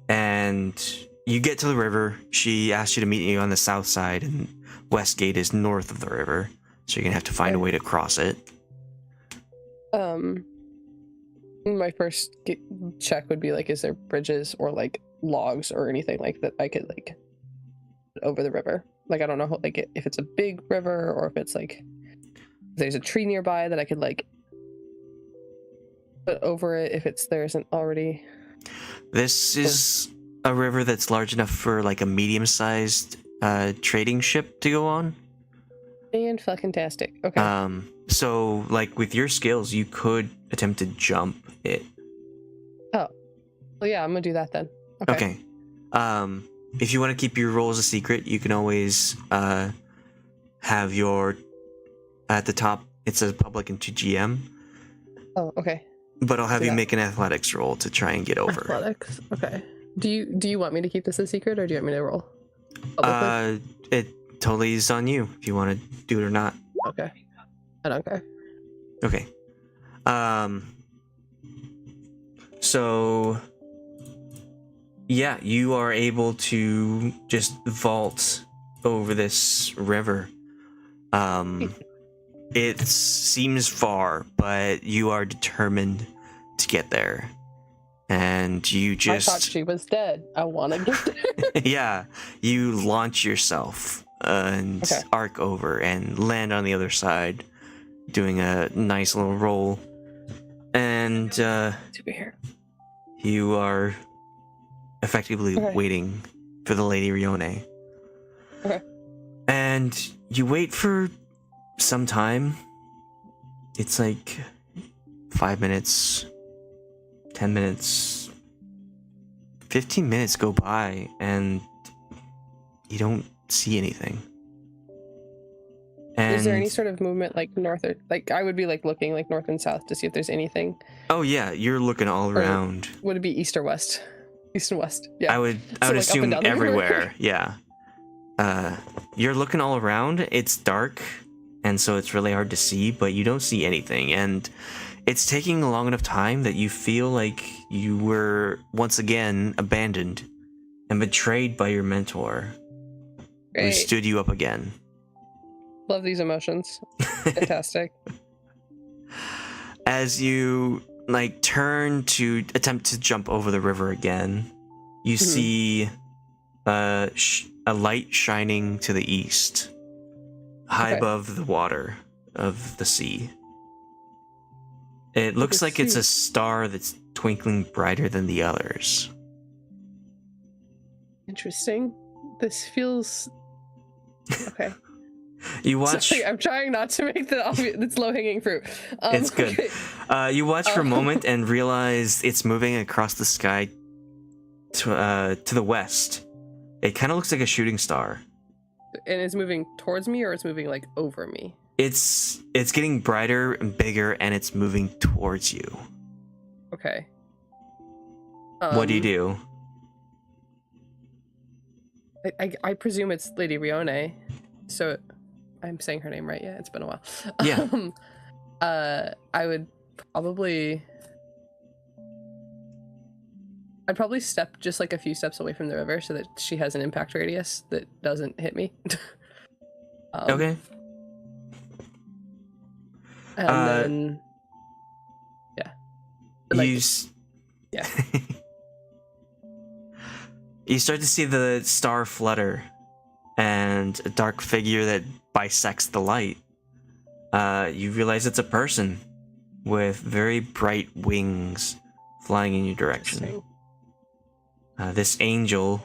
And you get to the river. She asked you to meet you on the south side, and Westgate is north of the river, so you're gonna have to find a way to cross it. My first check would be like, is there bridges or like logs or anything like that I could like over the river? Like, I don't know like if it's a big river or if it's like if there's a tree nearby that I could like put over it if there isn't already. This is a river that's large enough for like a medium-sized trading ship to go on. Fan-fucking-tastic. Okay. So like with your skills, you could attempt to jump it. Oh. Well, yeah, I'm gonna do that then. Okay. If you want to keep your roles a secret, you can always have your at the top. It says public and to GM. Oh, okay. But I'll have you Yeah. make an athletics roll to try and get over. Athletics. Okay. Do you want me to keep this a secret or do you want me to roll publicly? It totally is on you if you want to do it or not. Okay. I don't care. Okay. So yeah, you are able to just vault over this river. It seems far, but you are determined to get there. And you just... I thought she was dead. I want to get there. Yeah, you launch yourself and arc over and land on the other side, doing a nice little roll. And To be here. you are effectively waiting for the Lady Rione. Okay. And you wait for some time. It's like 5 minutes, 10 minutes, 15 minutes go by, and you don't see anything. And is there any sort of movement like north or like I would be like looking like north and south to see if there's anything? Oh yeah, you're looking all around. Would it be east or west? East and west. Yeah. I would like, up assume and down the river? everywhere. Yeah. You're looking all around. It's dark, and so it's really hard to see, but you don't see anything. And it's taking a long enough time that you feel like you were once again abandoned and betrayed by your mentor, who Great. stood you up again. Love these emotions. Fantastic. As you like turn to attempt to jump over the river again, you see a light shining to the east, high above the water of the sea. It looks like it's a star that's twinkling brighter than the others. Interesting. This feels okay. You watch. Sorry, I'm trying not to make the obvious. It's low hanging fruit. It's good. Okay. You watch for a moment and realize it's moving across the sky to the west. It kind of looks like a shooting star. And it's moving towards me, or it's moving like over me. It's getting brighter and bigger, and it's moving towards you. Okay. What do you do? I presume it's Lady Rione. So I'm saying her name right? Yeah, it's been a while. Yeah. I would probably. I'd probably step just like a few steps away from the river so that she has an impact radius that doesn't hit me. Okay. And then, yeah. Like, You yeah. You start to see the star flutter and a dark figure that bisects the light. You realize it's a person with very bright wings flying in your direction. This angel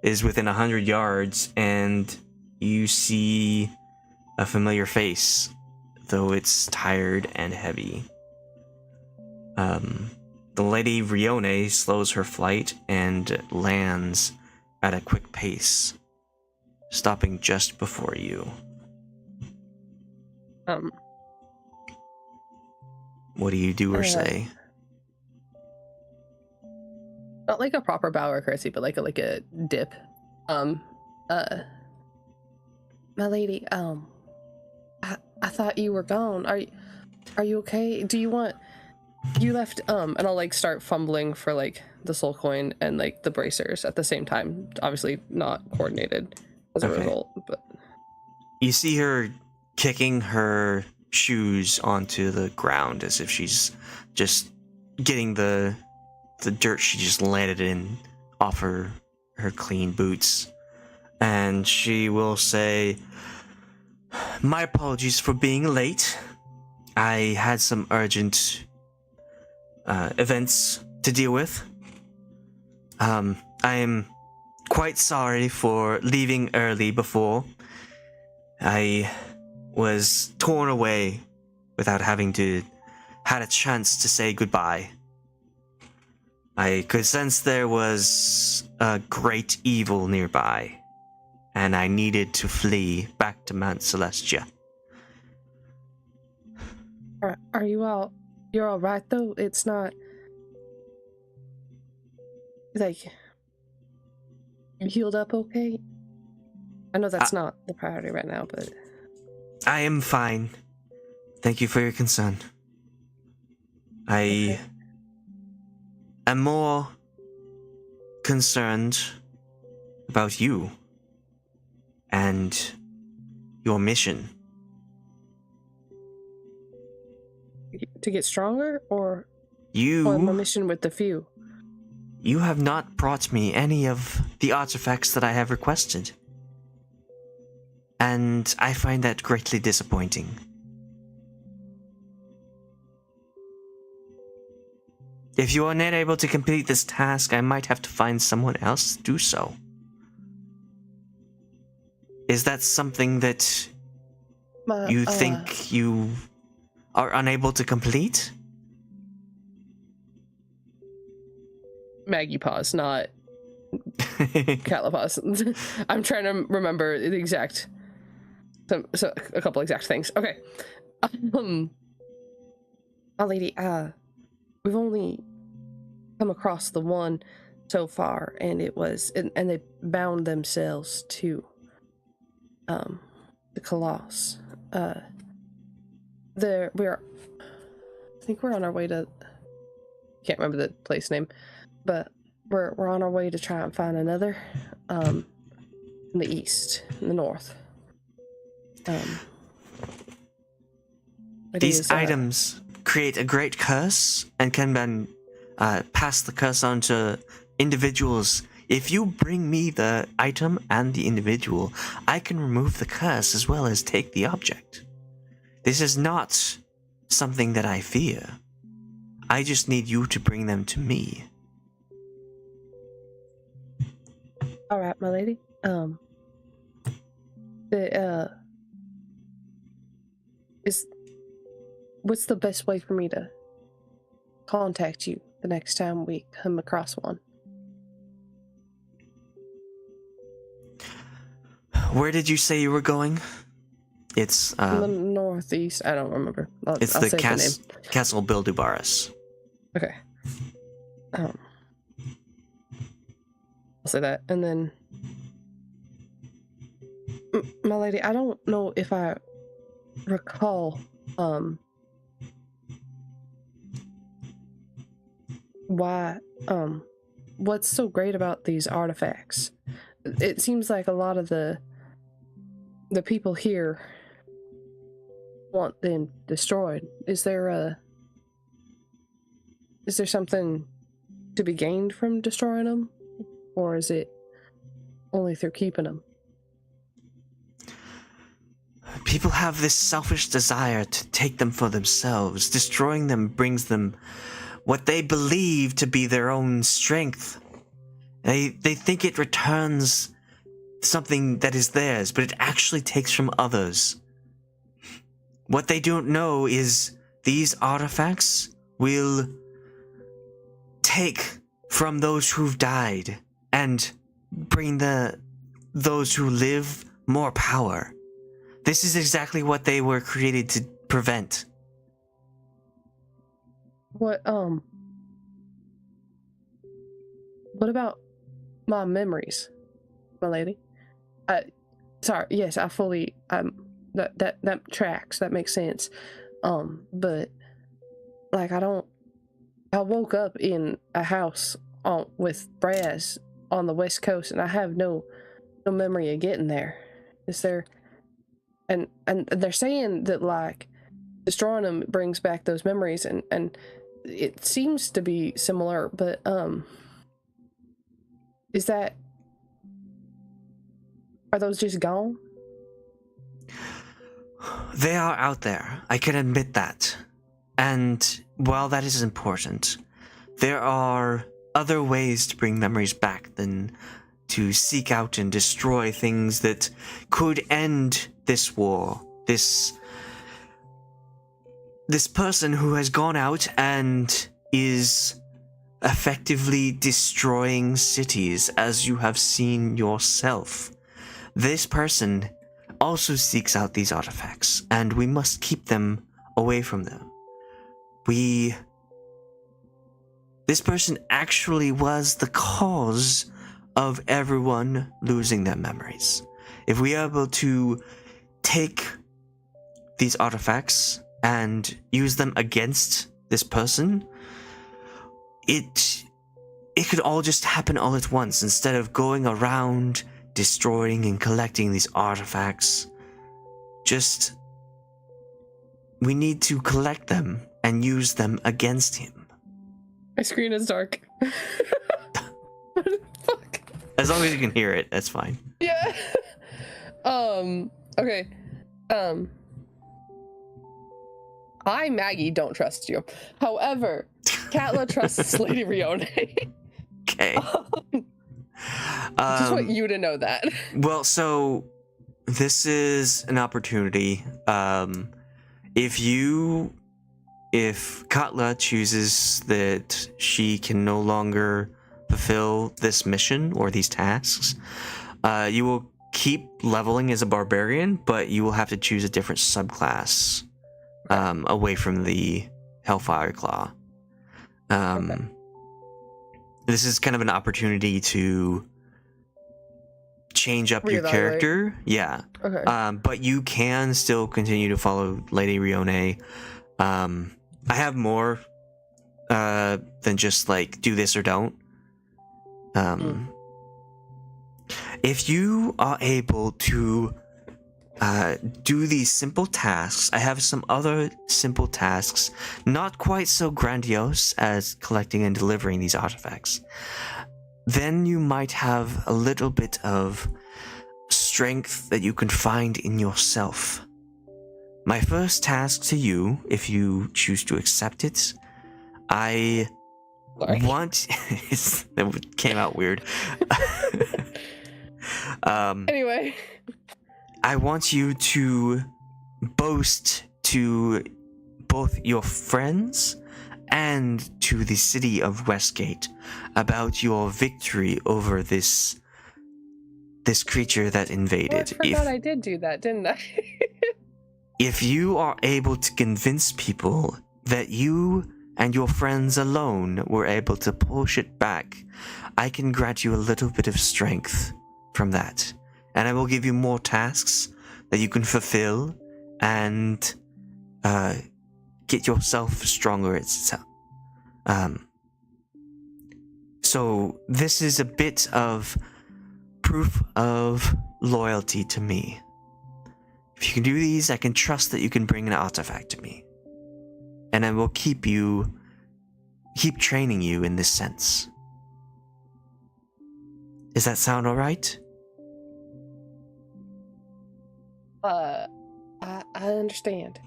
is within 100 yards, and you see a familiar face, though it's tired and heavy. The Lady Rione slows her flight and lands at a quick pace, stopping just before you. What do you do or say? Not like a proper bow or courtesy, but like a dip. My lady, I thought you were gone. Are you okay? Do you want? You left. And I'll like start fumbling for like the soul coin and like the bracers at the same time. Obviously not coordinated as a result, but you see her kicking her shoes onto the ground as if she's just getting the dirt she just landed in off her clean boots. And she will say, "My apologies for being late. I had some urgent events to deal with. I am quite sorry for leaving early before. I was torn away without having had a chance to say goodbye. I could sense there was a great evil nearby, and I needed to flee back to Mount Celestia." are you all? You're all right though. It's not like you healed up okay. I know that's not the priority right now, but I am fine. Thank you for your concern. I am more concerned about you and your mission. To get stronger, or You my mission with the few? You have not brought me any of the artifacts that I have requested, and I find that greatly disappointing. If you are not able to complete this task, I might have to find someone else to do so. Is that something that you think you are unable to complete? Maggie pause, not Katla pause. I'm trying to remember the exact, so a couple exact things. Okay, my lady, we've only come across the one so far, and it was, and they bound themselves to the Khalas. I think we're on our way to, can't remember the place name, but we're on our way to try and find another in the east, in the north. These items create a great curse and can then pass the curse on to individuals. If you bring me the item and the individual, I can remove the curse as well as take the object. This is not something that I fear. I just need you to bring them to me. All right, my lady. What's the best way for me to contact you the next time we come across one? Where did you say you were going? It's in the northeast. I don't remember. I'll the say the name. Castle Bildubaris. Okay. I'll say that, and then my lady, I don't know if I recall why what's so great about these artifacts. It seems like a lot of the people here want them destroyed. Is there something to be gained from destroying them? or is it only through keeping them? People have this selfish desire to take them for themselves. Destroying them brings them what they believe to be their own strength. They think it returns something that is theirs, but it actually takes from others. What they don't know is these artifacts will take from those who've died and bring those who live more power. This is exactly what they were created to prevent. What about my memories, my lady? Sorry, yes, I fully that tracks. That makes sense. But like I woke up in a house with Brasz on the West Coast, and I have no memory of getting there. Is there? And they're saying that like destroying them brings back those memories, and it seems to be similar, but are those just gone? They are out there, I can admit that. And while that is important, there are other ways to bring memories back than to seek out and destroy things that could end this war. This person who has gone out and is effectively destroying cities, as you have seen yourself. This person also seeks out these artifacts, and we must keep them away from them. This person actually was the cause of everyone losing their memories. If we are able to take these artifacts and use them against this person, it could all just happen all at once, instead of going around destroying and collecting these artifacts. We need to collect them and use them against him. My screen is dark. What the fuck? As long as you can hear it, that's fine. Yeah. Okay. I, Maggie, don't trust you. However, Katla trusts Lady Rione. Okay. Just want you to know that. Well, so this is an opportunity. If Katla chooses that she can no longer fulfill this mission or these tasks, you will keep leveling as a barbarian, but you will have to choose a different subclass away from the Hellfire Claw. Okay. This is kind of an opportunity to change up your Reevaluate. character. Yeah. Okay. But you can still continue to follow Lady Rione. I have more than just like do this or don't. If you are able to do these simple tasks, I have some other simple tasks, not quite so grandiose as collecting and delivering these artifacts. Then you might have a little bit of strength that you can find in yourself. My first task to you, if you choose to accept it, I want... That came out weird. Anyway. I want you to boast to both your friends and to the city of Westgate about your victory over this creature that invaded. Oh, I forgot I did do that, didn't I? If you are able to convince people that you and your friends alone were able to push it back, I can grant you a little bit of strength from that. And I will give you more tasks that you can fulfill and get yourself stronger itself. So this is a bit of proof of loyalty to me. If you can do these, I can trust that you can bring an artifact to me. And I will keep training you in this sense. Does that sound all right? I understand.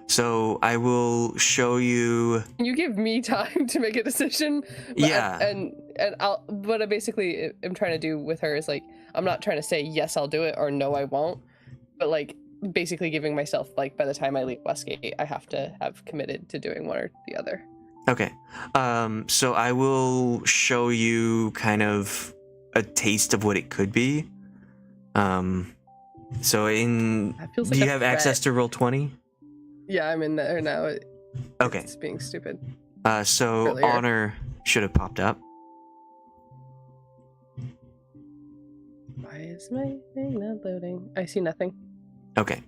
So I will show you. Can you give me time to make a decision? Yeah. And I'll. What I basically am trying to do with her is like, I'm not trying to say yes, I'll do it or no, I won't, but like basically giving myself like by the time I leave Westgate, I have to have committed to doing one or the other. Okay. So I will show you kind of a taste of what it could be. So do like you a have threat. access to Roll20? Yeah, I'm in there now. Okay. It's being stupid. So Earlier. honor should have popped up. Why is my thing not loading? I see nothing. Okay.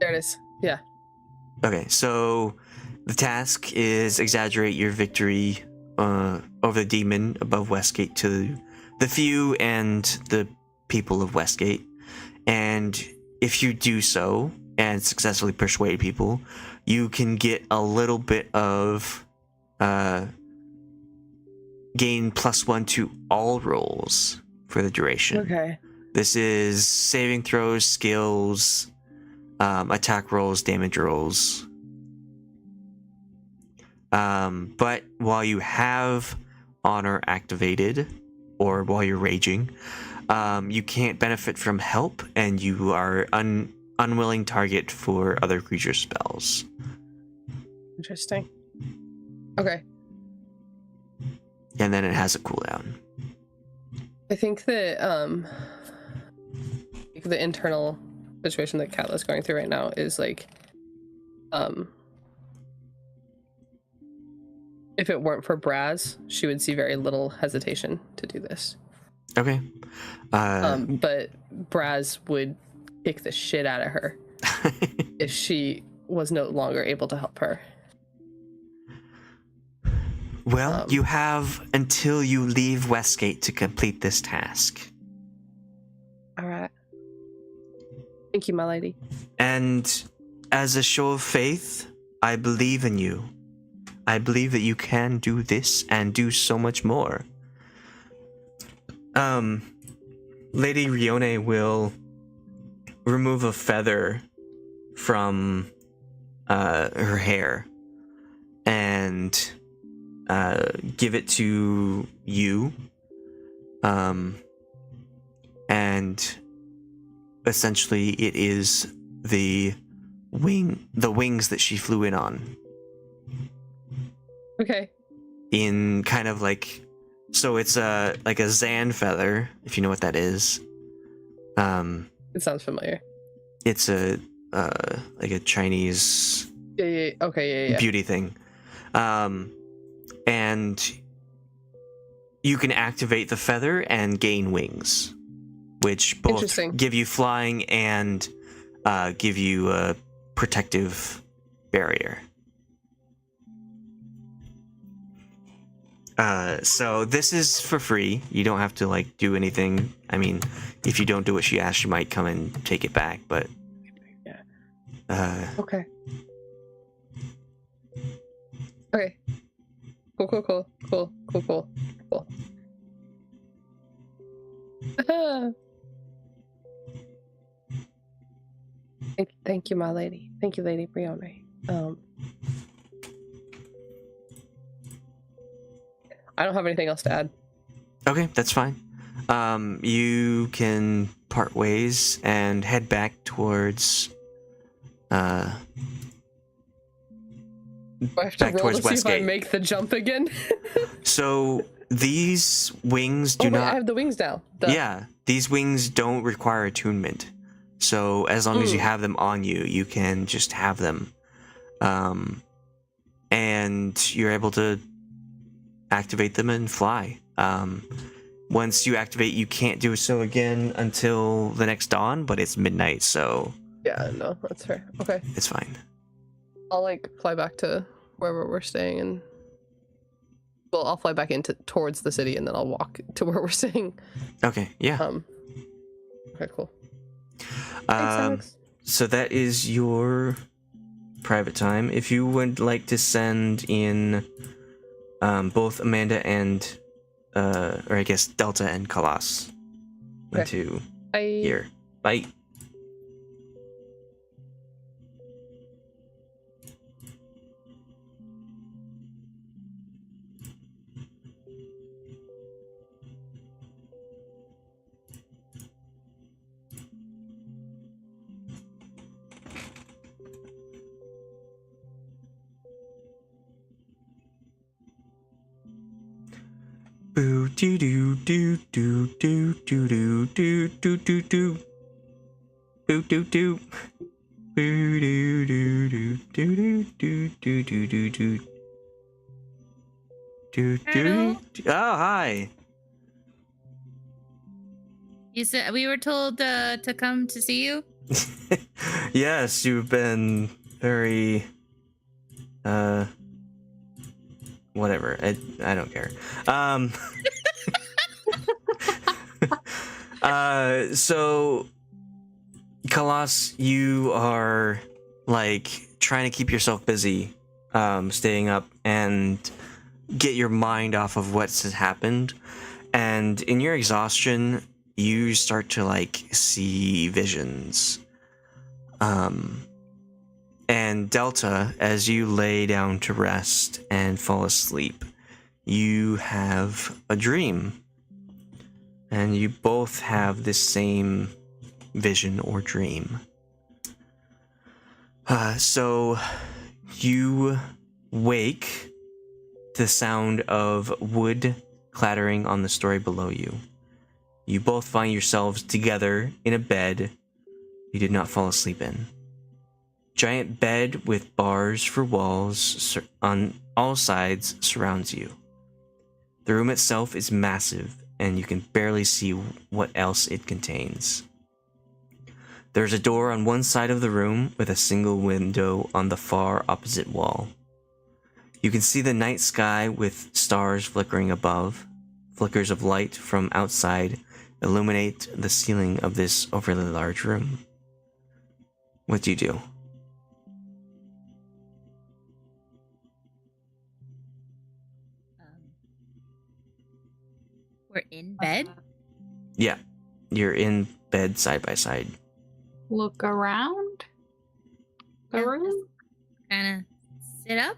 There it is. Yeah. Okay, so the task is exaggerate your victory over the demon above Westgate to the few and the people of Westgate. And if you do so and successfully persuade people, you can get a little bit of gain +1 to all rolls for the duration. Okay. This is saving throws, skills, attack rolls, damage rolls. But while you have honor activated, or while you're raging, you can't benefit from help, and you are unwilling target for other creature spells. Interesting. Okay. And then it has a cooldown. I think that the internal situation that Katla's going through right now is like if it weren't for Brasz, she would see very little hesitation to do this. Okay. But Brasz would kick the shit out of her if she was no longer able to help her. Well, you have until you leave Westgate to complete this task. All right. Thank you, my lady. And as a show of faith, I believe in you. I believe that you can do this and do so much more. Lady Rione will remove a feather from her hair and give it to you. And essentially it is the wings that she flew in on. Okay. In kind of like, so it's like a Zan feather, if you know what that is. It sounds familiar. It's a like a Chinese Yeah. Okay. Yeah. beauty thing. And you can activate the feather and gain wings, which both Interesting. give you flying and give you a protective barrier. So this is for free. You don't have to like do anything. I mean, if you don't do what she asked, she might come and take it back, but Yeah. Okay. Okay. Cool. Thank you, my lady. Thank you, Lady Brione. I don't have anything else to add. Okay, that's fine. You can part ways and head back towards Do I have to back roll towards to see if I Westgate. make the jump again? So these wings do wait, not. I have the wings now. Duh. Yeah, these wings don't require attunement. So as long as you have them on you, you can just have them. And you're able to activate them and fly. Once you activate, you can't do so again until the next dawn, but it's midnight, so Yeah, no, that's fair. Okay. it's fine. I'll like fly back to wherever we're staying and well, I'll fly back towards the city and then I'll walk to where we're staying. Okay, yeah. Okay, cool. Thanks, Um, Alex. so that is your private time. If you would like to send in both Amanda and, or I guess Delta and Khalas into here. Bye. Boo doo doo doo doo doo doo doo doo doo doo doo. Boo doo doo. Boo doo doo doo doo doo doo doo doo doo. Doo doo. Oh, hi. You said we were told to come to see you. Yes, you've been very whatever. I don't care. So Khalas, you are like trying to keep yourself busy, staying up and get your mind off of what's happened. And in your exhaustion, you start to like see visions. And Delta, as you lay down to rest and fall asleep, you have a dream. And you both have this same vision or dream. So you wake to the sound of wood clattering on the story below you. You both find yourselves together in a bed you did not fall asleep in. Giant bed with bars for walls on all sides surrounds you. The room itself is massive, and you can barely see what else it contains. There's a door on one side of the room with a single window on the far opposite wall. You can see the night sky with stars flickering above. Flickers of light from outside illuminate the ceiling of this overly large room. What do you do? We're in bed. Yeah, you're in bed side by side. Look around the room. Kind of sit up.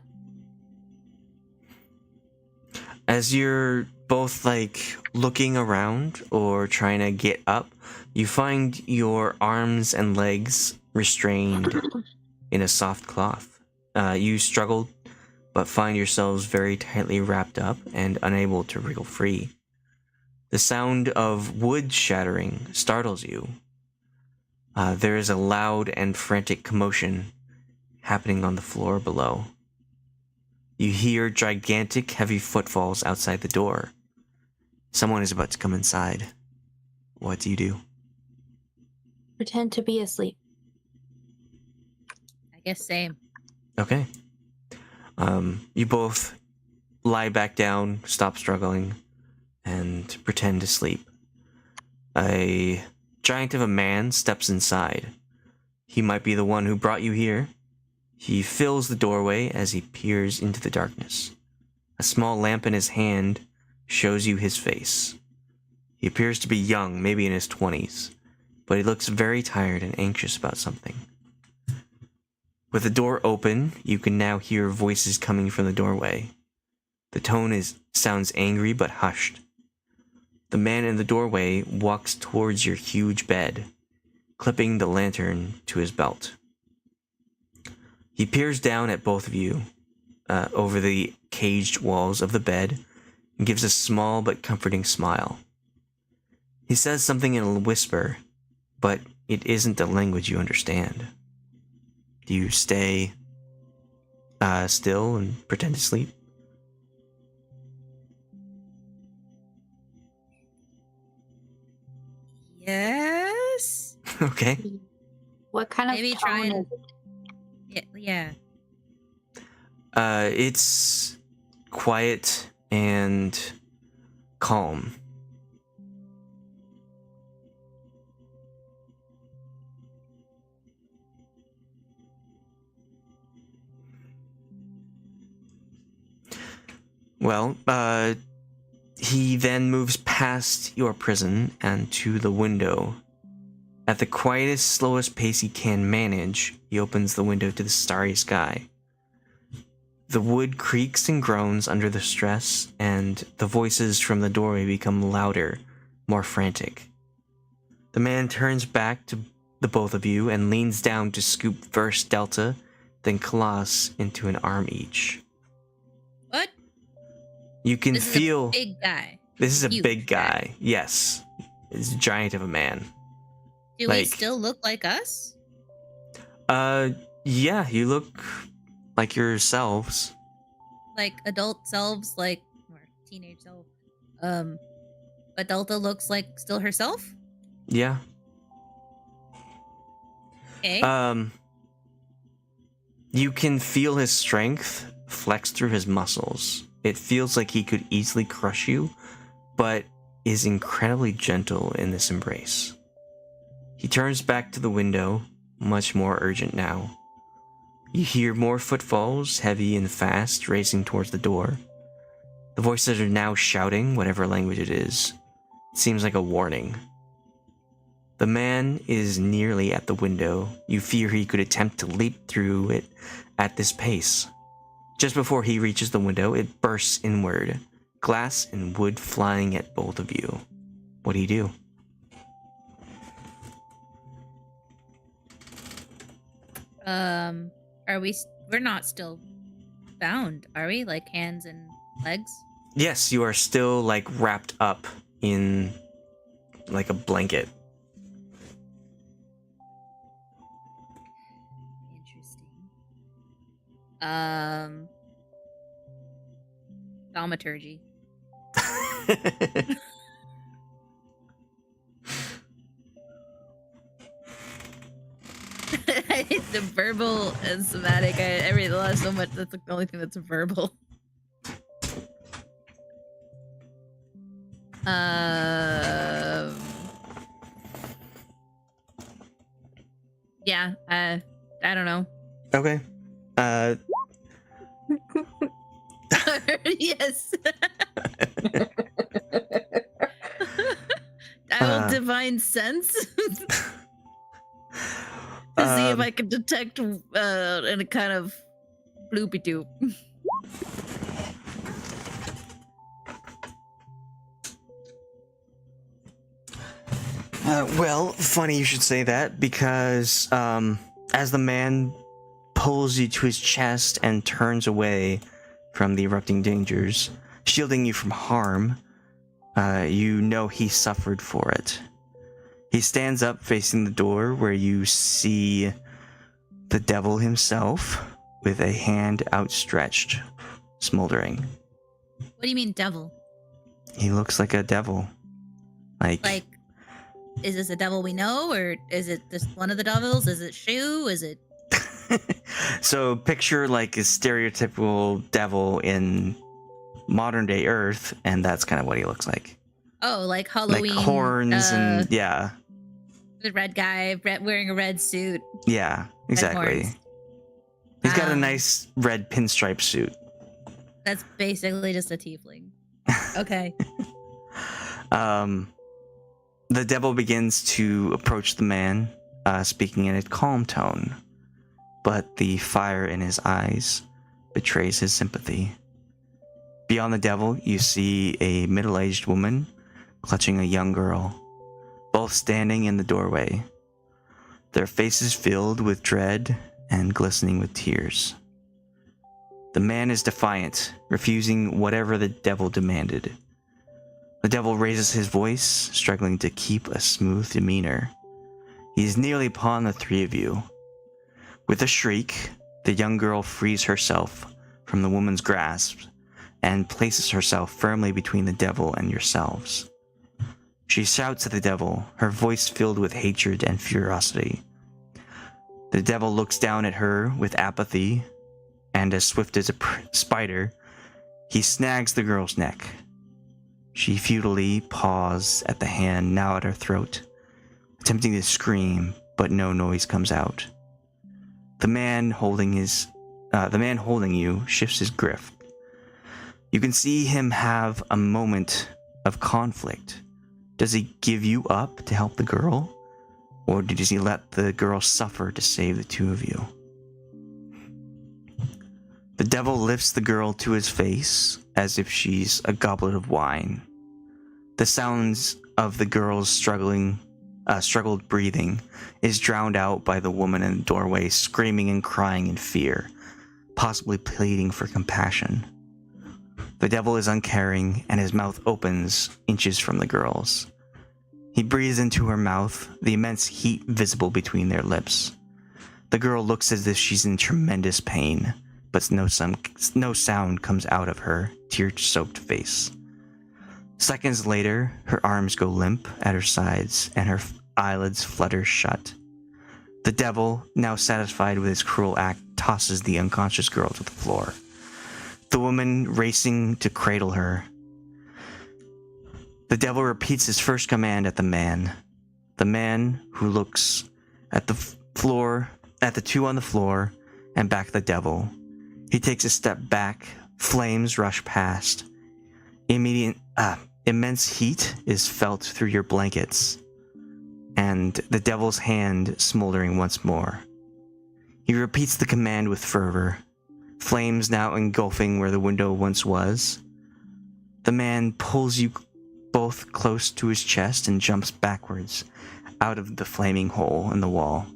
As you're both like looking around or trying to get up, you find your arms and legs restrained in a soft cloth. You struggle, but find yourselves very tightly wrapped up and unable to wriggle free. The sound of wood shattering startles you. There is a loud and frantic commotion happening on the floor below. You hear gigantic, heavy footfalls outside the door. Someone is about to come inside. What do you do? Pretend to be asleep. I guess same. Okay. You both lie back down, stop struggling, and pretend to sleep. A giant of a man steps inside. He might be the one who brought you here. He fills the doorway as he peers into the darkness. A small lamp in his hand shows you his face. He appears to be young, maybe in his 20s, but he looks very tired and anxious about something. With the door open, you can now hear voices coming from the doorway. The tone sounds angry but hushed. The man in the doorway walks towards your huge bed, clipping the lantern to his belt. He peers down at both of you over the caged walls of the bed and gives a small but comforting smile. He says something in a whisper, but it isn't the language you understand. Do you stay still and pretend to sleep? Yes. Okay. What kind of Maybe try tone and. is it? Yeah. It's quiet and calm. Well, he then moves past your prison and to the window. At the quietest, slowest pace he can manage, he opens the window to the starry sky. The wood creaks and groans under the stress, and the voices from the doorway become louder, more frantic. The man turns back to the both of you and leans down to scoop first Delta, then Khalas into an arm each. What? You can This feel... is a big guy. This is a Huge big guy. Yes. It's a giant of a man. Do we still look like us? Yeah, you look like yourselves. Like adult selves, like or teenage self. But Delta looks like still herself? Yeah. Okay. You can feel his strength flex through his muscles. It feels like he could easily crush you, but is incredibly gentle in this embrace. He turns back to the window, much more urgent now. You hear more footfalls, heavy and fast, racing towards the door. The voices are now shouting, whatever language it is. It seems like a warning. The man is nearly at the window. You fear he could attempt to leap through it at this pace. Just before he reaches the window, it bursts inward, glass and wood flying at both of you. What do you do? We're not still bound, are we? Like hands and legs? Yes, you are still like wrapped up in like a blanket. Interesting. Thaumaturgy. The verbal and somatic. I read a lot so much. That's the only thing that's verbal. Yeah. I don't know. Okay. Yes. I will divine sense to see if I can detect in a kind of bloopy doop. Well, funny you should say that, because as the man pulls you to his chest and turns away from the erupting dangers, shielding you from harm, you know he suffered for it. He stands up facing the door where you see the devil himself with a hand outstretched, smoldering. What do you mean, devil? He looks like a devil. Like, is this a devil we know, or is it just one of the devils? Is it Shu? Is it... So picture like a stereotypical devil in modern day Earth, and that's kind of what he looks like. Oh, like Halloween. Like horns and yeah. The red guy wearing a red suit. Yeah, exactly. horns. He's got a nice red pinstripe suit. That's basically just a tiefling. Okay. The devil begins to approach the man, speaking in a calm tone, but the fire in his eyes betrays his sympathy. Beyond the devil, you see a middle-aged woman clutching a young girl, both standing in the doorway, their faces filled with dread and glistening with tears. The man is defiant, refusing whatever the devil demanded. The devil raises his voice, struggling to keep a smooth demeanor. He is nearly upon the three of you. With a shriek, the young girl frees herself from the woman's grasp and places herself firmly between the devil and yourselves. She shouts at the devil, her voice filled with hatred and ferocity. The devil looks down at her with apathy, and as swift as a spider, he snags the girl's neck. She futilely paws at the hand now at her throat, attempting to scream, but no noise comes out. The man holding you shifts his grip. You can see him have a moment of conflict. Does he give you up to help the girl? Or does he let the girl suffer to save the two of you? The devil lifts the girl to his face as if she's a goblet of wine. The sounds of the girl's struggled breathing is drowned out by the woman in the doorway screaming and crying in fear, possibly pleading for compassion. The devil is uncaring, and his mouth opens inches from the girl's. He breathes into her mouth, the immense heat visible between their lips. The girl looks as if she's in tremendous pain, but no sound comes out of her tear-soaked face. Seconds later, her arms go limp at her sides, and her eyelids flutter shut. The devil, now satisfied with his cruel act, tosses the unconscious girl to the floor. The woman racing to cradle her. The devil repeats his first command at the man. The man who looks at the floor, at the two on the floor, and back at the devil. He takes a step back. Flames rush past. Immense heat is felt through your blankets, and the devil's hand smoldering once more. He repeats the command with fervor. Flames now engulfing where the window once was. The man pulls you both close to his chest and jumps backwards out of the flaming hole in the wall.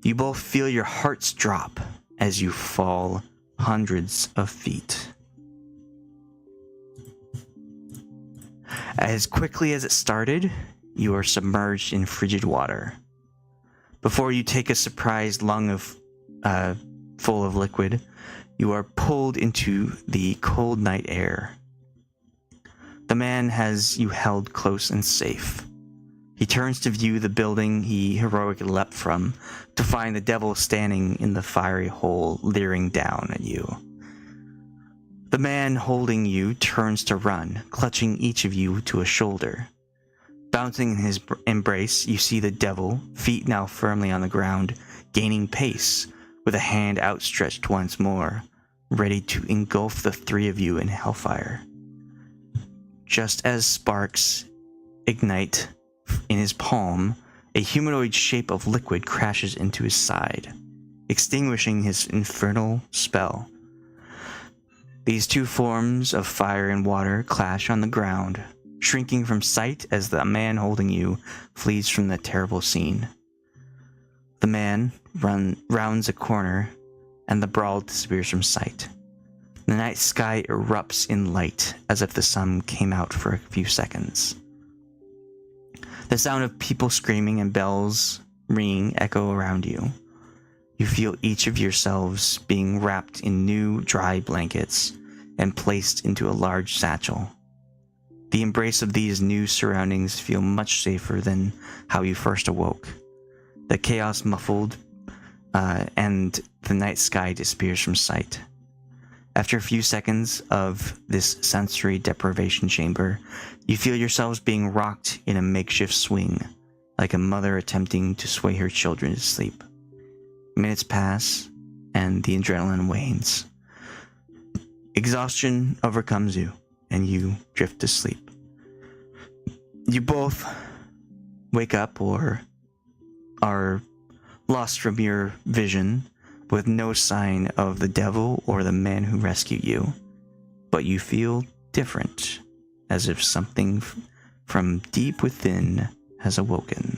You both feel your hearts drop as you fall hundreds of feet. As quickly as it started, you are submerged in frigid water. Before you take a surprised lung full of liquid, you are pulled into the cold night air. The man has you held close and safe. He turns to view the building he heroically leapt from, to find the devil standing in the fiery hole, leering down at you. The man holding you turns to run, clutching each of you to a shoulder. Bouncing in his embrace, you see the devil, feet now firmly on the ground, gaining pace, with a hand outstretched once more, ready to engulf the three of you in hellfire. Just as sparks ignite in his palm, a humanoid shape of liquid crashes into his side, extinguishing his infernal spell. These two forms of fire and water clash on the ground, shrinking from sight as the man holding you flees from the terrible scene. The man rounds a corner, and the brawl disappears from sight. The night sky erupts in light, as if the sun came out for a few seconds. The sound of people screaming and bells ringing echo around you. You feel each of yourselves being wrapped in new, dry blankets and placed into a large satchel. The embrace of these new surroundings feel much safer than how you first awoke. The chaos muffled, and the night sky disappears from sight. After a few seconds of this sensory deprivation chamber, you feel yourselves being rocked in a makeshift swing, like a mother attempting to sway her children to sleep. Minutes pass, and the adrenaline wanes. Exhaustion overcomes you, and you drift to sleep. You both wake up or are lost from your vision, with no sign of the devil or the man who rescued you. But you feel different, as if something from deep within has awoken.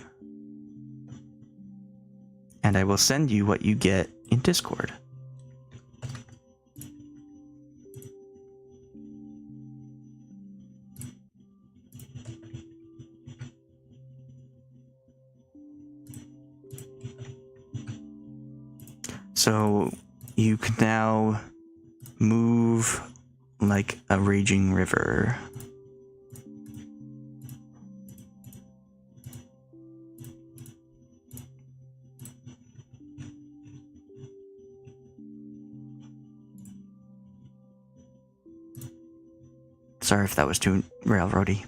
And I will send you what you get in Discord. So you can now move like a raging river. Sorry if that was too railroady.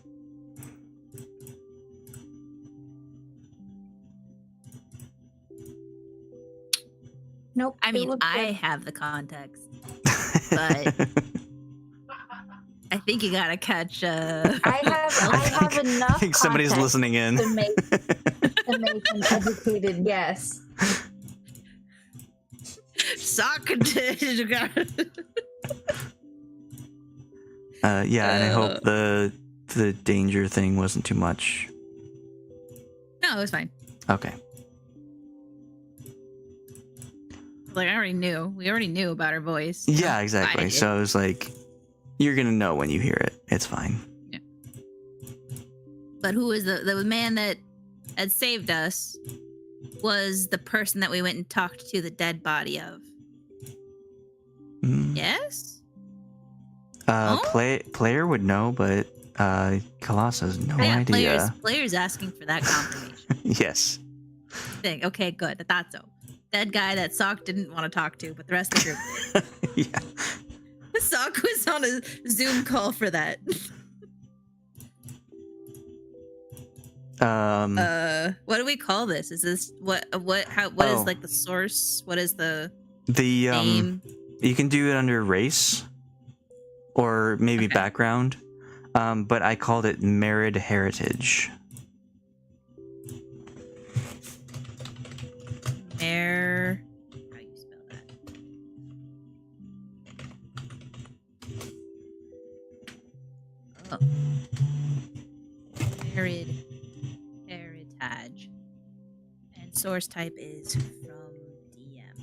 Nope. I it mean, looked I good. have the context, but think you gotta catch. I have enough. I think somebody's context listening in. to make an educated guess. Socrates. Yeah, and I hope the danger thing wasn't too much. No, it was fine. Okay. Like I already knew. We already knew about her voice. Yeah, exactly. I did. So I was like, you're gonna know when you hear it. It's fine. Yeah. But who was the man that had saved us? Was the person that we went and talked to the dead body of? Mm. Yes. Player would know, but Khalas has no Yeah, idea. players asking for that confirmation. Yes. Thing. Okay, good. I thought so. Dead guy that Sock didn't want to talk to, but the rest of the group did. Yeah. Sock was on a Zoom call for that. What do we call this? Is this what is like the source? What is the name? You can do it under race or maybe Okay. background. But I called it married heritage. How do you spell that? Oh. Married heritage. And source type is from DM.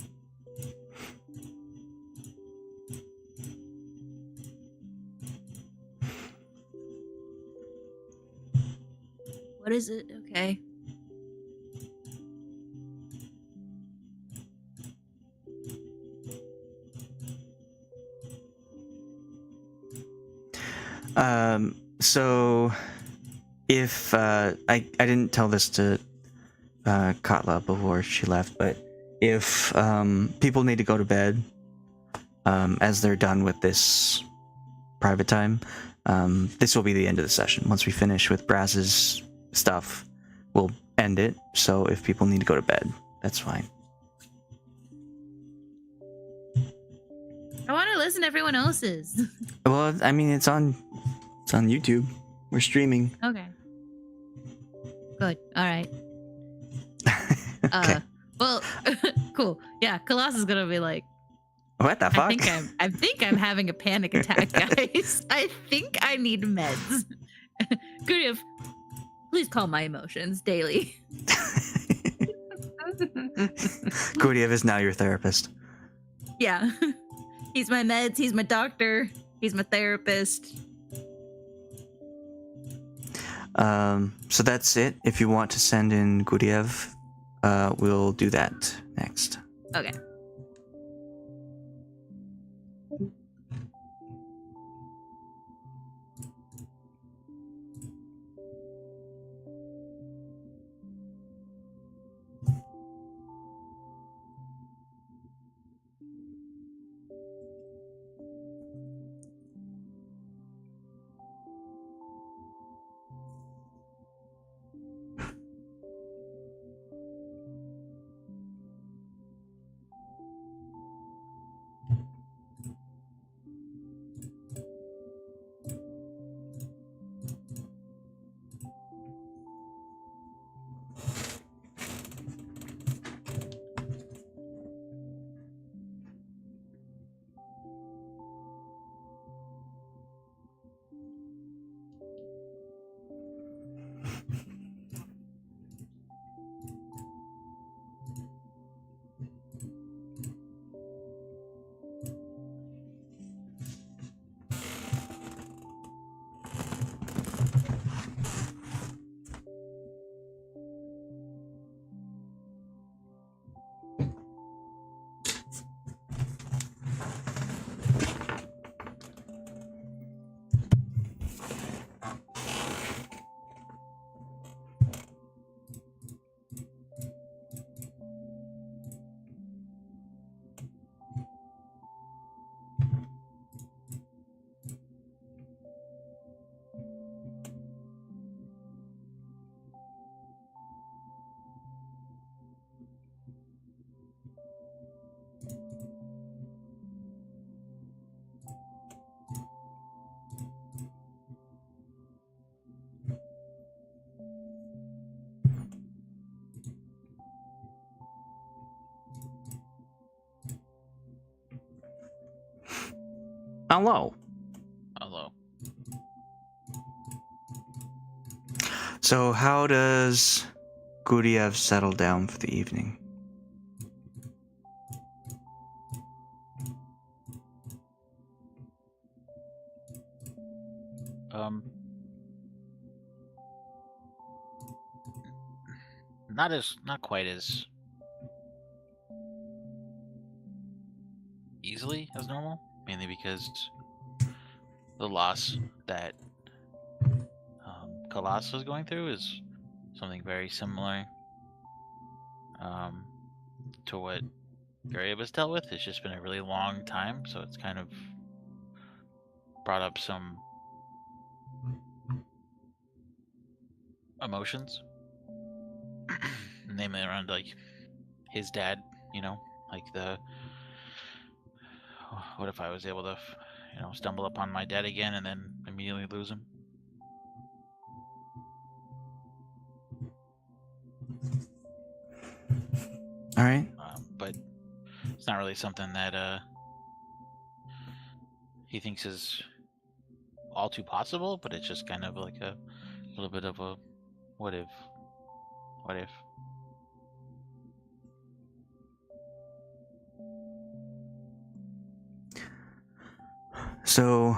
What is it? Okay. So if I didn't tell this to Katla before she left, but if people need to go to bed as they're done with this private time, this will be the end of the session. Once we finish with Brass's stuff, we'll end it. So if people need to go to bed, that's fine. I want to listen to everyone else's. Well, I mean, it's on YouTube. We're streaming. Okay. Good. All right. Okay. Well, cool. Yeah, Khalas is gonna be like, What the fuck? I think I'm having a panic attack, guys. I think I need meds. Guryev, please calm my emotions daily. Guryev is now your therapist. Yeah. He's my meds, he's my doctor, he's my therapist. So that's it. If you want to send in Guryev, we'll do that next. Okay. Hello. Hello. So how does Guryev settle down for the evening? Not quite as easily as normal, mainly because the loss that Khalas was going through is something very similar to what Guryev has dealt with. It's just been a really long time, so it's kind of brought up some emotions, namely around like his dad. Like what if I was able to, stumble upon my dad again and then immediately lose him? All right. But it's not really something that he thinks is all too possible, but it's just kind of like a little bit of a what if. So,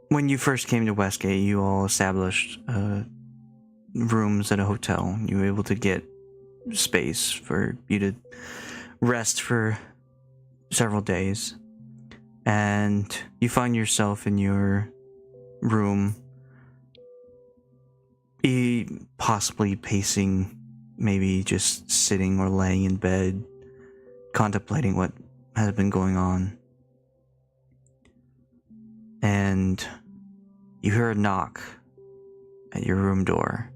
when you first came to Westgate, you all established rooms at a hotel. You were able to get space for you to rest for several days. And you find yourself in your room, possibly pacing, maybe just sitting or laying in bed, contemplating what has been going on. And you hear a knock at your room door.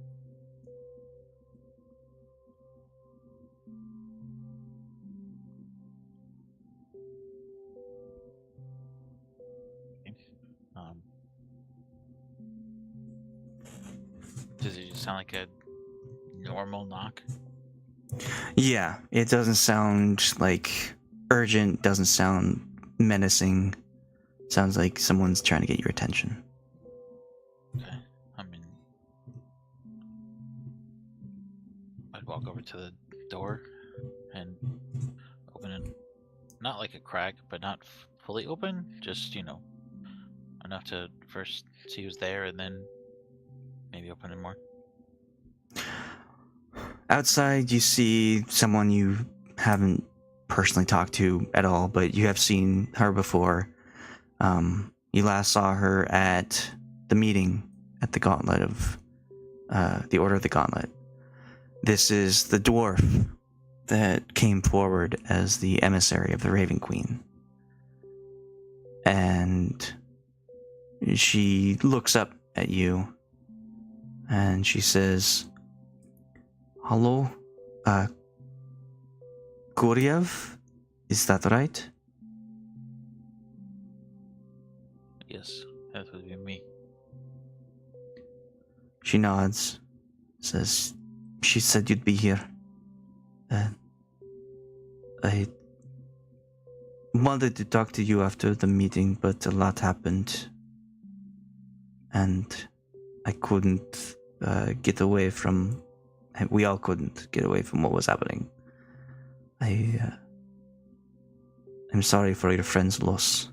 Does it just sound like a normal knock? Yeah, it doesn't sound like urgent, doesn't sound menacing. Sounds like someone's trying to get your attention. Okay. I'd walk over to the door and open it. Not like a crack, but not fully open. Just, enough to first see who's there and then maybe open it more. Outside, you see someone you haven't personally talked to at all, but you have seen her before. You last saw her at the meeting at the Gauntlet of the Order of the Gauntlet. This is the dwarf that came forward as the emissary of the Raven Queen. And she looks up at you and she says, "Hello, Guryev? Is that right?" Yes, that would be me. She nods, says, "She said you'd be here. I wanted to talk to you after the meeting, but a lot happened. And I couldn't get away from... We all couldn't get away from what was happening. I'm sorry for your friend's loss."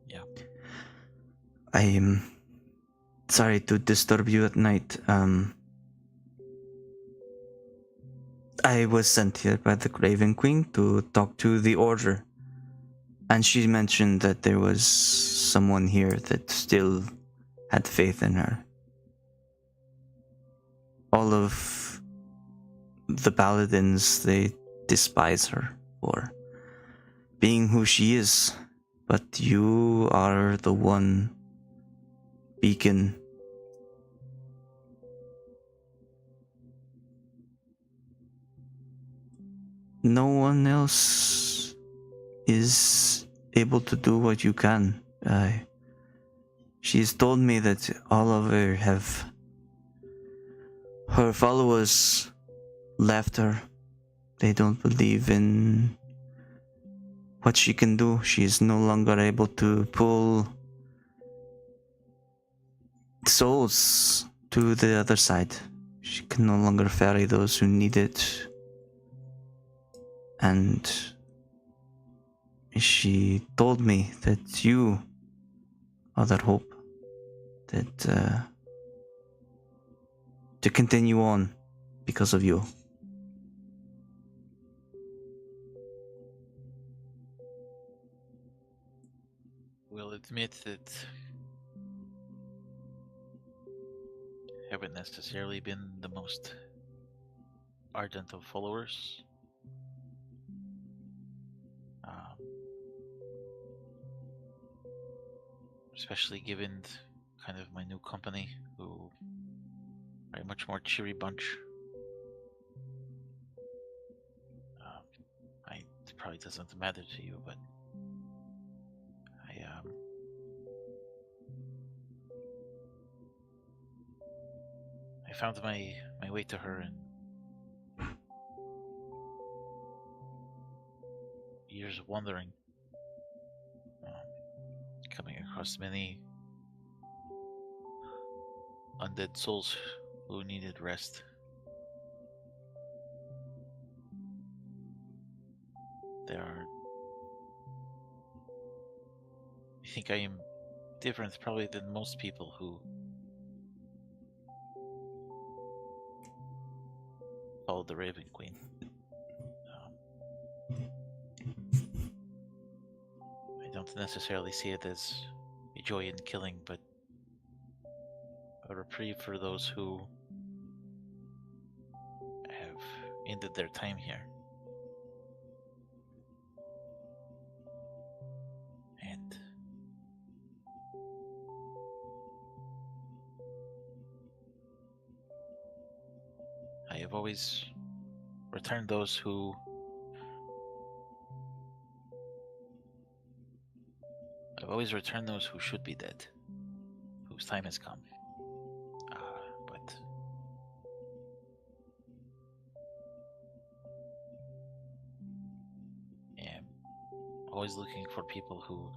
Yeah. I'm sorry to disturb you at night. I was sent here by the Raven Queen to talk to the Order. And she mentioned that there was someone here that still had faith in her. All of the paladins, they despise her for being who she is. But you are the one beacon. No one else is able to do what you can. She's told me that all of her have her followers left her. They don't believe in what she can do. She is no longer able to pull souls to the other side. She can no longer ferry those who need it. And she told me that you are their hope. That to continue on because of you. Will admit that I haven't necessarily been the most ardent of followers. Especially given kind of my new company, who are a much more cheery bunch. It probably doesn't matter to you, but I found my way to her in years of wandering, coming across many undead souls who needed rest. I think I am different probably than most people who followed the Raven Queen. I don't necessarily see it as a joy in killing, but a reprieve for those who have ended their time here. And I have always returned those who should be dead, whose time has come. But yeah, always looking for people who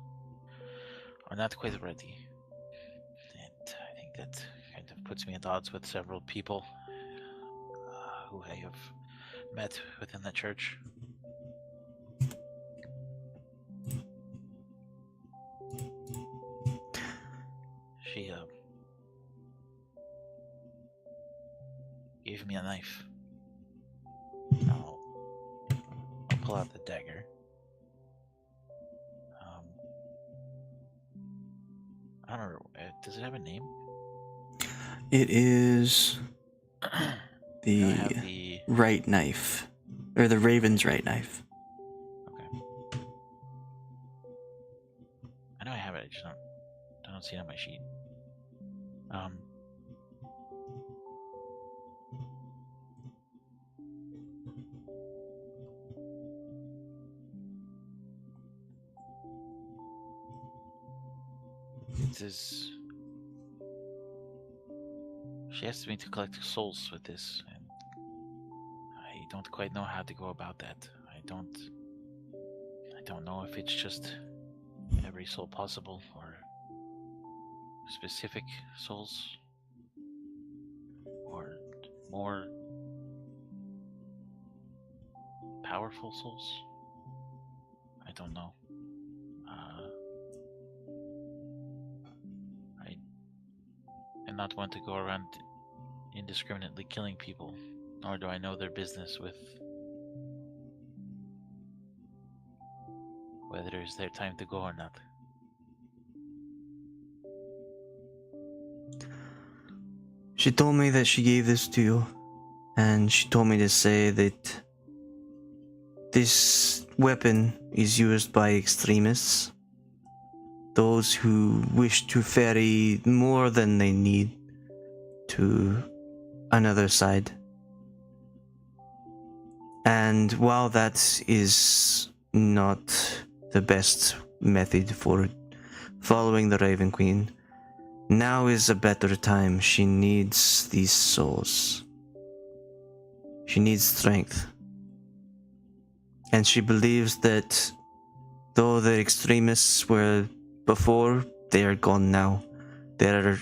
are not quite ready. And I think that kind of puts me at odds with several people who I have met within the church. She gave me a knife. I'll pull out the dagger. I don't remember. Does it have a name? It is I the have the right knife, or the Raven's right knife. Okay. I know I have it. I just don't see it on my sheet. It is. She asked me to collect souls with this, and I don't quite know how to go about that. I don't know if it's just every soul possible or specific souls or more powerful souls. I don't know. I am not one to go around indiscriminately killing people, nor do I know their business with whether it's their time to go or not. She told me that she gave this to you, and she told me to say that this weapon is used by extremists, those who wish to ferry more than they need to another side. And while that is not the best method for following the Raven Queen, now is a better time. She needs these souls. She needs strength. And she believes that though the extremists were before, they are gone now. They are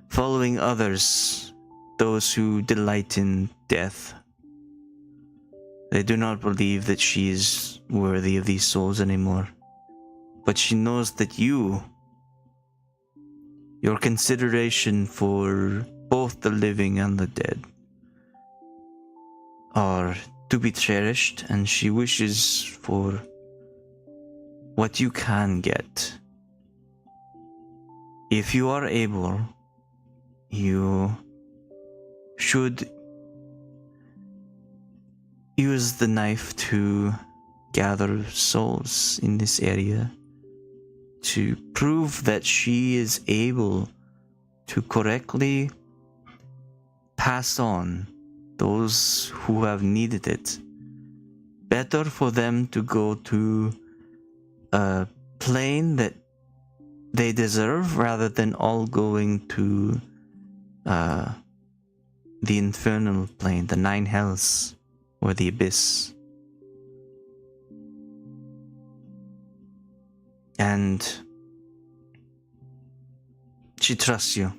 following others, those who delight in death. They do not believe that she is worthy of these souls anymore. But she knows that your consideration for both the living and the dead, are to be cherished, and she wishes for what you can get. If you are able, you should use the knife to gather souls in this area to prove that she is able to correctly pass on those who have needed it. Better for them to go to a plane that they deserve rather than all going to the infernal plane, the nine hells, or the abyss. And she trusts you.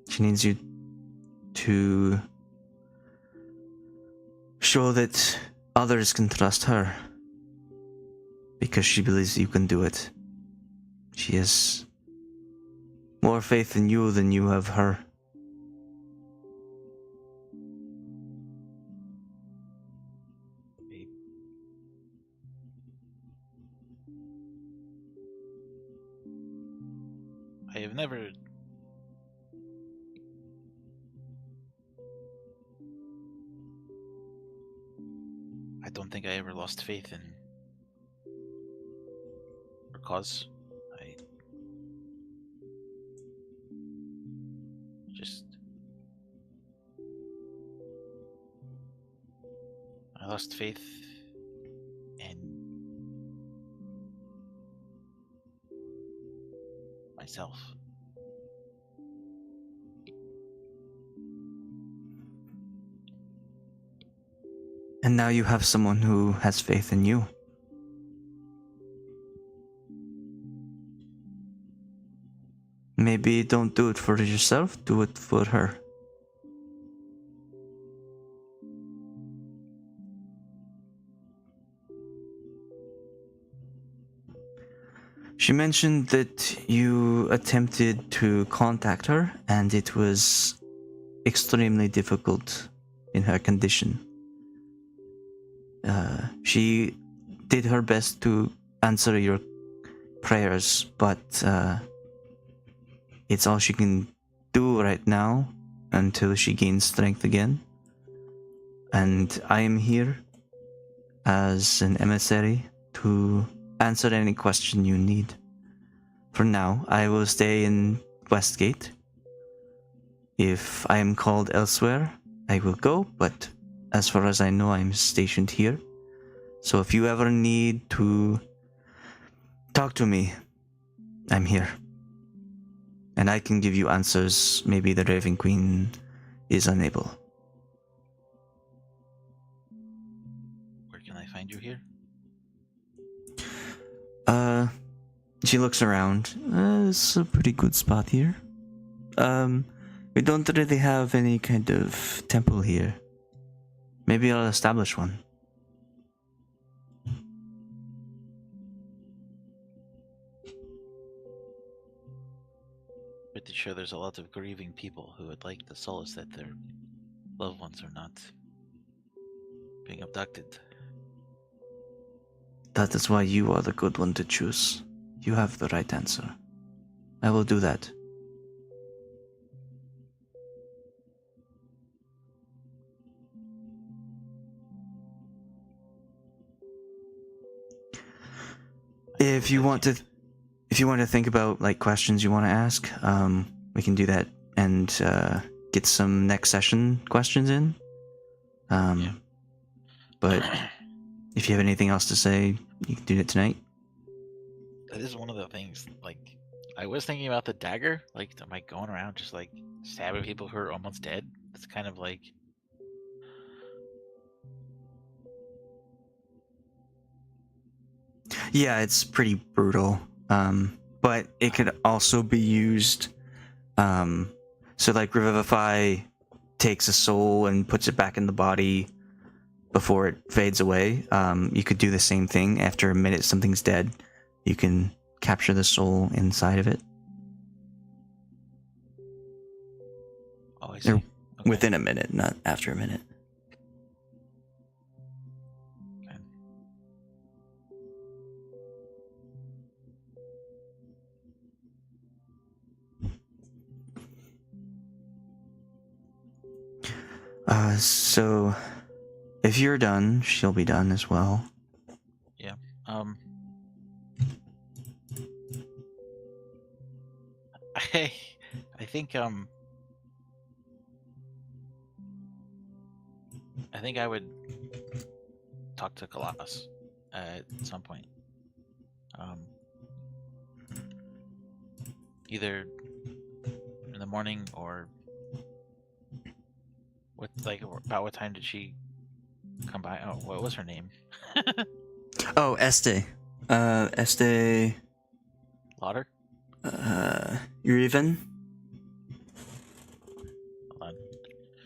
She needs you to show that others can trust her, because she believes you can do it. She has more faith in you than you have her. I have never... I don't think I ever lost faith in her cause. I lost faith in myself. And now you have someone who has faith in you. Maybe don't do it for yourself, do it for her. She mentioned that you attempted to contact her and it was extremely difficult in her condition. She did her best to answer your prayers, but it's all she can do right now until she gains strength again. And I am here as an emissary to answer any question you need. For now, I will stay in Westgate. If I am called elsewhere, I will go, but as far as I know, I'm stationed here. So if you ever need to talk to me, I'm here. And I can give you answers maybe the Raven Queen is unable. Where can I find you here? She looks around. It's a pretty good spot here. We don't really have any kind of temple here. Maybe I'll establish one. Pretty sure there's a lot of grieving people who would like the solace that their loved ones are not being abducted. That is why you are the good one to choose. You have the right answer. I will do that. If you want to think about like questions you want to ask, we can do that and get some next session questions in. Yeah. But if you have anything else to say, you can do it tonight. That is one of the things, like, I was thinking about the dagger. Like, am I going around just, like, stabbing people who are almost dead? It's kind of like, Yeah, it's pretty brutal. But it could also be used. So like Revivify takes a soul and puts it back in the body before it fades away. You could do the same thing. After a minute, something's dead. You can capture the soul inside of it. Oh, I see. Or Okay. within a minute, not after a minute. Okay. So if you're done, she'll be done as well. Yeah. I think I would talk to Khalas at some point. Either in the morning or about what time did she come by? Oh, what was her name? Oh, Este. Este. Lauder? You're even? Hold on.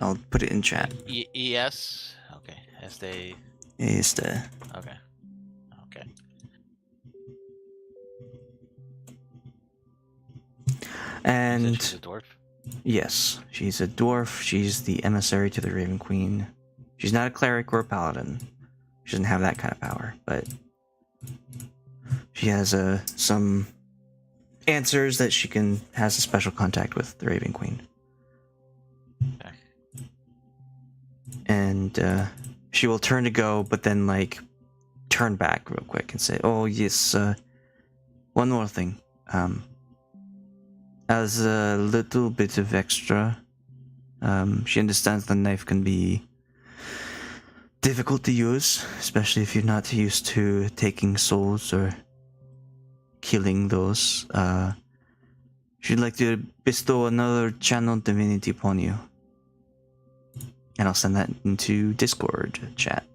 I'll put it in chat. ES? Okay. Este. Este. Okay. Okay. And You said she's a dwarf? yes, she's a dwarf. She's the emissary to the Raven Queen. She's not a cleric or a paladin. She doesn't have that kind of power, but she has some answers that she has a special contact with the Raven Queen. Okay. And she will turn to go, but then like turn back real quick and say, "Oh yes, one more thing. As a little bit of extra, she understands the knife can be difficult to use, especially if you're not used to taking souls or killing those. She'd like to bestow another channel divinity upon you." And I'll send that into Discord chat.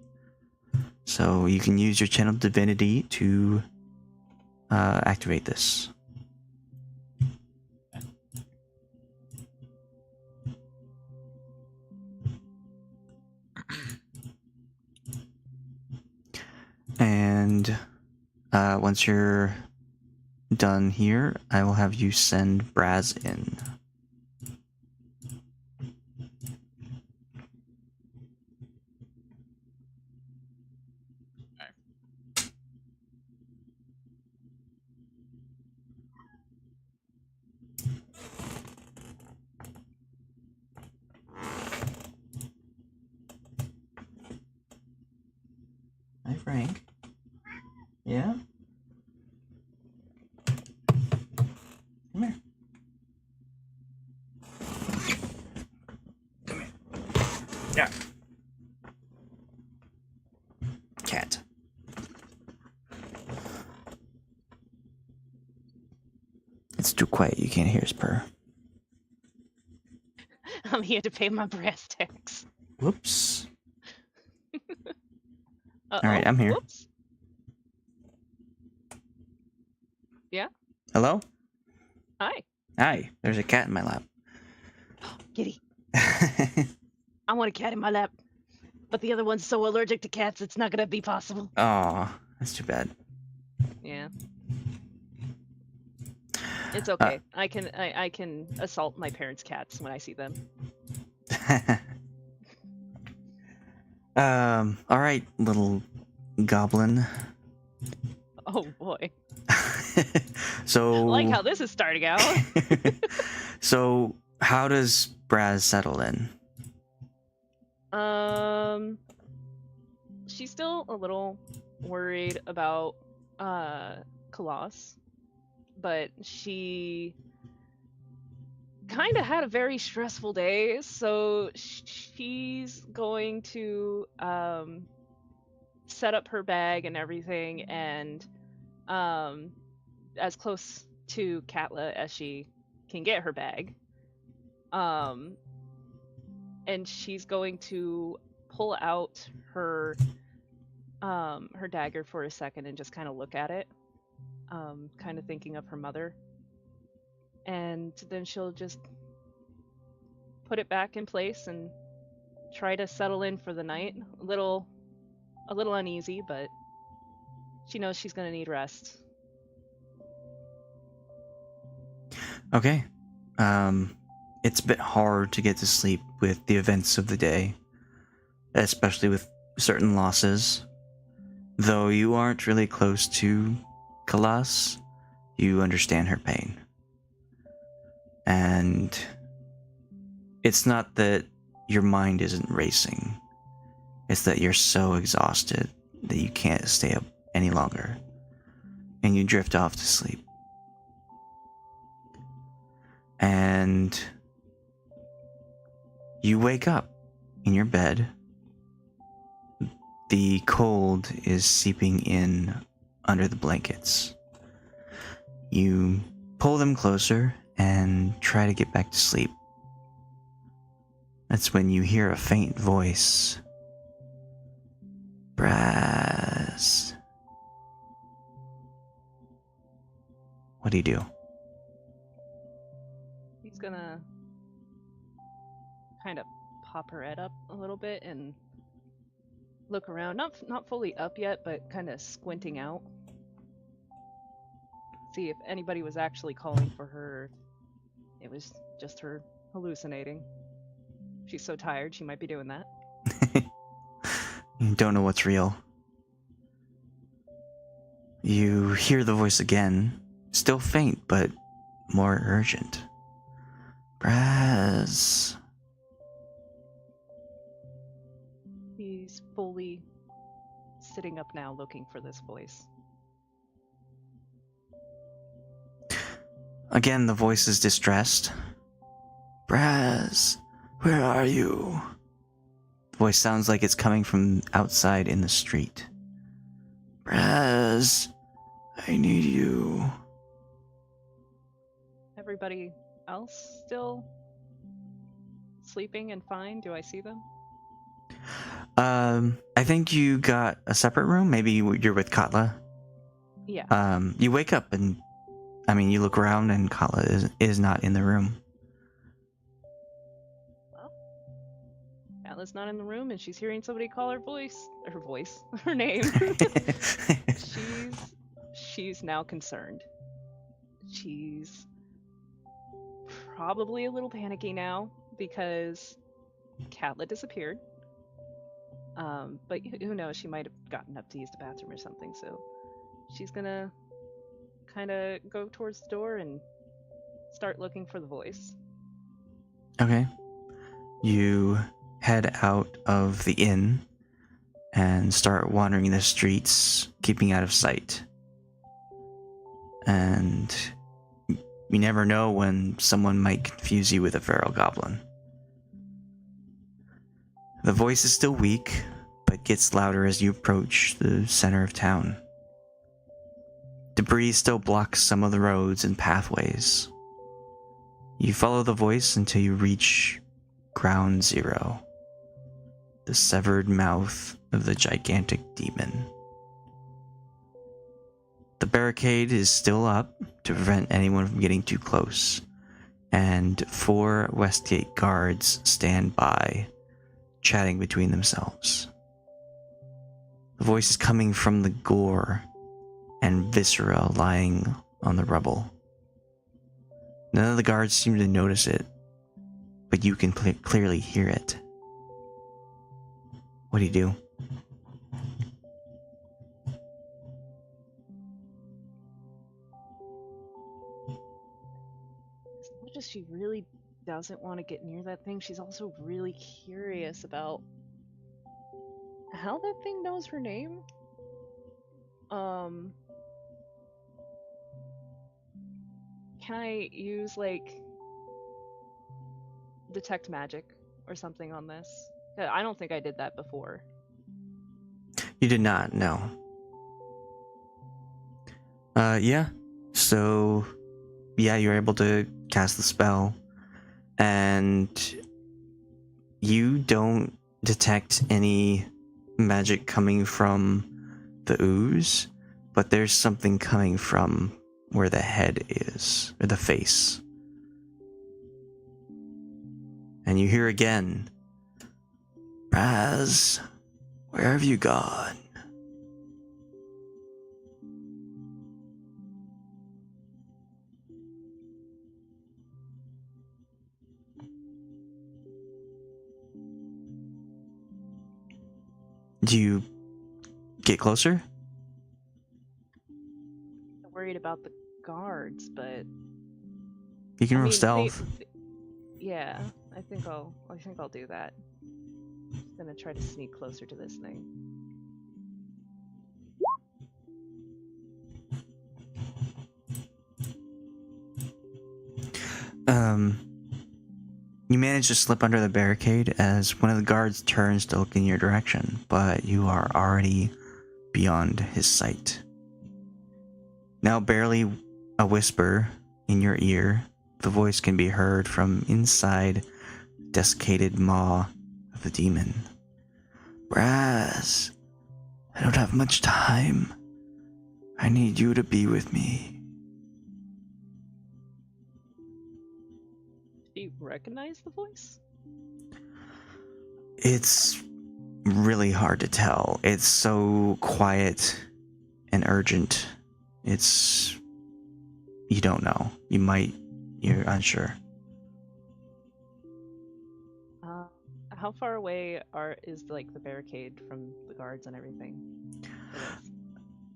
So you can use your channel divinity to activate this. And once you're done here, I will have you send Brasz in. Hi, Frank. Yeah? Come here. Come here. Yeah. Cat. It's too quiet. You can't hear his purr. I'm here to pay my brass tax. Whoops. Uh-oh. All right, I'm here. Whoops. Yeah? Hello? Hi. Hi. There's a cat in my lap. Kitty. I want a cat in my lap. But the other one's so allergic to cats, it's not gonna be possible. Aw, that's too bad. Yeah. It's okay. I can assault my parents' cats when I see them. All right, little goblin. Oh boy. So I like how this is starting out. So how does Brasz settle in? She's still a little worried about Khalas, but she kind of had a very stressful day, so she's going to set up her bag and everything, and as close to Katla as she can get her bag. And she's going to pull out her her dagger for a second and just kind of look at it, kind of thinking of her mother. And then she'll just put it back in place and try to settle in for the night. A little uneasy, but she knows she's gonna need rest. Okay. It's a bit hard to get to sleep with the events of the day, especially with certain losses. Though you aren't really close to Khalas, you understand her pain. And it's not that your mind isn't racing. It's that you're so exhausted that you can't stay up any longer. And you drift off to sleep. And you wake up in your bed. The cold is seeping in under the blankets. You pull them closer and try to get back to sleep. That's when you hear a faint voice. Brasz. What do you do? He's gonna kind of pop her head up a little bit and look around. Not fully up yet, but kind of squinting out. See if anybody was actually calling for her. It was just her hallucinating. She's so tired, she might be doing that. You don't know what's real. You hear the voice again, still faint, but more urgent. Brasz. He's fully sitting up now looking for this voice. Again, the voice is distressed. Brasz, where are you? The voice sounds like it's coming from outside in the street. Brasz, I need you. Everybody else still sleeping and fine? Do I see them? I think you got a separate room. Maybe you're with Katla. Yeah. You wake up and, you look around and Katla is not in the room. Well, Katla's not in the room and she's hearing somebody call her name. She's now concerned. She's probably a little panicky now because Katla disappeared. But who knows, she might have gotten up to use the bathroom or something, so she's gonna kind of go towards the door and start looking for the voice. Okay. You head out of the inn and start wandering the streets, keeping out of sight. And you never know when someone might confuse you with a feral goblin. The voice is still weak, but gets louder as you approach the center of town. Debris still blocks some of the roads and pathways. You follow the voice until you reach Ground Zero, the severed mouth of the gigantic demon. The barricade is still up to prevent anyone from getting too close, and 4 Westgate guards stand by, chatting between themselves. The voice is coming from the gore and viscera lying on the rubble. None of the guards seem to notice it, but you can clearly hear it. What do you do? As much as she really doesn't want to get near that thing, she's also really curious about how that thing knows her name. Can I use, detect magic or something on this? I don't think I did that before. You did not, no. Yeah. So, yeah, you're able to cast the spell, and you don't detect any magic coming from the ooze, but there's something coming from where the head is, or the face. And you hear again, Brasz, where have you gone? Do you get closer? I'm worried about the guards, but You can I roll mean, stealth. yeah, I think I'll do that. Just gonna try to sneak closer to this thing. You manage to slip under the barricade as one of the guards turns to look in your direction, but you are already beyond his sight. Now barely a whisper in your ear, the voice can be heard from inside the desiccated maw of the demon. Brasz, I don't have much time. I need you to be with me. Do you recognize the voice? It's really hard to tell. It's so quiet and urgent. You don't know. You're unsure. How far away is like the barricade from the guards and everything?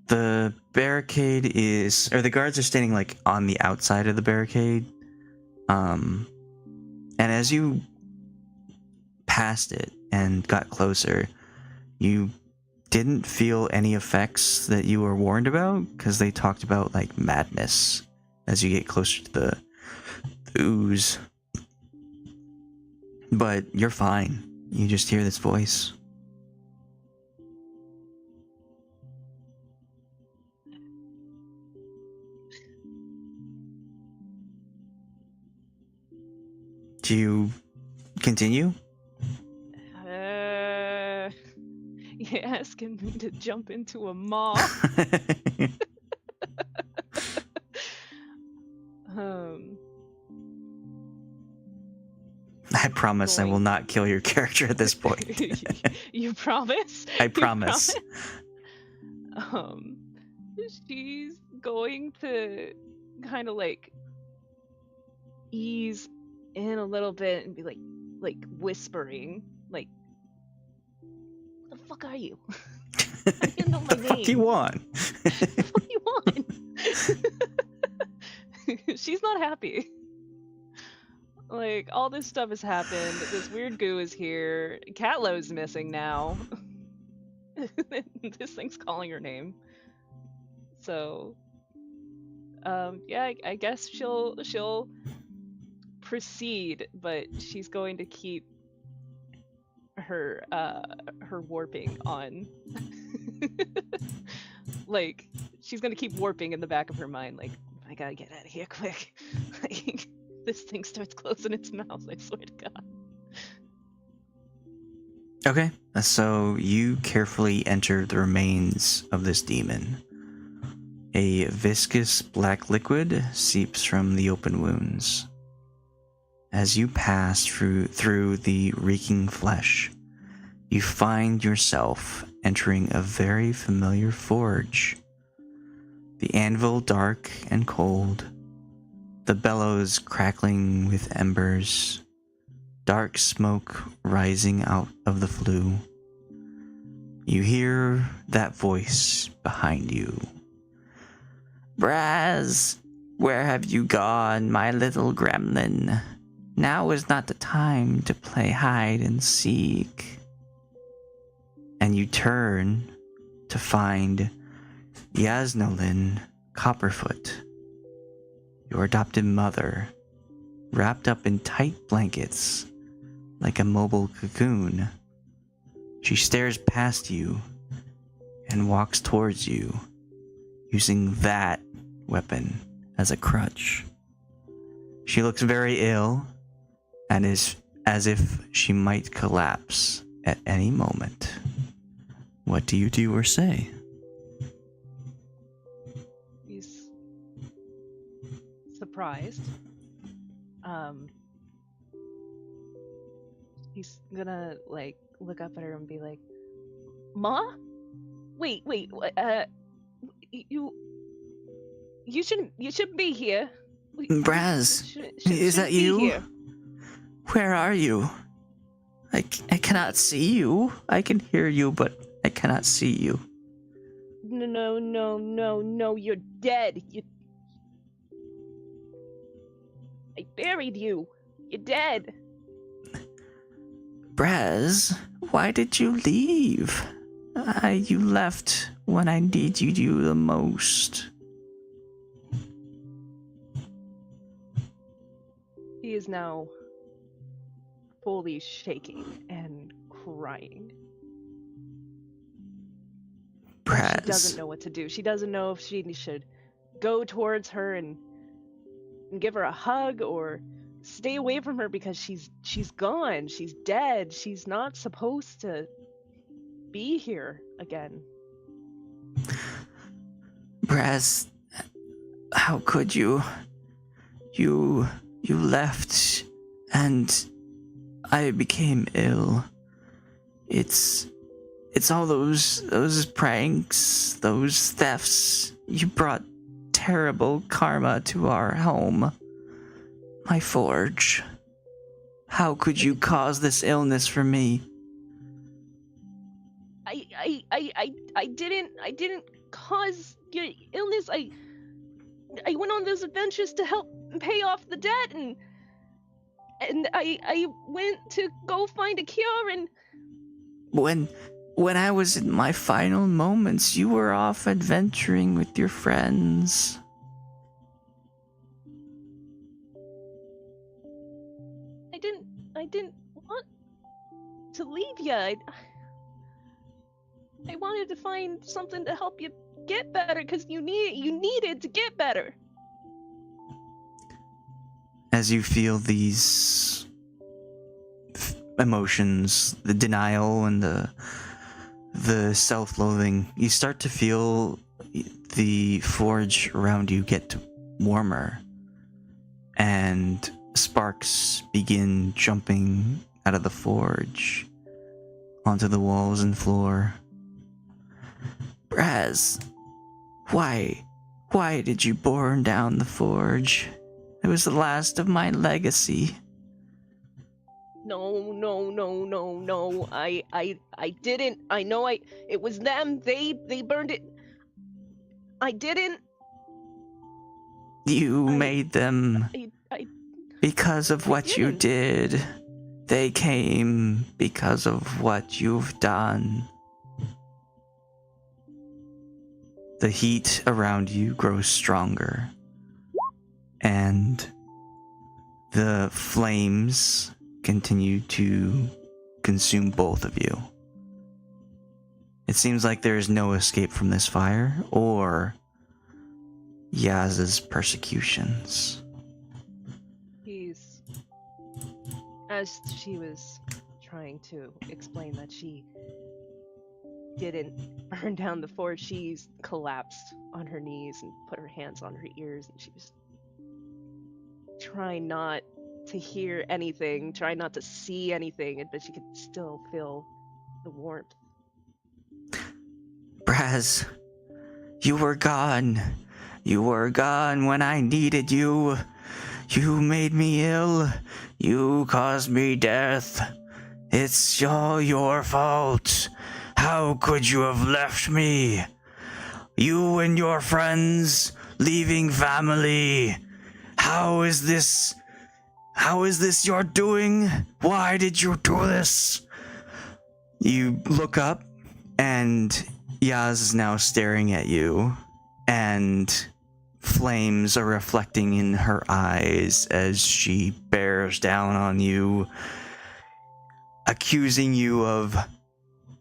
The barricade the guards are standing like on the outside of the barricade. And as you passed it and got closer, you didn't feel any effects that you were warned about, because they talked about like madness as you get closer to the ooze. But you're fine. You just hear this voice. Do you continue? You asking me to jump into a maw? I promise I will not kill your character at this point. You promise? I promise. She's going to kind of like ease in a little bit and be like whispering, like, "What the fuck are you? I didn't know my the name. fuck you want? What the fuck you want?" She's not happy. Like, all this stuff has happened. This weird goo is here. Katla's missing now. This thing's calling her name. So, yeah, I guess she'll proceed, but she's going to keep her warping on. Like, she's gonna keep warping in the back of her mind, like, I gotta get out of here quick. Like, this thing starts closing its mouth, I swear to God. Okay, so you carefully enter the remains of this demon. A viscous black liquid seeps from the open wounds. As you pass through the reeking flesh, you find yourself entering a very familiar forge. The anvil dark and cold, the bellows crackling with embers, dark smoke rising out of the flue. You hear that voice behind you. Brasz, where have you gone, my little gremlin? Now is not the time to play hide and seek. And you turn to find Yasnolin Copperfoot, your adopted mother, wrapped up in tight blankets like a mobile cocoon. She stares past you and walks towards you, using that weapon as a crutch. She looks very ill and is as if she might collapse at any moment. What do you do or say? surprised. He's gonna like look up at her and be like, "Ma? Wait, you shouldn't be here. Brasz, is that you? Here. Where are you? I cannot see you. I can hear you, but I cannot see you. No, you're dead. I buried you. You're dead. Brasz, why did you leave? You left when I needed you the most. He is now fully shaking and crying. Brasz. She doesn't know what to do. She doesn't know if she should go towards her and give her a hug or stay away from her because she's gone. She's dead. She's not supposed to be here again. Brasz, how could you? You left and I became ill. It's all those pranks, those thefts. You brought terrible karma to our home. My forge. How could you cause this illness for me? I didn't cause your illness. I went on those adventures to help pay off the debt, and I went to go find a cure, and when I was in my final moments, you were off adventuring with your friends. I didn't want to leave you. I wanted to find something to help you get better because you needed to get better. As you feel these emotions, the denial and the self-loathing, you start to feel the forge around you get warmer, and sparks begin jumping out of the forge onto the walls and floor. Brasz, why did you burn down the forge? It was the last of my legacy. No. I didn't. I know it was them. They burned it. I didn't. You made them because of what you didn't. did. They came because of what you've done. The heat around you grows stronger, and the flames continue to consume both of you. It seems like there is no escape from this fire or Yaz's persecutions. As she was trying to explain that she didn't burn down the forge, she collapsed on her knees and put her hands on her ears, and she was trying not to hear anything, trying not to see anything, but she could still feel the warmth. Brasz, you were gone. You were gone when I needed you. You made me ill. You caused me death. It's all your fault. How could you have left me? You and your friends leaving family. How is this your doing? Why did you do this? You look up, and Yaz is now staring at you, and flames are reflecting in her eyes as she bears down on you, accusing you of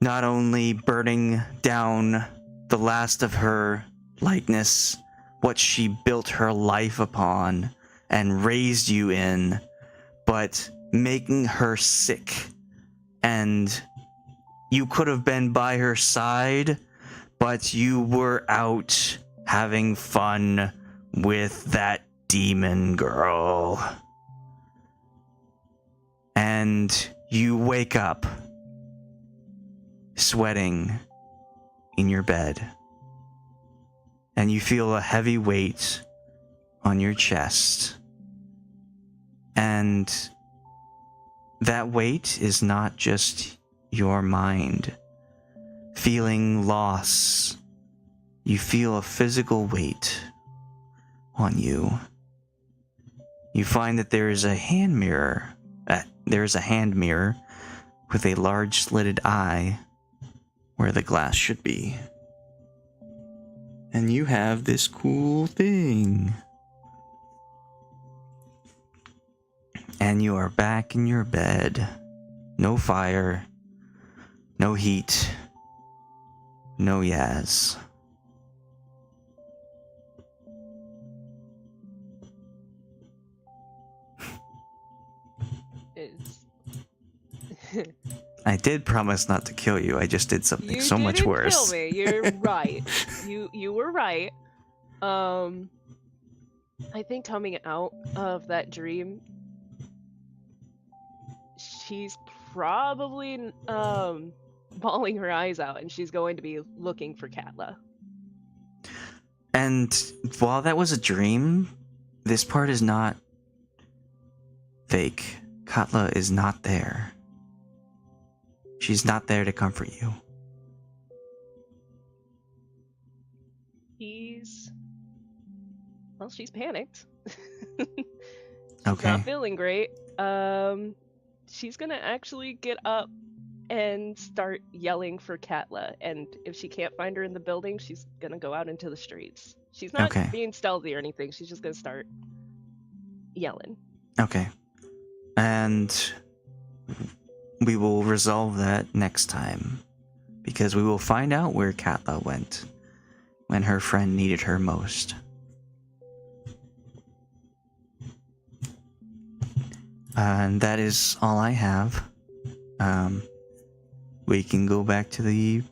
not only burning down the last of her likeness, what she built her life upon and raised you in, but making her sick. And you could have been by her side, but you were out having fun with that demon girl. And you wake up sweating in your bed. And you feel a heavy weight on your chest. And that weight is not just your mind feeling loss. You feel a physical weight on you. You find that there is a hand mirror. There is a hand mirror with a large slitted eye where the glass should be. And you have this cool thing. And you are back in your bed. No fire. No heat. No Yaz. I did promise not to kill you. I just did something so much worse. Kill me. You're right. You were right. I think coming out of that dream, she's probably bawling her eyes out, and she's going to be looking for Katla. And while that was a dream, this part is not fake. Katla is not there. She's not there to comfort you. She's panicked. Okay. Not feeling great. She's gonna actually get up and start yelling for Katla, and if she can't find her in the building, she's gonna go out into the streets. She's not being stealthy or anything, she's just gonna start yelling. Okay. And we will resolve that next time, because we will find out where Katla went when her friend needed her most. And that is all I have. We can go back to the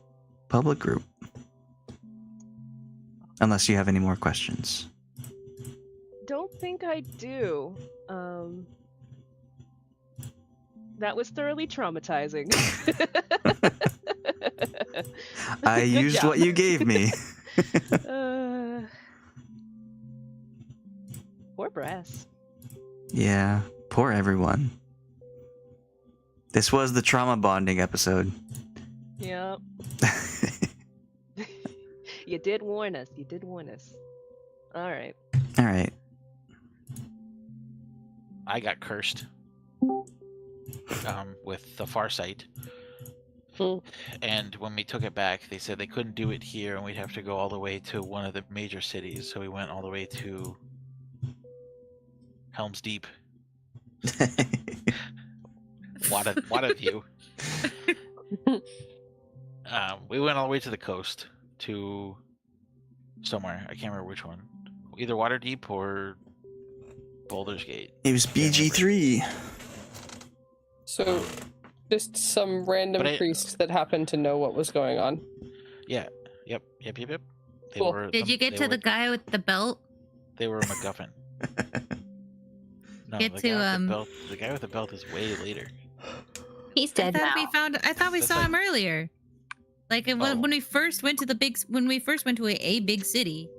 public group. Unless you have any more questions. Don't think I do. That was thoroughly traumatizing. I used job. what you gave me. Poor Brasz. Yeah, poor everyone. This was the trauma bonding episode. Yep. You did warn us. You did warn us. All right. All right. I got cursed. With the Farsight. And when we took it back, they said they couldn't do it here, and we'd have to go all the way to one of the major cities. So we went all the way to Helm's Deep. What a view. We went all the way to the coast, to somewhere. I can't remember which one. Either Waterdeep or Baldur's Gate. It was BG3. So, just some random priests that happened to know what was going on. Yeah. Yep. Cool. Did you get to the guy with the belt? They were a MacGuffin. No, Get the to, guy with the belt. The guy with the belt is way later. He's dead now. I thought we That's saw like- him earlier. Like when we first went to a big city,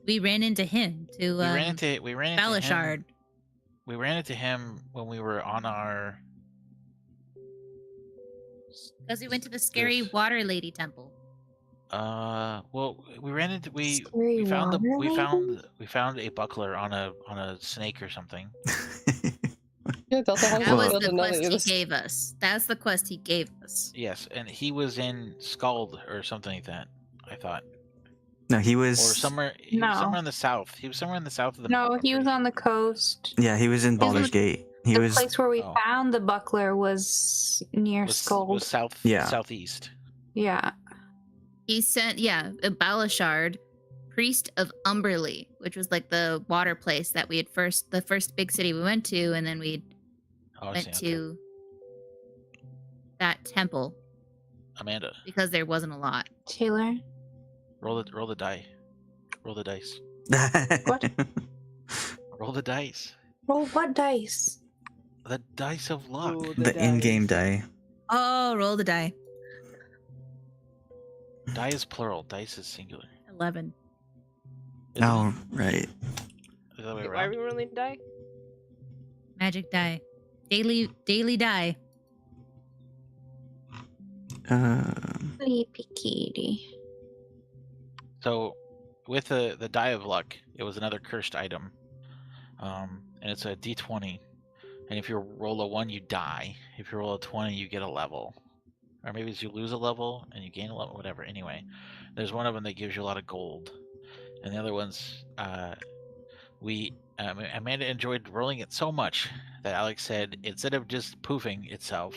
we ran into him to We ran into Balashard. him. We ran into him when we were on our. Because we went to the scary water lady temple. Well, we ran into we Scary found water we found a buckler on a snake or something. Yeah, Delta House That was built the another- quest it he was- gave us. That's the quest he gave us. Yes, and he was in Scald or something like that. I thought, No, he was. or somewhere. He was No. somewhere in the south. He was somewhere in the south of the. No, map, he was pretty on the coast. Yeah, he was in was on Baldur's the- Gate. He The was. place where we Oh. found the buckler was near was Skull. south. Yeah. Southeast. Yeah. He sent, a Balashard, priest of Umberley, which was like the water place that we had the first big city we went to, and then we Oh, I went see, okay. to that temple Amanda, because there wasn't a lot. Taylor. roll the die. Roll the dice. What? Roll the dice. Roll what dice? The dice of luck. Ooh, The in-game die. Oh, roll the die. Die is plural. Dice is singular. 11. Isn't Oh, it? right. Is that the way Why are we around? rolling die? Magic die. Daily die. Sleepy kitty. So, with the die of luck, it was another cursed item, and it's a D20. And if you roll a 1, you die. If you roll a 20, you get a level, or maybe it's you lose a level and you gain a level. Whatever. Anyway, there's one of them that gives you a lot of gold, and the other ones, Amanda enjoyed rolling it so much that Alex said instead of just poofing itself,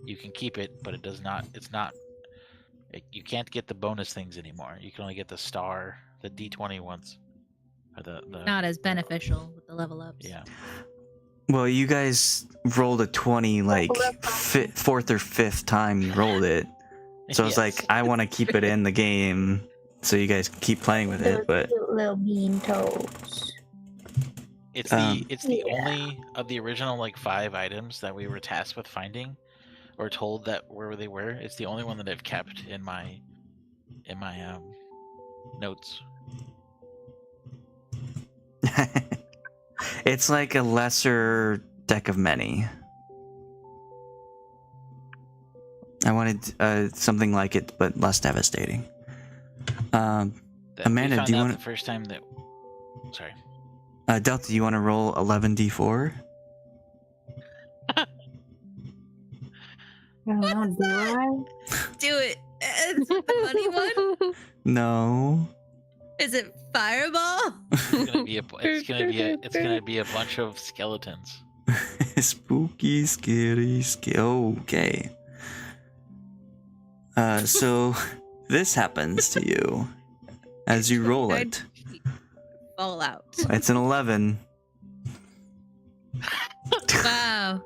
you can keep it, but it does not. It's not. You can't get the bonus things anymore. You can only get the star, the D20 ones, or the Not as beneficial with the level ups. yeah. Well, you guys rolled a 20 like fourth or fifth time you rolled it. So it's like, Yes. I want to keep it in the game so you guys can keep playing with it, but Cute little bean toes. It's the Yeah. only of the original like 5 items that we were tasked with finding, or told that where they were. It's the only one that I've kept in my notes. it's like a lesser deck of many. I wanted something like it, but less devastating. That we Amanda, found do you out wanna- the first time that? Sorry. Delta, do you want to roll 11d4? I don't know, do I? Do it. It's the funny one. No. Is it fireball? It's gonna be a bunch of skeletons. Spooky, scary, okay. So this happens to you as you roll it. Fall out. It's an 11. Wow.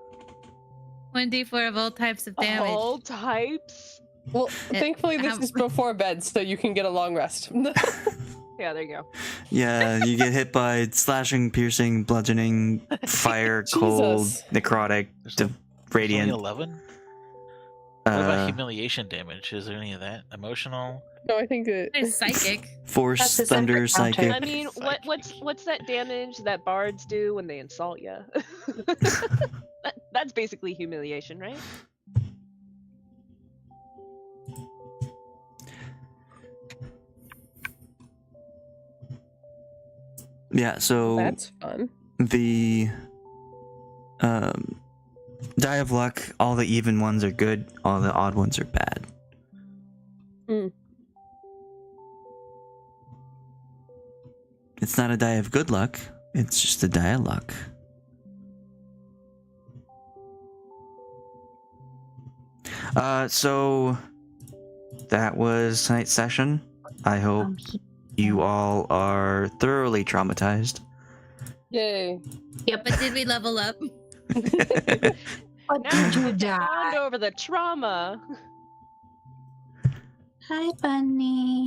1d4 of all types of damage. All types. Well, thankfully this is before bed, so you can get a long rest. Yeah, there you go. Yeah, you get hit by slashing, piercing, bludgeoning, fire, cold, Jesus. necrotic, There's only radiant. 11. What about Uh, humiliation damage? Is there any of that? Emotional? No, I think that There's psychic. force, That's a thunder, separate counter. psychic. I mean, what's that damage that bards do when they insult you? That's basically humiliation, right? Yeah, so that's fun. the die of luck, all the even ones are good, all the odd ones are bad. Mm. It's not a die of good luck, it's just a die of luck. So that was tonight's session. I hope you all are thoroughly traumatized. Yay. Yep. But did we level up? What Now did you bond die? over the trauma. Hi, Bunny.